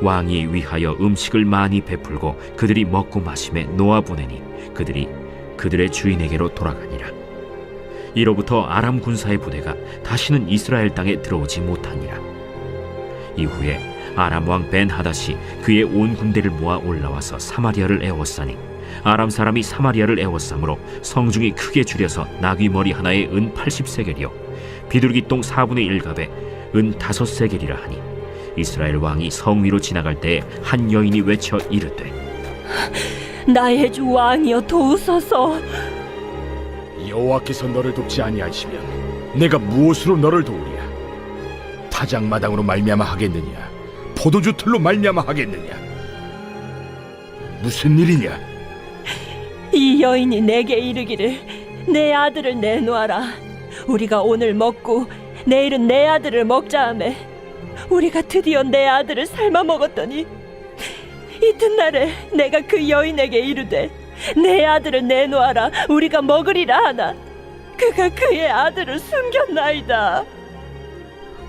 왕이 위하여 음식을 많이 베풀고 그들이 먹고 마심에 놓아보내니 그들이 그들의 주인에게로 돌아가니라. 이로부터 아람 군사의 부대가 다시는 이스라엘 땅에 들어오지 못하니라. 이후에 아람 왕 벤하닷이 그의 온 군대를 모아 올라와서 사마리아를 에워싸니 아람 사람이 사마리아를 에워싸므로 성중이 크게 줄여서 나귀 머리 하나에 은 80세겔이요 비둘기 똥 4분의 1갑에 은 5세겔이라 하니 이스라엘 왕이 성 위로 지나갈 때에 한 여인이 외쳐 이르되 나의 주 왕이여 도우소서. 여호와께서 너를 돕지 아니하시면 내가 무엇으로 너를 도우랴? 타작마당으로 말미암아 하겠느냐? 포도주 틀로 말미암아 하겠느냐? 무슨 일이냐? 이 여인이 내게 이르기를 내 아들을 내놓아라. 우리가 오늘 먹고 내일은 내 아들을 먹자 하매 우리가 드디어 내 아들을 삶아 먹었더니 이튿날에 내가 그 여인에게 이르되 내 아들을 내놓아라. 우리가 먹으리라 하나 그가 그의 아들을 숨겼나이다.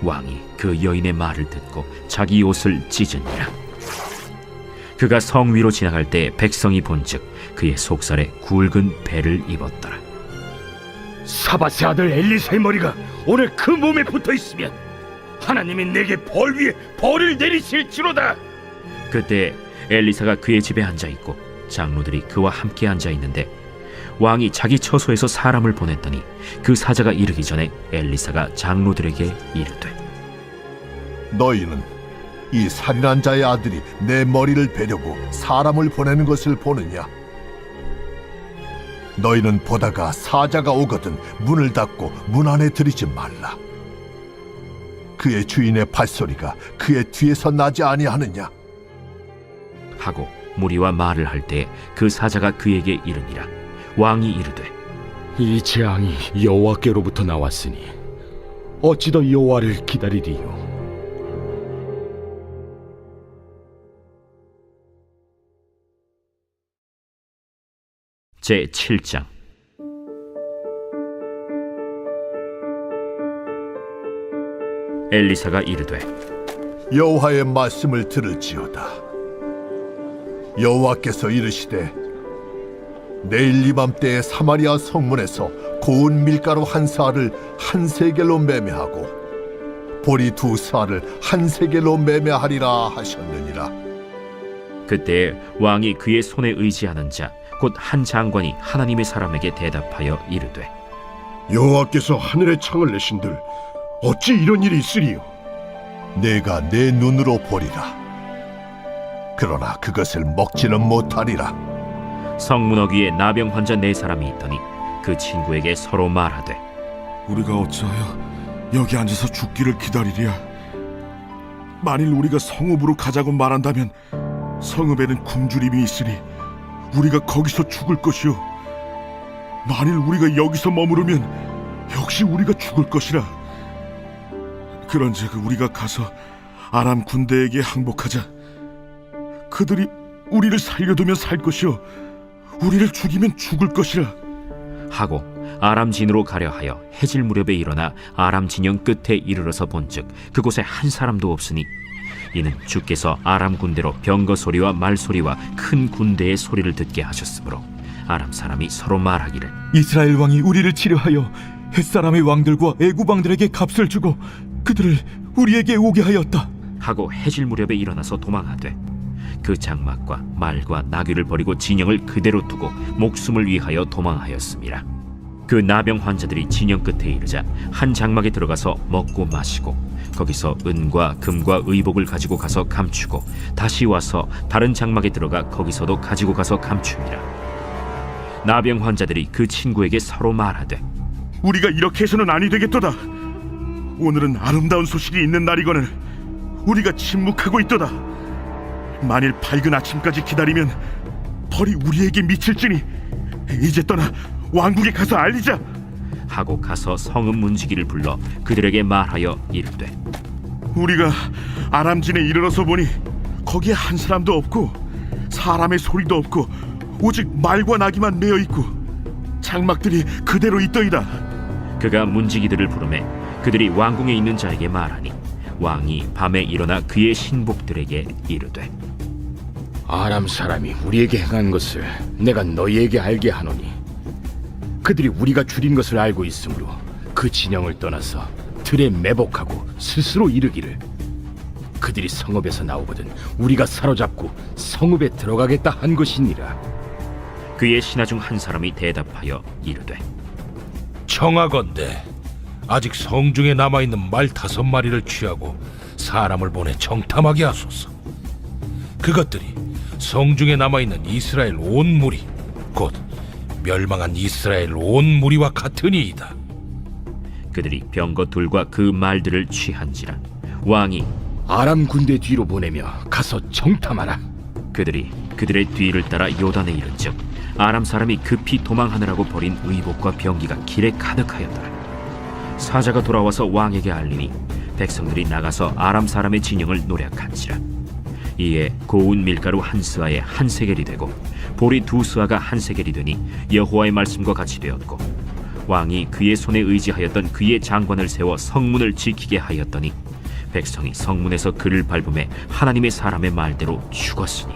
왕이 그 여인의 말을 듣고 자기 옷을 찢으니라. 그가 성 위로 지나갈 때 백성이 본즉 그의 속살에 굵은 배를 입었더라. 사밧의 아들 엘리사의 머리가 오늘 그 몸에 붙어 있으면 하나님이 내게 벌 위에 벌을 내리실지로다. 그때 엘리사가 그의 집에 앉아 있고 장로들이 그와 함께 앉아 있는데 왕이 자기 처소에서 사람을 보냈더니 그 사자가 이르기 전에 엘리사가 장로들에게 이르되 너희는 이 살인한 자의 아들이 내 머리를 베려고 사람을 보내는 것을 보느냐? 너희는 보다가 사자가 오거든 문을 닫고 문 안에 들이지 말라. 그의 주인의 발소리가 그의 뒤에서 나지 아니하느냐? 하고 무리와 말을 할 때 그 사자가 그에게 이르니라. 왕이 이르되 이 재앙이 여호와께로부터 나왔으니 어찌 더 여호와를 기다리리요? 제7장. 엘리사가 이르되 여호와의 말씀을 들을지어다. 여호와께서 이르시되 내일 이맘때에 사마리아 성문에서 고운 밀가루 한 사알을 한 세겔로 매매하고 보리 2사알을 한 세겔로 매매하리라 하셨느니라. 그때 왕이 그의 손에 의지하는 자 곧 한 장관이 하나님의 사람에게 대답하여 이르되 여호와께서 하늘의 창을 내신들 어찌 이런 일이 있으리요? 내가 내 눈으로 보리라. 그러나 그것을 먹지는 못하리라. 성문 어귀에 나병 환자 4사람이 있더니 그 친구에게 서로 말하되 우리가 어찌하여 여기 앉아서 죽기를 기다리랴? 만일 우리가 성읍으로 가자고 말한다면 성읍에는 굶주림이 있으니 우리가 거기서 죽을 것이요 만일 우리가 여기서 머무르면 역시 우리가 죽을 것이라. 그런즉 우리가 가서 아람 군대에게 항복하자. 그들이 우리를 살려두면 살 것이요 우리를 죽이면 죽을 것이라. 하고 아람 진으로 가려 하여 해질 무렵에 일어나 아람 진영 끝에 이르러서 본즉 그곳에 한 사람도 없으니 이는 주께서 아람 군대로 병거 소리와 말 소리와 큰 군대의 소리를 듣게 하셨으므로 아람 사람이 서로 말하기를 이스라엘 왕이 우리를 치려하여 햇사람의 왕들과 애굽 왕들에게 값을 주고 그들을 우리에게 오게 하였다 하고 해질 무렵에 일어나서 도망하되 그 장막과 말과 나귀를 버리고 진영을 그대로 두고 목숨을 위하여 도망하였습니다. 그 나병 환자들이 진영 끝에 이르자 한 장막에 들어가서 먹고 마시고 거기서 은과 금과 의복을 가지고 가서 감추고 다시 와서 다른 장막에 들어가 거기서도 가지고 가서 감춥니다. 나병 환자들이 그 친구에게 서로 말하되 우리가 이렇게 해서는 아니 되겠도다. 오늘은 아름다운 소식이 있는 날이거늘 우리가 침묵하고 있도다. 만일 밝은 아침까지 기다리면 벌이 우리에게 미칠지니 이제 떠나 왕국에 가서 알리자 하고 가서 성읍 문지기를 불러 그들에게 말하여 이르되 우리가 아람진에 이르러서 보니 거기에 한 사람도 없고 사람의 소리도 없고 오직 말과 나귀만 메어 있고 장막들이 그대로 있더이다. 그가 문지기들을 부르매 그들이 왕궁에 있는 자에게 말하니 왕이 밤에 일어나 그의 신복들에게 이르되 아람 사람이 우리에게 행한 것을 내가 너희에게 알게 하노니 그들이 우리가 줄인 것을 알고 있으므로 그 진영을 떠나서 들에 매복하고 스스로 이르기를 그들이 성읍에서 나오거든 우리가 사로잡고 성읍에 들어가겠다 한 것이니라. 그의 신하 중 한 사람이 대답하여 이르되 청하건대 아직 성중에 남아있는 말 5마리를 취하고 사람을 보내 정탐하게 하소서. 그것들이 성중에 남아있는 이스라엘 온 무리 곧 멸망한 이스라엘 온 무리와 같으니이다. 그들이 병거 둘과 그 말들을 취한지라 왕이 아람 군대 뒤로 보내며 가서 정탐하라. 그들이 그들의 뒤를 따라 요단에 이른즉 아람 사람이 급히 도망하느라고 버린 의복과 병기가 길에 가득하였더라. 사자가 돌아와서 왕에게 알리니 백성들이 나가서 아람 사람의 진영을 노략한지라. 이에 고운 밀가루 한 스아에 한 세겔이 되고 보리 2스아가 한 세겔이 되니 여호와의 말씀과 같이 되었고 왕이 그의 손에 의지하였던 그의 장관을 세워 성문을 지키게 하였더니 백성이 성문에서 그를 밟음에 하나님의 사람의 말대로 죽었으니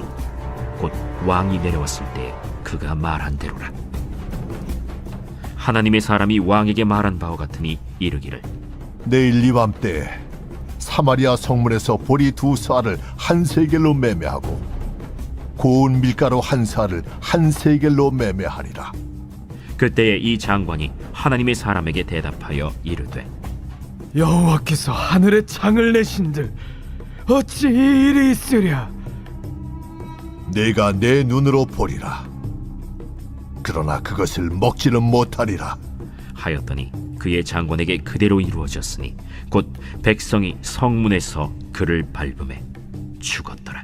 곧 왕이 내려왔을 때에 그가 말한 대로라. 하나님의 사람이 왕에게 말한 바와 같으니 이르기를 내일 이맘때에 사마리아 성문에서 보리 2스아를 한 세겔로 매매하고 고운 밀가루 한 스아를 한 세겔로 매매하리라. 그때에 이 장관이 하나님의 사람에게 대답하여 이르되 여호와께서 하늘에 창을 내신들 어찌 이 일이 있으랴. 내가 내 눈으로 보리라. 그러나 그것을 먹지는 못하리라 하였더니 그의 장관에게 그대로 이루어졌으니 곧 백성이 성문에서 그를 밟음에 죽었더라.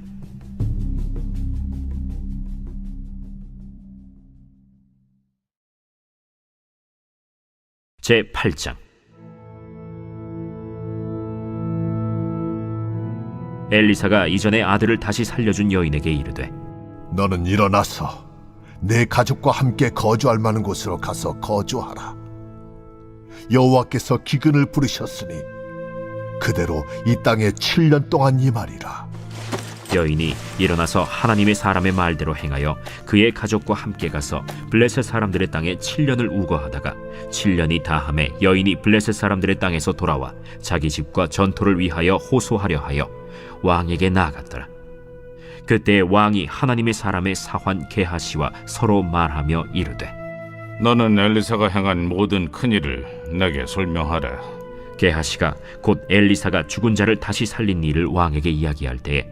제8장 엘리사가 이전에 아들을 다시 살려준 여인에게 이르되 너는 일어나서 내 가족과 함께 거주할 만한 곳으로 가서 거주하라. 여호와께서 기근을 부르셨으니 그대로 이 땅에 7년 동안 임하리라. 여인이 일어나서 하나님의 사람의 말대로 행하여 그의 가족과 함께 가서 블레셋 사람들의 땅에 7년을 우거하다가 7년이 다함에 여인이 블레셋 사람들의 땅에서 돌아와 자기 집과 전토를 위하여 호소하려 하여 왕에게 나아갔더라. 그때 왕이 하나님의 사람의 사환 게하시와 서로 말하며 이르되 너는 엘리사가 행한 모든 큰일을 내게 설명하라. 게하시가 곧 엘리사가 죽은 자를 다시 살린 일을 왕에게 이야기할 때에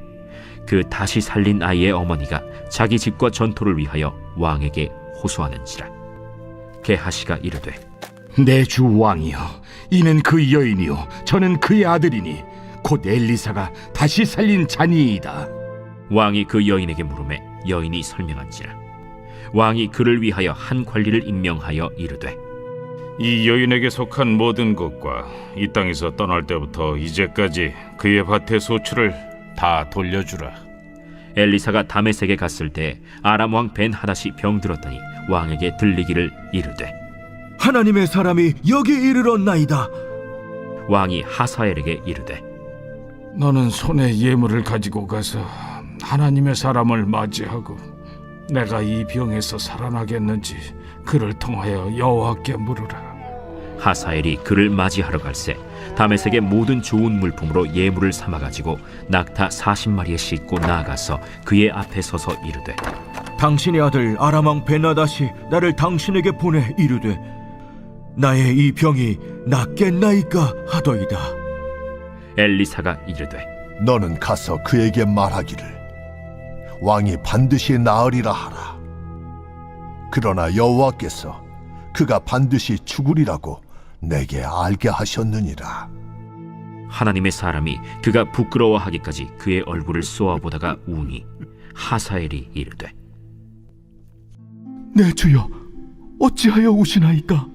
그 다시 살린 아이의 어머니가 자기 집과 전토를 위하여 왕에게 호소하는지라. 게하시가 이르되 내 주 왕이여, 이는 그 여인이요 저는 그의 아들이니 곧 엘리사가 다시 살린 자니이다. 왕이 그 여인에게 물으매 여인이 설명한지라. 왕이 그를 위하여 한 관리를 임명하여 이르되 이 여인에게 속한 모든 것과 이 땅에서 떠날 때부터 이제까지 그의 밭의 소출을 다 돌려주라. 엘리사가 다메섹에 갔을 때 아람 왕 벤하닷이 병들었더니 왕에게 들리기를 이르되 하나님의 사람이 여기 이르렀나이다. 왕이 하사엘에게 이르되 너는 손에 예물을 가지고 가서 하나님의 사람을 맞이하고 내가 이 병에서 살아나겠는지 그를 통하여 여호와께 물으라. 하사엘이 그를 맞이하러 갈새 다메섹의 모든 좋은 물품으로 예물을 삼아 가지고 낙타 40마리에 싣고 나아가서 그의 앞에 서서 이르되 당신의 아들 아람 왕 베나다시 나를 당신에게 보내 이르되 나의 이 병이 낫겠나이까 하더이다. 엘리사가 이르되 너는 가서 그에게 말하기를 왕이 반드시 나으리라 하라. 그러나 여호와께서 그가 반드시 죽으리라고 내게 알게 하셨느니라. 하나님의 사람이 그가 부끄러워하기까지 그의 얼굴을 쏘아보다가 우니 하사엘이 이르되 내 주여, 어찌하여 우시나이까?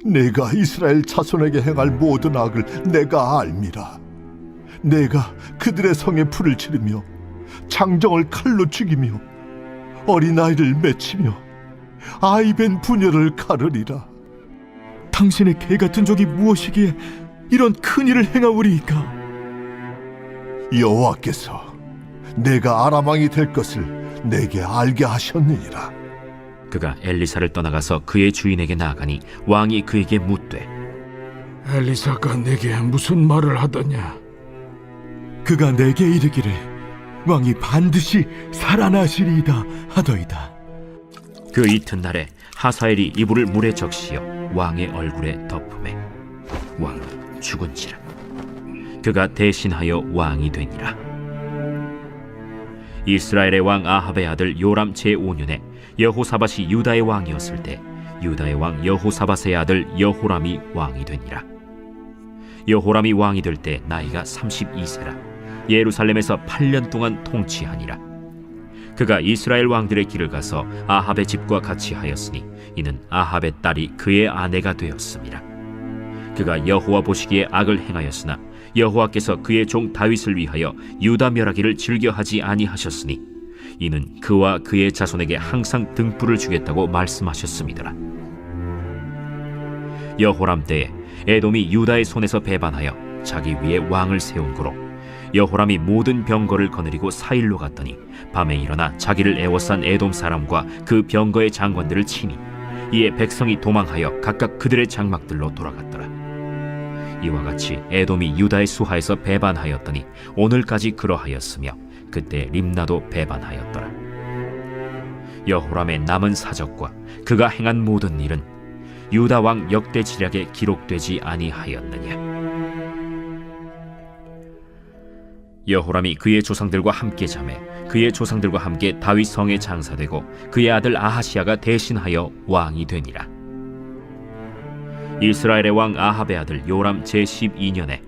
내가 이스라엘 자손에게 행할 모든 악을 내가 알미라. 내가 그들의 성에 불을 지르며 장정을 칼로 죽이며 어린아이를 맺히며 아이벤 부녀를 가르리라. 당신의 개 같은 적이 무엇이기에 이런 큰 일을 행하오리이까? 여호와께서 내가 아람 왕이 될 것을 내게 알게 하셨느니라. 그가 엘리사를 떠나가서 그의 주인에게 나아가니 왕이 그에게 묻되 엘리사가 내게 무슨 말을 하더냐? 그가 내게 이르기를 왕이 반드시 살아나시리이다 하더이다. 그 이튿날에 하사엘이 이불을 물에 적시어 왕의 얼굴에 덮음에 왕이 죽은지라. 그가 대신하여 왕이 되니라. 이스라엘의 왕 아합의 아들 요람 제5년에 여호사밧이 유다의 왕이었을 때 유다의 왕 여호사밧의 아들 여호람이 왕이 되니라. 여호람이 왕이 될 때 나이가 32세라 예루살렘에서 8년 동안 통치하니라. 그가 이스라엘 왕들의 길을 가서 아합의 집과 같이 하였으니 이는 아합의 딸이 그의 아내가 되었음이라. 그가 여호와 보시기에 악을 행하였으나 여호와께서 그의 종 다윗을 위하여 유다 멸하기를 즐겨하지 아니하셨으니 이는 그와 그의 자손에게 항상 등불을 주겠다고 말씀하셨음이더라. 여호람 때에 에돔이 유다의 손에서 배반하여 자기 위에 왕을 세운 고로 여호람이 모든 병거를 거느리고 사일로 갔더니 밤에 일어나 자기를 애워싼 에돔 사람과 그 병거의 장관들을 치니 이에 백성이 도망하여 각각 그들의 장막들로 돌아갔더라. 이와 같이 에돔이 유다의 수하에서 배반하였더니 오늘까지 그러하였으며 그때 림나도 배반하였더라. 여호람의 남은 사적과 그가 행한 모든 일은 유다 왕 역대지략에 기록되지 아니하였느냐. 여호람이 그의 조상들과 함께 자매 그의 조상들과 함께 다윗 성에 장사되고 그의 아들 아하시야가 대신하여 왕이 되니라. 이스라엘의 왕 아합의 아들 요람 제12년에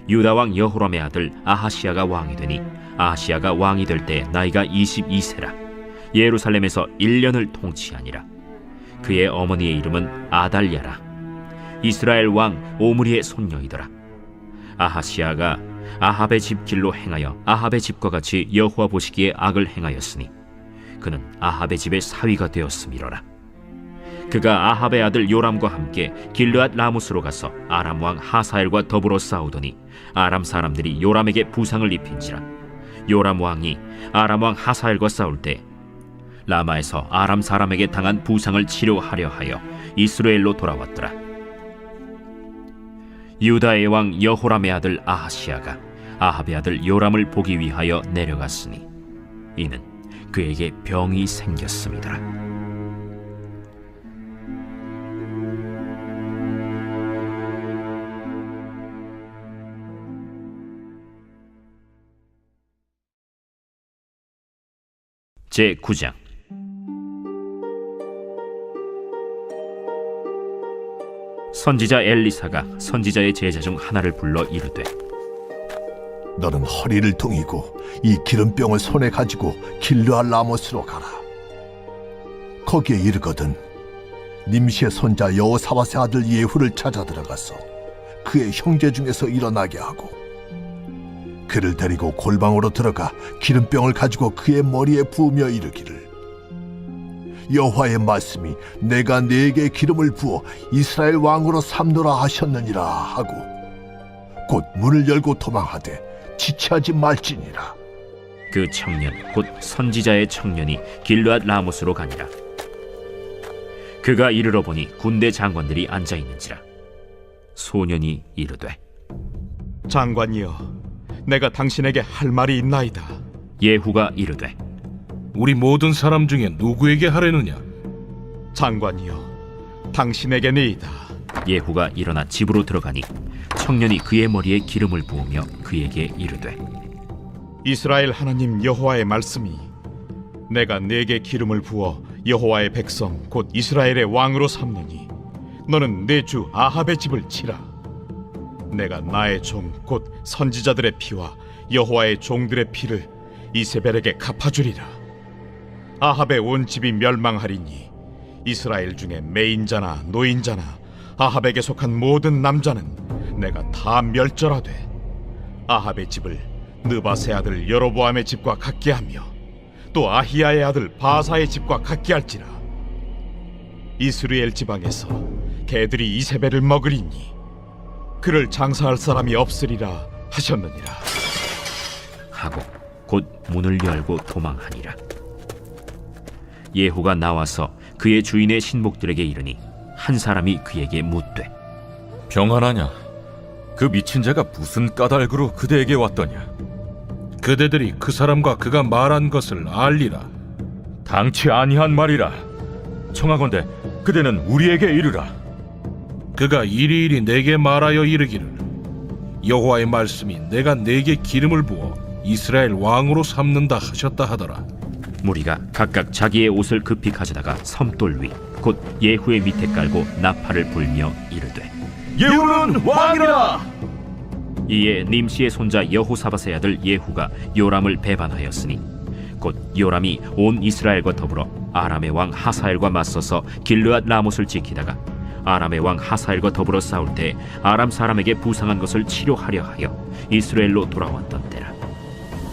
유다 왕 여호람의 아들 아하시야가 왕이 되니 아하시야가 왕이 될 때 나이가 22세라 예루살렘에서 1년을 통치하니라. 그의 어머니의 이름은 아달랴라. 이스라엘 왕 오므리의 손녀이더라. 아하시야가 아합의 집 길로 행하여 아합의 집과 같이 여호와 보시기에 악을 행하였으니 그는 아합의 집의 사위가 되었음이로라. 그가 아합의 아들 요람과 함께 길르앗 라못으로 가서 아람 왕 하사엘과 더불어 싸우더니 아람 사람들이 요람에게 부상을 입힌지라. 요람 왕이 아람 왕 하사엘과 싸울 때 라마에서 아람 사람에게 당한 부상을 치료하려 하여 이스라엘로 돌아왔더라. 유다의 왕 여호람의 아들 아하시야가 아합의 아들 요람을 보기 위하여 내려갔으니 이는 그에게 병이 생겼음이더라. 제9장. 선지자 엘리사가 선지자의 제자 중 하나를 불러 이르되 너는 허리를 동이고 이 기름병을 손에 가지고 길르앗 라못으로 가라. 거기에 이르거든 님시의 손자 여호사밧의 아들 예후를 찾아 들어가서 그의 형제 중에서 일어나게 하고 그를 데리고 골방으로 들어가 기름병을 가지고 그의 머리에 부으며 이르기를 여호와의 말씀이 내가 네게 기름을 부어 이스라엘 왕으로 삼노라 하셨느니라 하고 곧 문을 열고 도망하되 지체하지 말지니라. 그 청년 곧 선지자의 청년이 길르앗 라모스로 가니라. 그가 이르러 보니 군대 장관들이 앉아 있는지라. 소년이 이르되 장관이여, 내가 당신에게 할 말이 있나이다. 예후가 이르되 우리 모든 사람 중에 누구에게 하려느냐? 장관이여, 당신에게니이다. 예후가 일어나 집으로 들어가니 청년이 그의 머리에 기름을 부으며 그에게 이르되 이스라엘 하나님 여호와의 말씀이 내가 네게 기름을 부어 여호와의 백성 곧 이스라엘의 왕으로 삼느니 너는 내 주 아합의 집을 치라. 내가 나의 종 곧 선지자들의 피와 여호와의 종들의 피를 이세벨에게 갚아주리라. 아합의 온 집이 멸망하리니 이스라엘 중에 매인자나 노인자나 아합에게 속한 모든 남자는 내가 다 멸절하되 아합의 집을 느바세 아들 여로보암의 집과 같게 하며 또 아히야의 아들 바사의 집과 같게 할지라. 이스라엘 지방에서 개들이 이세벨을 먹으리니 그를 장사할 사람이 없으리라 하셨느니라. 하고 곧 문을 열고 도망하니라. 예후가 나와서 그의 주인의 신복들에게 이르니 한 사람이 그에게 묻되 평안하냐? 그 미친 자가 무슨 까닭으로 그대에게 왔더냐? 그대들이 그 사람과 그가 말한 것을 알리라. 당치 아니한 말이라. 청하건대 그대는 우리에게 이르라. 그가 이리이리 내게 말하여 이르기를 여호와의 말씀이 내가 네게 기름을 부어 이스라엘 왕으로 삼는다 하셨다 하더라. 무리가 각각 자기의 옷을 급히 가져다가 섬돌 위 곧 예후의 밑에 깔고 나팔을 불며 이르되 예후는 왕이라. 이에 님시의 손자 여호사밧의 아들 예후가 요람을 배반하였으니 곧 요람이 온 이스라엘과 더불어 아람의 왕 하사엘과 맞서서 길르앗 라못을 지키다가 아람의 왕 하사엘과 더불어 싸울 때 아람 사람에게 부상한 것을 치료하려 하여 이스라엘로 돌아왔던 때라.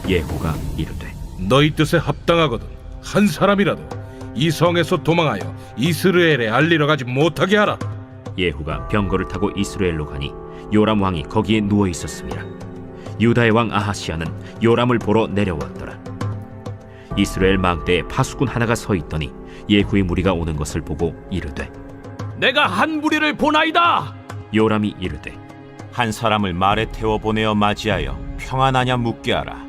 예후가 이르되 너희 뜻에 합당하거든 한 사람이라도 이 성에서 도망하여 이스라엘에 알리러 가지 못하게 하라. 예후가 병거를 타고 이스라엘로 가니 요람 왕이 거기에 누워 있었음이라. 유다의 왕 아하시아는 요람을 보러 내려왔더라. 이스라엘 망대에 파수꾼 하나가 서 있더니 예후의 무리가 오는 것을 보고 이르되 내가 한 무리를 보나이다. 요람이 이르되 한 사람을 말에 태워 보내어 맞이하여 평안하냐 묻게 하라.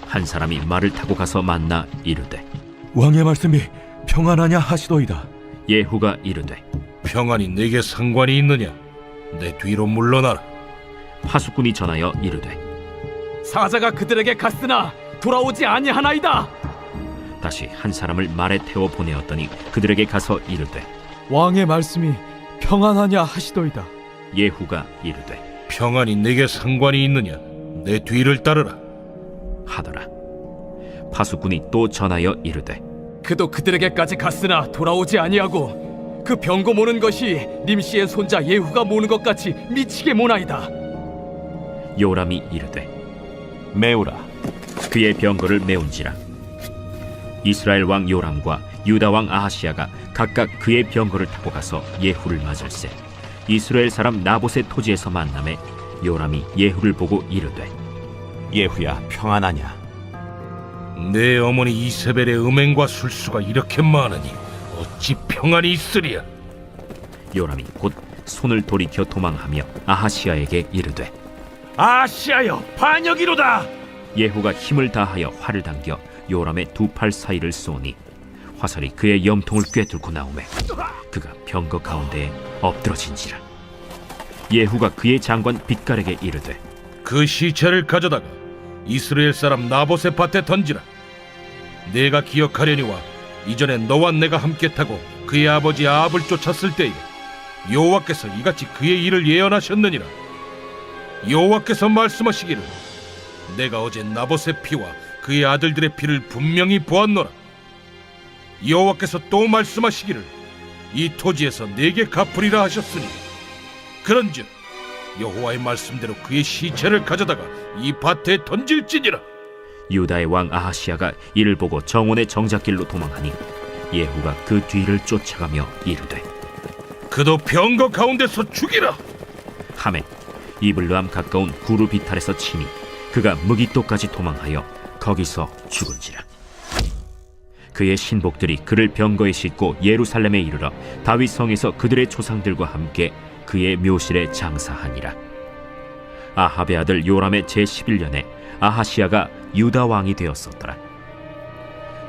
한 사람이 말을 타고 가서 만나 이르되 왕의 말씀이 평안하냐 하시도이다. 예후가 이르되 평안이 내게 상관이 있느냐? 내 뒤로 물러나라. 파수꾼이 전하여 이르되 사자가 그들에게 갔으나 돌아오지 아니하나이다. 다시 한 사람을 말에 태워 보내었더니 그들에게 가서 이르되 왕의 말씀이 평안하냐 하시도이다. 예후가 이르되 평안이 내게 상관이 있느냐? 내 뒤를 따르라 하더라. 파수꾼이 또 전하여 이르되 그도 그들에게까지 갔으나 돌아오지 아니하고 그 병거 모는 것이 님시의 손자 예후가 모는 것 같이 미치게 모나이다. 요람이 이르되 메우라. 그의 병거를 메운지라. 이스라엘 왕 요람과 유다 왕 아하시아가 각각 그의 병거를 타고 가서 예후를 맞을세 이스라엘 사람 나봇의 토지에서 만남에 요람이 예후를 보고 이르되 예후야 평안하냐? 내 어머니 이세벨의 음행과 술수가 이렇게 많으니 어찌 평안이 있으랴. 요람이 곧 손을 돌이켜 도망하며 아하시아에게 이르되 아하시아여 반역이로다. 예후가 힘을 다하여 활을 당겨 요람의 두 팔 사이를 쏘니 화살이 그의 염통을 꿰뚫고 나오매 그가 병거 가운데에 엎드러진지라. 예후가 그의 장관 빗갈에게 이르되 그 시체를 가져다가 이스라엘 사람 나봇의 밭에 던지라. 내가 기억하려니와 이전에 너와 내가 함께 타고 그의 아버지 아합을 쫓았을 때에 여호와께서 이같이 그의 일을 예언하셨느니라. 여호와께서 말씀하시기를 내가 어제 나봇의 피와 그의 아들들의 피를 분명히 보았노라. 여호와께서 또 말씀하시기를 이 토지에서 내게 갚으리라 하셨으니 그런즉 여호와의 말씀대로 그의 시체를 가져다가 이 밭에 던질지니라. 유다의 왕 아하시아가 이를 보고 정원의 정작길로 도망하니 예후가 그 뒤를 쫓아가며 이르되 그도 병거 가운데서 죽이라. 하매 이블르함 가까운 구르 비탈에서 치니 그가 무기토까지 도망하여 거기서 죽은지라. 그의 신복들이 그를 병거에 싣고 예루살렘에 이르러 다윗 성에서 그들의 조상들과 함께 그의 묘실에 장사하니라. 아합의 아들 요람의 제11년에 아하시야가 유다 왕이 되었었더라.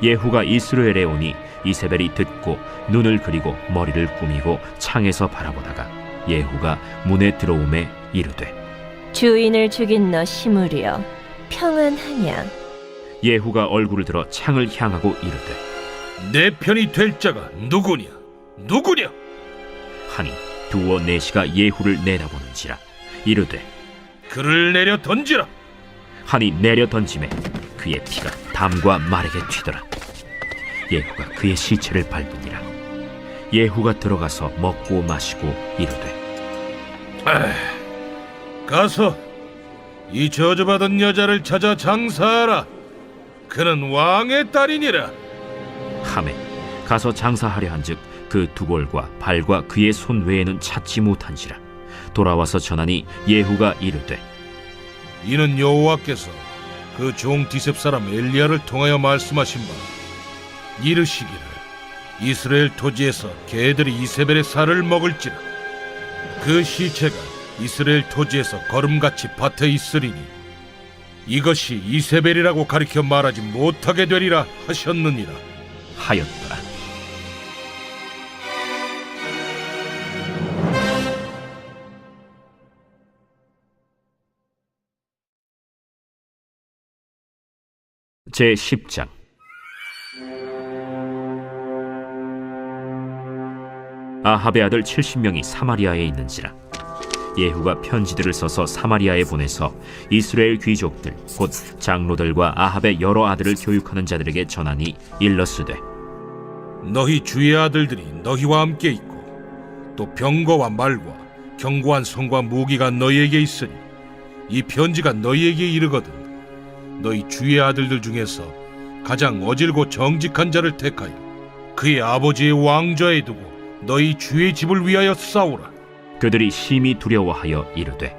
예후가 이스라엘에 오니 이세벨이 듣고 눈을 그리고 머리를 꾸미고 창에서 바라보다가 예후가 문에 들어오매 이르되 주인을 죽인 너 시므리여 평안하냐? 예후가 얼굴을 들어 창을 향하고 이르되 내 편이 될 자가 누구냐? 누구냐? 하니 두어 내시가 예후를 내다보는지라. 이르되 그를 내려 던지라. 하니 내려 던짐에 그의 피가 담과 말에게 튀더라. 예후가 그의 시체를 밟으니라. 예후가 들어가서 먹고 마시고 이르되 가서 이 저주받은 여자를 찾아 장사하라. 그는 왕의 딸이니라. 하매 가서 장사하려 한즉 그 두볼과 발과 그의 손 외에는 찾지 못한지라. 돌아와서 전하니 예후가 이르되 이는 여호와께서 그 종 디셉 사람 엘리야를 통하여 말씀하신 바 이르시기를 이스라엘 토지에서 개들이 이세벨의 살을 먹을지라. 그 시체가 이스라엘 토지에서 거름같이 밭에 있으리니 이것이 이세벨이라고 가리켜 말하지 못하게 되리라 하셨느니라 하였더라. 제10장. 아합의 아들 70명이 사마리아에 있는지라. 예후가 편지들을 써서 사마리아에 보내서 이스라엘 귀족들 곧 장로들과 아합의 여러 아들을 교육하는 자들에게 전하니 일러스되 너희 주의 아들들이 너희와 함께 있고 또 병거와 말과 견고한 성과 무기가 너희에게 있으니 이 편지가 너희에게 이르거든 너희 주의 아들들 중에서 가장 어질고 정직한 자를 택하여 그의 아버지의 왕좌에 두고 너희 주의 집을 위하여 싸우라. 그들이 심히 두려워하여 이르되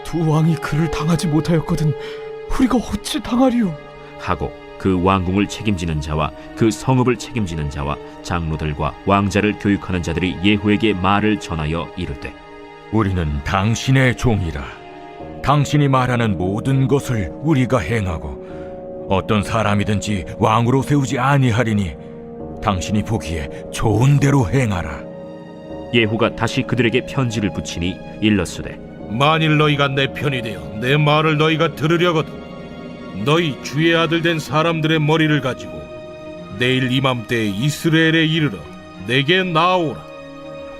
두 왕이 그를 당하지 못하였거든 우리가 어찌 당하리요? 하고 그 왕궁을 책임지는 자와 그 성읍을 책임지는 자와 장로들과 왕자를 교육하는 자들이 예후에게 말을 전하여 이르되 우리는 당신의 종이라. 당신이 말하는 모든 것을 우리가 행하고 어떤 사람이든지 왕으로 세우지 아니하리니 당신이 보기에 좋은 대로 행하라. 예후가 다시 그들에게 편지를 붙이니 일러스되 만일 너희가 내 편이 되어 내 말을 너희가 들으려거든 너희 주의 아들 된 사람들의 머리를 가지고 내일 이맘때에 이스라엘에 이르러 내게 나오라.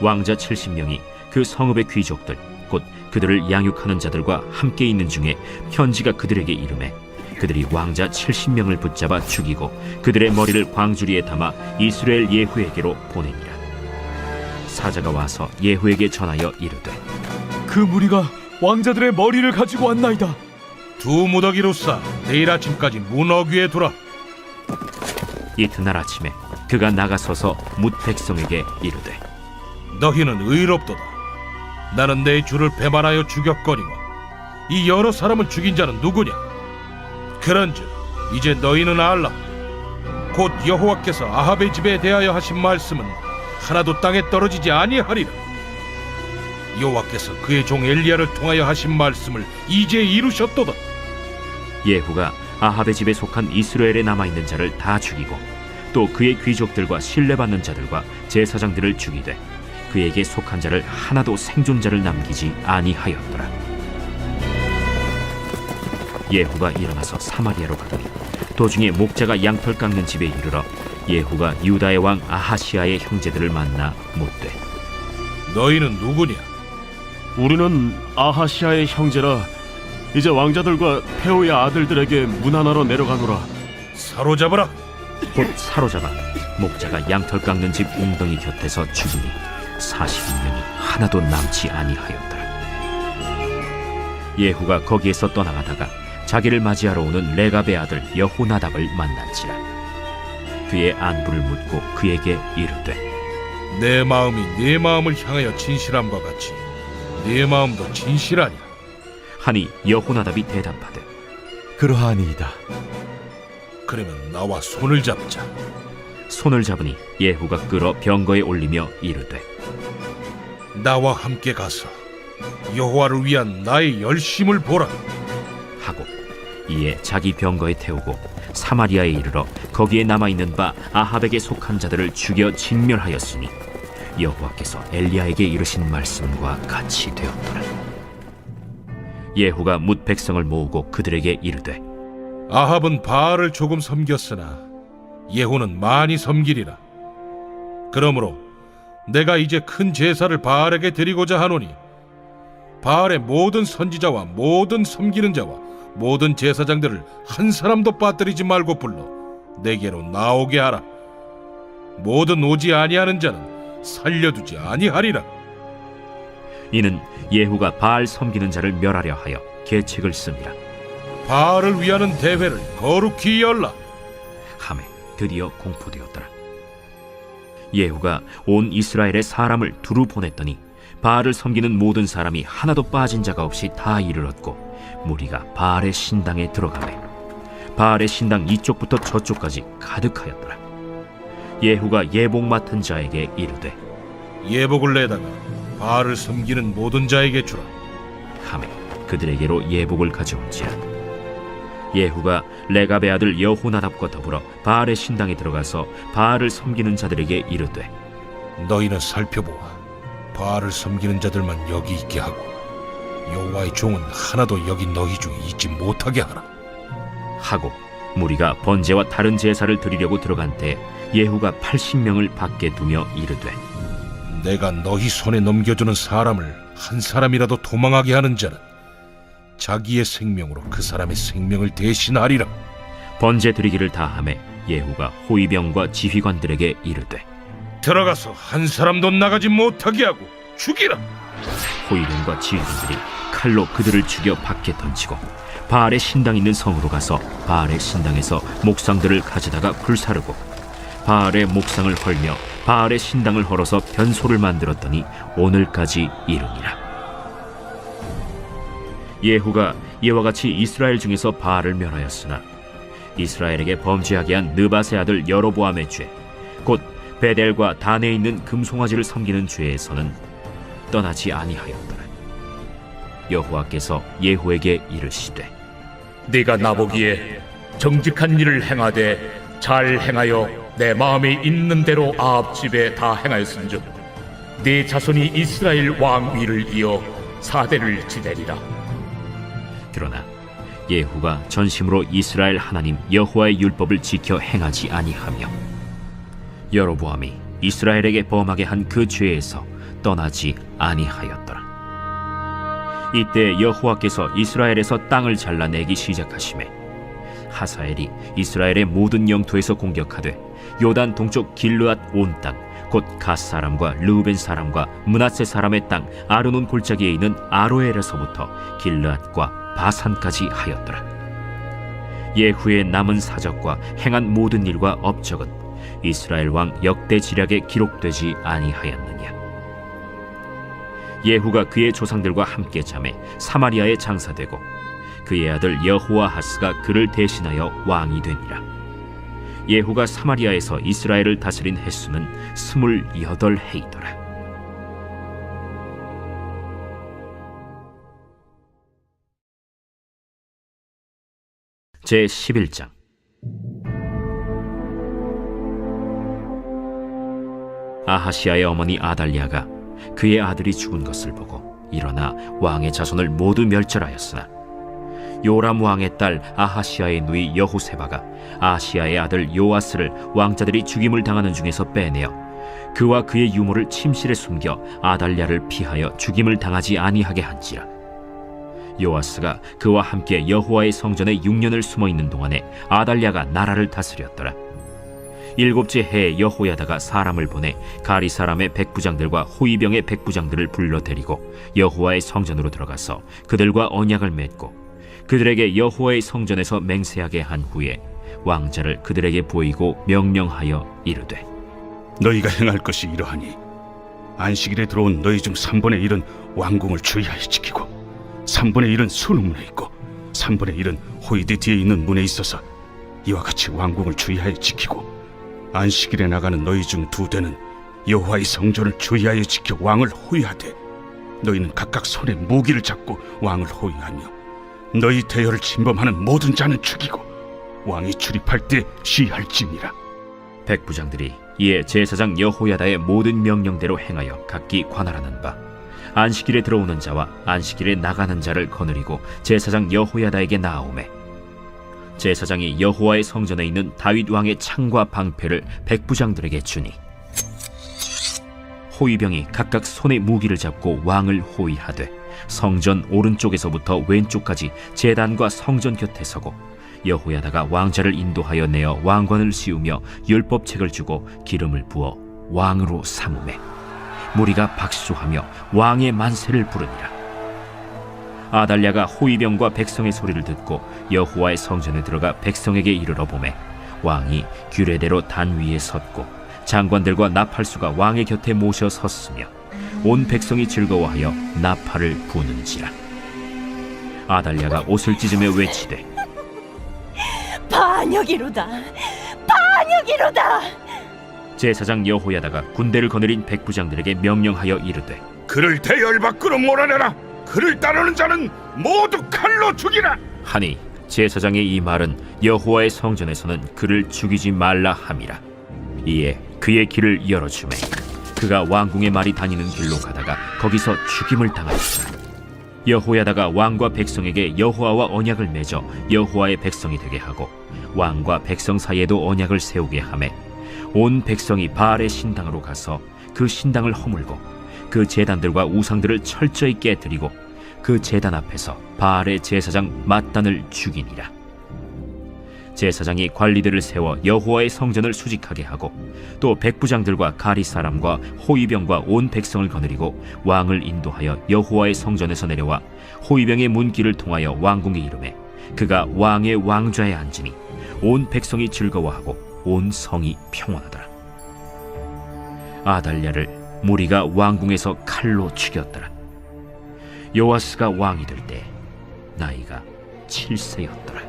왕자 70명이 그 성읍의 귀족들 곧 그들을 양육하는 자들과 함께 있는 중에 편지가 그들에게 이르매 그들이 왕자 70명을 붙잡아 죽이고 그들의 머리를 광주리에 담아 이스라엘 예후에게로 보내니라. 사자가 와서 예후에게 전하여 이르되 그 무리가 왕자들의 머리를 가지고 왔나이다. 두 무더기로 싸 내일 아침까지 문 어귀에 두라. 이튿날 아침에 그가 나가서서 뭇 백성에게 이르되 너희는 의롭도다. 나는 내 주를 배반하여 죽였거니와 이 여러 사람을 죽인 자는 누구냐? 그런즉 이제 너희는 알라. 곧 여호와께서 아합의 집에 대하여 하신 말씀은 하나도 땅에 떨어지지 아니하리라. 여호와께서 그의 종 엘리야를 통하여 하신 말씀을 이제 이루셨도다. 예후가 아합의 집에 속한 이스라엘에 남아있는 자를 다 죽이고 또 그의 귀족들과 신뢰받는 자들과 제사장들을 죽이되 그에게 속한 자를 하나도 생존자를 남기지 아니하였더라. 예후가 일어나서 사마리아로 가더니 도중에 목자가 양털 깎는 집에 이르러 예후가 유다의 왕 아하시아의 형제들을 만나 묻되 너희는 누구냐? 우리는 아하시아의 형제라. 이제 왕자들과 페오의 아들들에게 문안하러 내려가노라. 사로잡아라. 곧 사로잡아 목자가 양털 깎는 집 웅덩이 곁에서 죽이니 40인명이 하나도 남지 아니하였더라. 예후가 거기에서 떠나가다가 자기를 맞이하러 오는 레갑의 아들 여호나답을 만난지라. 그의 안부를 묻고 그에게 이르되 내 마음이 네 마음을 향하여 진실함과 같이 네 마음도 진실하냐? 하니 여호나답이 대답하되 그러하니이다. 그러면 나와 손을 잡자. 손을 잡으니 예후가 끌어 병거에 올리며 이르되 나와 함께 가서 여호와를 위한 나의 열심을 보라 하고 이에 자기 병거에 태우고 사마리아에 이르러 거기에 남아있는 바 아합에게 속한 자들을 죽여 진멸하였으니 여호와께서 엘리야에게 이르신 말씀과 같이 되었더라. 예후가 뭇 백성을 모으고 그들에게 이르되 아합은 바알을 조금 섬겼으나 예후는 많이 섬기리라. 그러므로 내가 이제 큰 제사를 바알에게 드리고자 하노니 바알의 모든 선지자와 모든 섬기는 자와 모든 제사장들을 한 사람도 빠뜨리지 말고 불러 내게로 나오게 하라. 모든 오지 아니하는 자는 살려두지 아니하리라. 이는 예후가 바알 섬기는 자를 멸하려 하여 계책을 씁니다. 바알을 위하는 대회를 거룩히 열라 하매 드디어 공포되었더라. 예후가 온 이스라엘의 사람을 두루 보냈더니 바알을 섬기는 모든 사람이 하나도 빠진 자가 없이 다 이르렀고 무리가 바알의 신당에 들어가매 바알의 신당 이쪽부터 저쪽까지 가득하였더라. 예후가 예복 맡은 자에게 이르되 예복을 내다가 바알을 섬기는 모든 자에게 주라 하매 그들에게로 예복을 가져온지라. 예후가 레갑의 아들 여호나답과 더불어 바알의 신당에 들어가서 바알을 섬기는 자들에게 이르되 너희는 살펴보아 바알을 섬기는 자들만 여기 있게 하고 여호와의 종은 하나도 여기 너희 중에 있지 못하게 하라 하고 무리가 번제와 다른 제사를 드리려고 들어간 때 예후가 80명을 밖에 두며 이르되 내가 너희 손에 넘겨주는 사람을 한 사람이라도 도망하게 하는 자는 자기의 생명으로 그 사람의 생명을 대신하리라. 번제 드리기를 다하매 예후가 호위병과 지휘관들에게 이르되 들어가서 한 사람도 나가지 못하게 하고 죽이라. 호위병과 지휘관들이 칼로 그들을 죽여 밖에 던지고 바알의 신당 있는 성으로 가서 바알의 신당에서 목상들을 가져다가 불사르고 바알의 목상을 헐며 바알의 신당을 헐어서 변소를 만들었더니 오늘까지 이르니라. 예후가 이와 같이 이스라엘 중에서 바알을 멸하였으나 이스라엘에게 범죄하게 한 느밧의 아들 여로보암의 죄, 곧 베델과 단에 있는 금송아지를 섬기는 죄에서는 떠나지 아니하였더라. 여호와께서 예후에게 이르시되 네가 나보기에 정직한 일을 행하되 잘 행하여 내 마음에 있는 대로 아합 집에 다 행하였은즉 네 자손이 이스라엘 왕 위를 이어 4대를 지내리라. 그러나 예후가 전심으로 이스라엘 하나님 여호와의 율법을 지켜 행하지 아니하며 여로보암이 이스라엘에게 범하게 한 그 죄에서 떠나지 아니하였더라. 이때 여호와께서 이스라엘에서 땅을 잘라내기 시작하시매 하사엘이 이스라엘의 모든 영토에서 공격하되 요단 동쪽 길르앗 온 땅 곧 갓 사람과 르우벤 사람과 므낫세 사람의 땅 아르논 골짜기에 있는 아로엘에서부터 길르앗과 바산까지 하였더라. 예후의 남은 사적과 행한 모든 일과 업적은 이스라엘 왕 역대 지략에 기록되지 아니하였느냐. 예후가 그의 조상들과 함께 잠에 사마리아에 장사되고 그의 아들 여호아하스가 그를 대신하여 왕이 되니라. 예후가 사마리아에서 이스라엘을 다스린 횟수는 28해이더라. 제11장. 아하시아의 어머니 아달랴가 그의 아들이 죽은 것을 보고 일어나 왕의 자손을 모두 멸절하였으나 요람 왕의 딸 아하시아의 누이 여호세바가 아시아의 아들 요아스를 왕자들이 죽임을 당하는 중에서 빼내어 그와 그의 유모를 침실에 숨겨 아달랴를 피하여 죽임을 당하지 아니하게 한지라. 요아스가 그와 함께 여호와의 성전에 6년을 숨어있는 동안에 아달랴가 나라를 다스렸더라. 7째 해에 여호야다가 사람을 보내 가리 사람의 백부장들과 호위병의 백부장들을 불러 데리고 여호와의 성전으로 들어가서 그들과 언약을 맺고 그들에게 여호와의 성전에서 맹세하게 한 후에 왕자를 그들에게 보이고 명령하여 이르되 너희가 행할 것이 이러하니 안식일에 들어온 너희 중 3분의 1은 왕궁을 주의하여 지키고 3분의 1은 수능문에 있고 3분의 1은 호이드 뒤에 있는 문에 있어서 이와 같이 왕궁을 주의하여 지키고 안식일에 나가는 너희 중 2대는 여호와의 성전을 주의하여 지켜 왕을 호위하되 너희는 각각 손에 무기를 잡고 왕을 호위하며 너희 대열을 침범하는 모든 자는 죽이고 왕이 출입할 때 시할지니라. 백부장들이 이에 제사장 여호야다의 모든 명령대로 행하여 각기 관할하는 바 안식일에 들어오는 자와 안식일에 나가는 자를 거느리고 제사장 여호야다에게 나아오매 제사장이 여호와의 성전에 있는 다윗 왕의 창과 방패를 백부장들에게 주니 호위병이 각각 손에 무기를 잡고 왕을 호위하되 성전 오른쪽에서부터 왼쪽까지 제단과 성전 곁에 서고 여호야다가 왕자를 인도하여 내어 왕관을 씌우며 율법책을 주고 기름을 부어 왕으로 삼으매 무리가 박수하며 왕의 만세를 부르니라. 아달랴가 호위병과 백성의 소리를 듣고 여호와의 성전에 들어가 백성에게 이르러 보매 왕이 규례대로 단 위에 섰고 장관들과 나팔수가 왕의 곁에 모셔 섰으며 온 백성이 즐거워하여 나팔을 부는지라. 아달랴가 옷을 찢으며 외치되 반역이로다, 반역이로다. 제사장 여호야다가 군대를 거느린 백부장들에게 명령하여 이르되 그를 대열 밖으로 몰아내라. 그를 따르는 자는 모두 칼로 죽이라 하니 제사장의 이 말은 여호와의 성전에서는 그를 죽이지 말라 함이라. 이에 그의 길을 열어주매 그가 왕궁의 말이 다니는 길로 가다가 거기서 죽임을 당하였더라. 여호야다가 왕과 백성에게 여호와와 언약을 맺어 여호와의 백성이 되게 하고 왕과 백성 사이에도 언약을 세우게 하매 온 백성이 바알의 신당으로 가서 그 신당을 허물고 그 제단들과 우상들을 철저히 깨뜨리고 그 제단 앞에서 바알의 제사장 맏단을 죽이니라. 제사장이 관리들을 세워 여호와의 성전을 수직하게 하고 또 백부장들과 가리 사람과 호위병과 온 백성을 거느리고 왕을 인도하여 여호와의 성전에서 내려와 호위병의 문길을 통하여 왕궁에 이르매 그가 왕의 왕좌에 앉으니 온 백성이 즐거워하고 온 성이 평안하더라. 아달랴를 무리가 왕궁에서 칼로 죽였더라. 요아스가 왕이 될 때 나이가 7세였더라.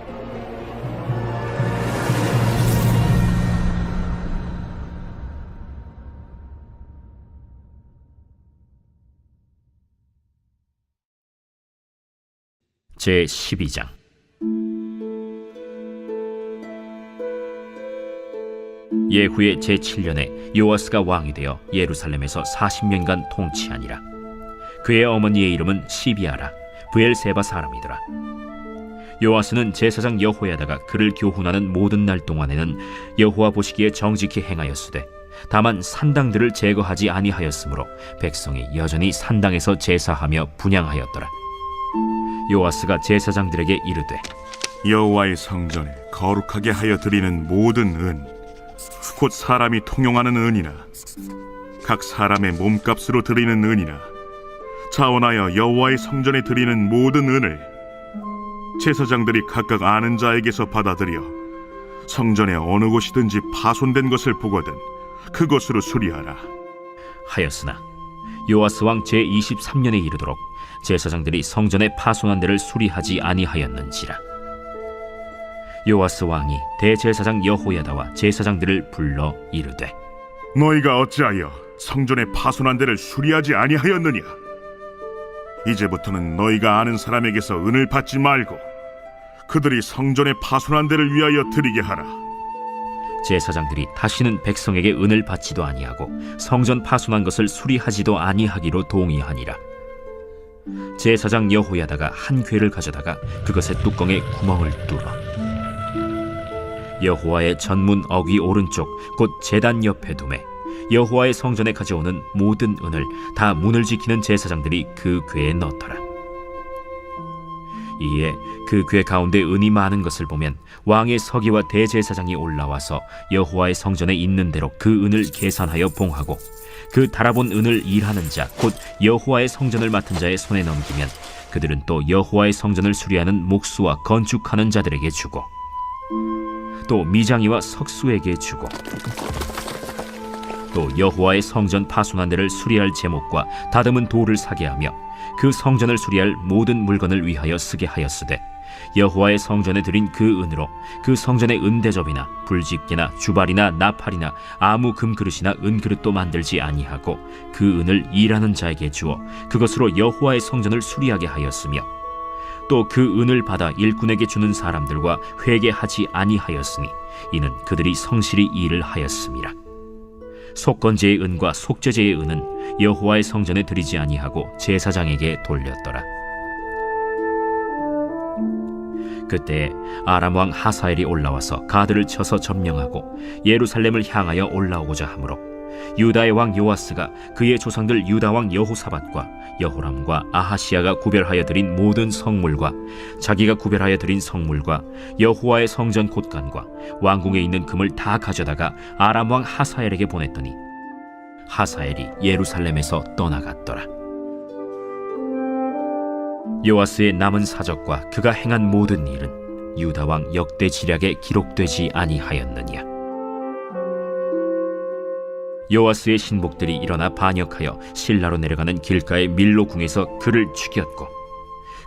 제 12장. 예후의 제 7년에 요아스가 왕이 되어 예루살렘에서 40년간 통치하니라. 그의 어머니의 이름은 시비아라 브엘세바 사람이더라. 요아스는 제사장 여호야다가 그를 교훈하는 모든 날 동안에는 여호와 보시기에 정직히 행하였으되 다만 산당들을 제거하지 아니하였으므로 백성이 여전히 산당에서 제사하며 분향하였더라. 요아스가 제사장들에게 이르되 여호와의 성전에 거룩하게 하여 드리는 모든 은, 곧 사람이 통용하는 은이나 각 사람의 몸값으로 드리는 은이나 자원하여 여호와의 성전에 드리는 모든 은을 제사장들이 각각 아는 자에게서 받아들여 성전의 어느 곳이든지 파손된 것을 보거든 그것으로 수리하라 하였으나 요아스 왕 제 23년에 이르도록 제사장들이 성전의 파손한 데를 수리하지 아니하였는지라. 요아스 왕이 대제사장 여호야다와 제사장들을 불러 이르되 너희가 어찌하여 성전의 파손한 데를 수리하지 아니하였느냐? 이제부터는 너희가 아는 사람에게서 은을 받지 말고 그들이 성전의 파손한 데를 위하여 드리게 하라. 제사장들이 다시는 백성에게 은을 받지도 아니하고 성전 파손한 것을 수리하지도 아니하기로 동의하니라. 제사장 여호야다가 한 궤를 가져다가 그것의 뚜껑에 구멍을 뚫어 여호와의 전문 어귀 오른쪽 곧 제단 옆에 두매 여호와의 성전에 가져오는 모든 은을 다 문을 지키는 제사장들이 그 궤에 넣더라. 이에 그 궤 가운데 은이 많은 것을 보면 왕의 서기와 대제사장이 올라와서 여호와의 성전에 있는 대로 그 은을 계산하여 봉하고 그 달아본 은을 일하는 자 곧 여호와의 성전을 맡은 자의 손에 넘기면 그들은 또 여호와의 성전을 수리하는 목수와 건축하는 자들에게 주고 또 미장이와 석수에게 주고 또 여호와의 성전 파송한 데를 수리할 제목과 다듬은 돌을 사게 하며 그 성전을 수리할 모든 물건을 위하여 쓰게 하였으되 여호와의 성전에 드린 그 은으로 그 성전의 은대접이나 불집게나 주발이나 나팔이나 아무 금그릇이나 은그릇도 만들지 아니하고 그 은을 일하는 자에게 주어 그것으로 여호와의 성전을 수리하게 하였으며 또 그 은을 받아 일꾼에게 주는 사람들과 회개하지 아니하였으니 이는 그들이 성실히 일을 하였음이라. 속건제의 은과 속죄제의 은은 여호와의 성전에 드리지 아니하고 제사장에게 돌렸더라. 그때 아람 왕 하사엘이 올라와서 가드를 쳐서 점령하고 예루살렘을 향하여 올라오고자 하므로 유다의 왕 요아스가 그의 조상들 유다 왕 여호사밧과 여호람과 아하시야가 구별하여 드린 모든 성물과 자기가 구별하여 드린 성물과 여호와의 성전 곳간과 왕궁에 있는 금을 다 가져다가 아람 왕 하사엘에게 보냈더니 하사엘이 예루살렘에서 떠나갔더라. 요아스의 남은 사적과 그가 행한 모든 일은 유다 왕 역대 지략에 기록되지 아니하였느냐. 요아스의 신복들이 일어나 반역하여 실라로 내려가는 길가의 밀로 궁에서 그를 죽였고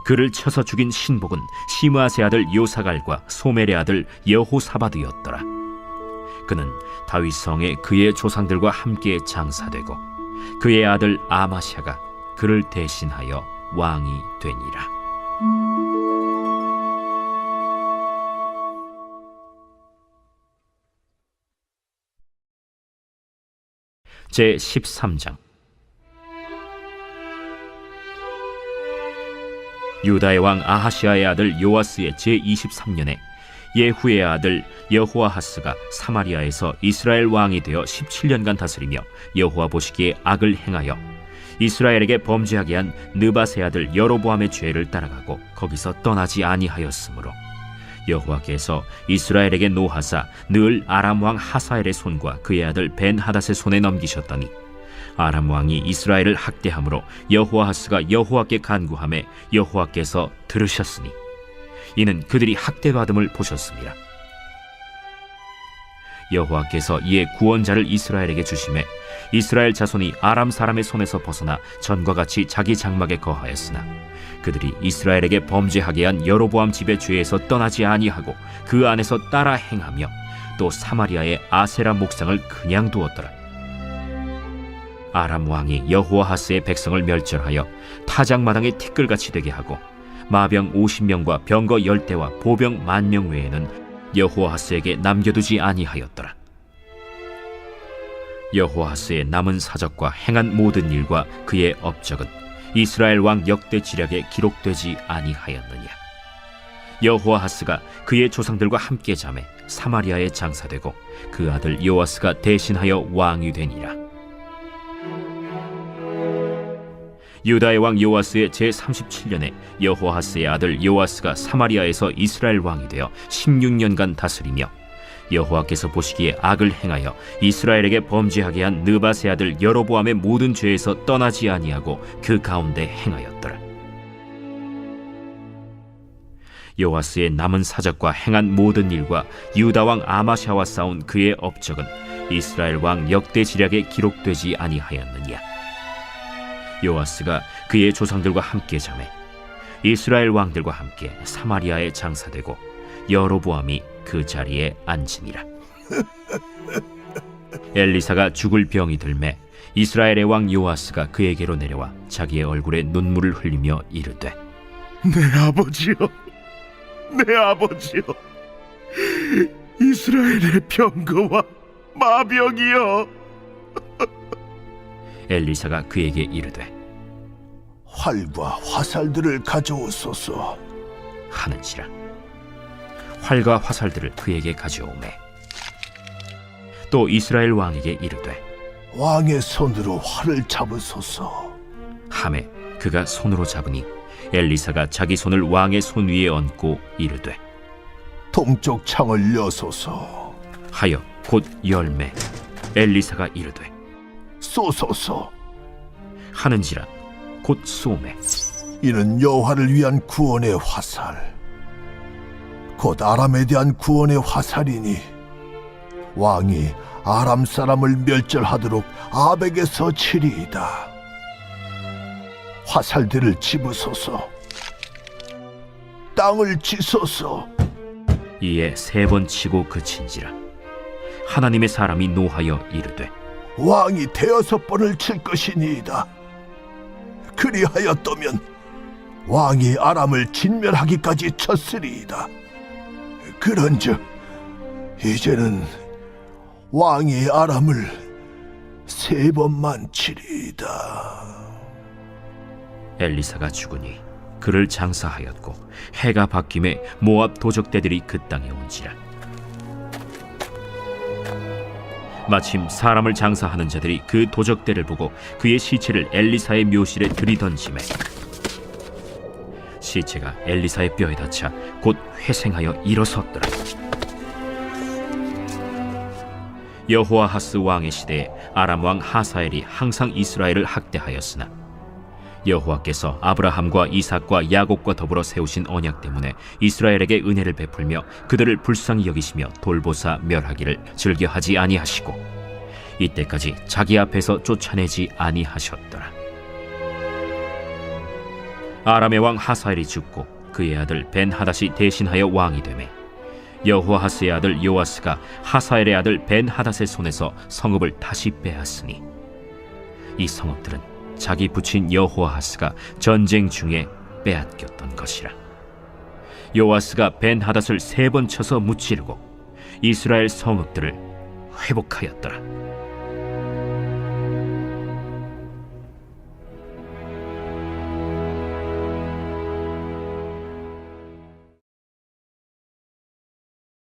그를 쳐서 죽인 신복은 시므아세 아들 요사갈과 소멜의 아들 여호사밧이었더라. 그는 다윗 성에 그의 조상들과 함께 장사되고 그의 아들 아마샤가 그를 대신하여 왕이 되니라. 제 13장. 유다의 왕 아하시아의 아들 요아스의 제 23년에 예후의 아들 여호아하스가 사마리아에서 이스라엘 왕이 되어 17년간 다스리며 여호와 보시기에 악을 행하여 이스라엘에게 범죄하게 한 느밧의 아들 여로보암의 죄를 따라가고 거기서 떠나지 아니하였으므로 여호와께서 이스라엘에게 노하사 늘 아람 왕 하사엘의 손과 그의 아들 벤하닷의 손에 넘기셨더니 아람 왕이 이스라엘을 학대함으로 여호아하스가 여호와께 간구하매 여호와께서 들으셨으니 이는 그들이 학대받음을 보셨습니다. 여호와께서 이에 구원자를 이스라엘에게 주시매 이스라엘 자손이 아람 사람의 손에서 벗어나 전과 같이 자기 장막에 거하였으나 그들이 이스라엘에게 범죄하게 한 여로보암 집의 죄에서 떠나지 아니하고 그 안에서 따라 행하며 또 사마리아의 아세라 목상을 그냥 두었더라. 아람 왕이 여호아하스의 백성을 멸절하여 타작마당의 티끌같이 되게 하고 마병 50명과 병거 10대와 보병 10,000명 외에는 여호아하스에게 남겨두지 아니하였더라. 여호아하스의 남은 사적과 행한 모든 일과 그의 업적은 이스라엘 왕 역대 지략에 기록되지 아니하였느냐. 여호아하스가 그의 조상들과 함께 잠에 사마리아에 장사되고 그 아들 요아스가 대신하여 왕이 되니라. 유다의 왕 요아스의 제 37년에 여호아하스의 아들 요아스가 사마리아에서 이스라엘 왕이 되어 16년간 다스리며 여호와께서 보시기에 악을 행하여 이스라엘에게 범죄하게 한 느밧의 아들 여로보암의 모든 죄에서 떠나지 아니하고 그 가운데 행하였더라. 요아스의 남은 사적과 행한 모든 일과 유다 왕 아마샤와 싸운 그의 업적은 이스라엘 왕 역대 지략에 기록되지 아니하였느냐. 요아스가 그의 조상들과 함께 잠에 이스라엘 왕들과 함께 사마리아에 장사되고 여로보암이 그 자리에 앉으니라. 엘리사가 죽을 병이 들매 이스라엘의 왕 요아스가 그에게로 내려와 자기의 얼굴에 눈물을 흘리며 이르되 내 아버지여, 내 아버지여, 이스라엘의 병거와 마병이여. 엘리사가 그에게 이르되 활과 화살들을 가져오소서 하는지라. 활과 화살들을 그에게 가져오매 또 이스라엘 왕에게 이르되 왕의 손으로 활을 잡으소서 하매 그가 손으로 잡으니 엘리사가 자기 손을 왕의 손 위에 얹고 이르되 동쪽 창을 여소서 하여 곧 열매. 엘리사가 이르되 쏘소서 하는지라. 곧 쏘매. 이는 여호와를 위한 구원의 화살 곧 아람에 대한 구원의 화살이니 왕이 아람 사람을 멸절하도록 아벡에서 치리이다. 화살들을 집으소서. 땅을 치소서. 이에 3번 치고 그친지라. 하나님의 사람이 노하여 이르되 왕이 6번을 칠 것이니이다. 그리하였다면 왕이 아람을 진멸하기까지 쳤으리이다. 그런즉 이제는 왕이 아람을 3번만 치리이다. 엘리사가 죽으니 그를 장사하였고 해가 바뀜에 모압 도적대들이 그 땅에 온지라. 마침 사람을 장사하는 자들이 그 도적대를 보고 그의 시체를 엘리사의 묘실에 들이던지매 시체가 엘리사의 뼈에 닿자 곧 회생하여 일어섰더라. 여호아하스 왕의 시대에 아람 왕 하사엘이 항상 이스라엘을 학대하였으나 여호와께서 아브라함과 이삭과 야곱과 더불어 세우신 언약 때문에 이스라엘에게 은혜를 베풀며 그들을 불쌍히 여기시며 돌보사 멸하기를 즐겨하지 아니하시고 이때까지 자기 앞에서 쫓아내지 아니하셨더라. 아람의 왕 하사엘이 죽고 그의 아들 벤하닷이 대신하여 왕이 되매 여호아하스의 아들 요아스가 하사엘의 아들 벤하닷의 손에서 성읍을 다시 빼앗으니 이 성읍들은 자기 부친 여호아하스가 전쟁 중에 빼앗겼던 것이라. 요아스가 벤하닷을 3번 쳐서 무찌르고 이스라엘 성읍들을 회복하였더라.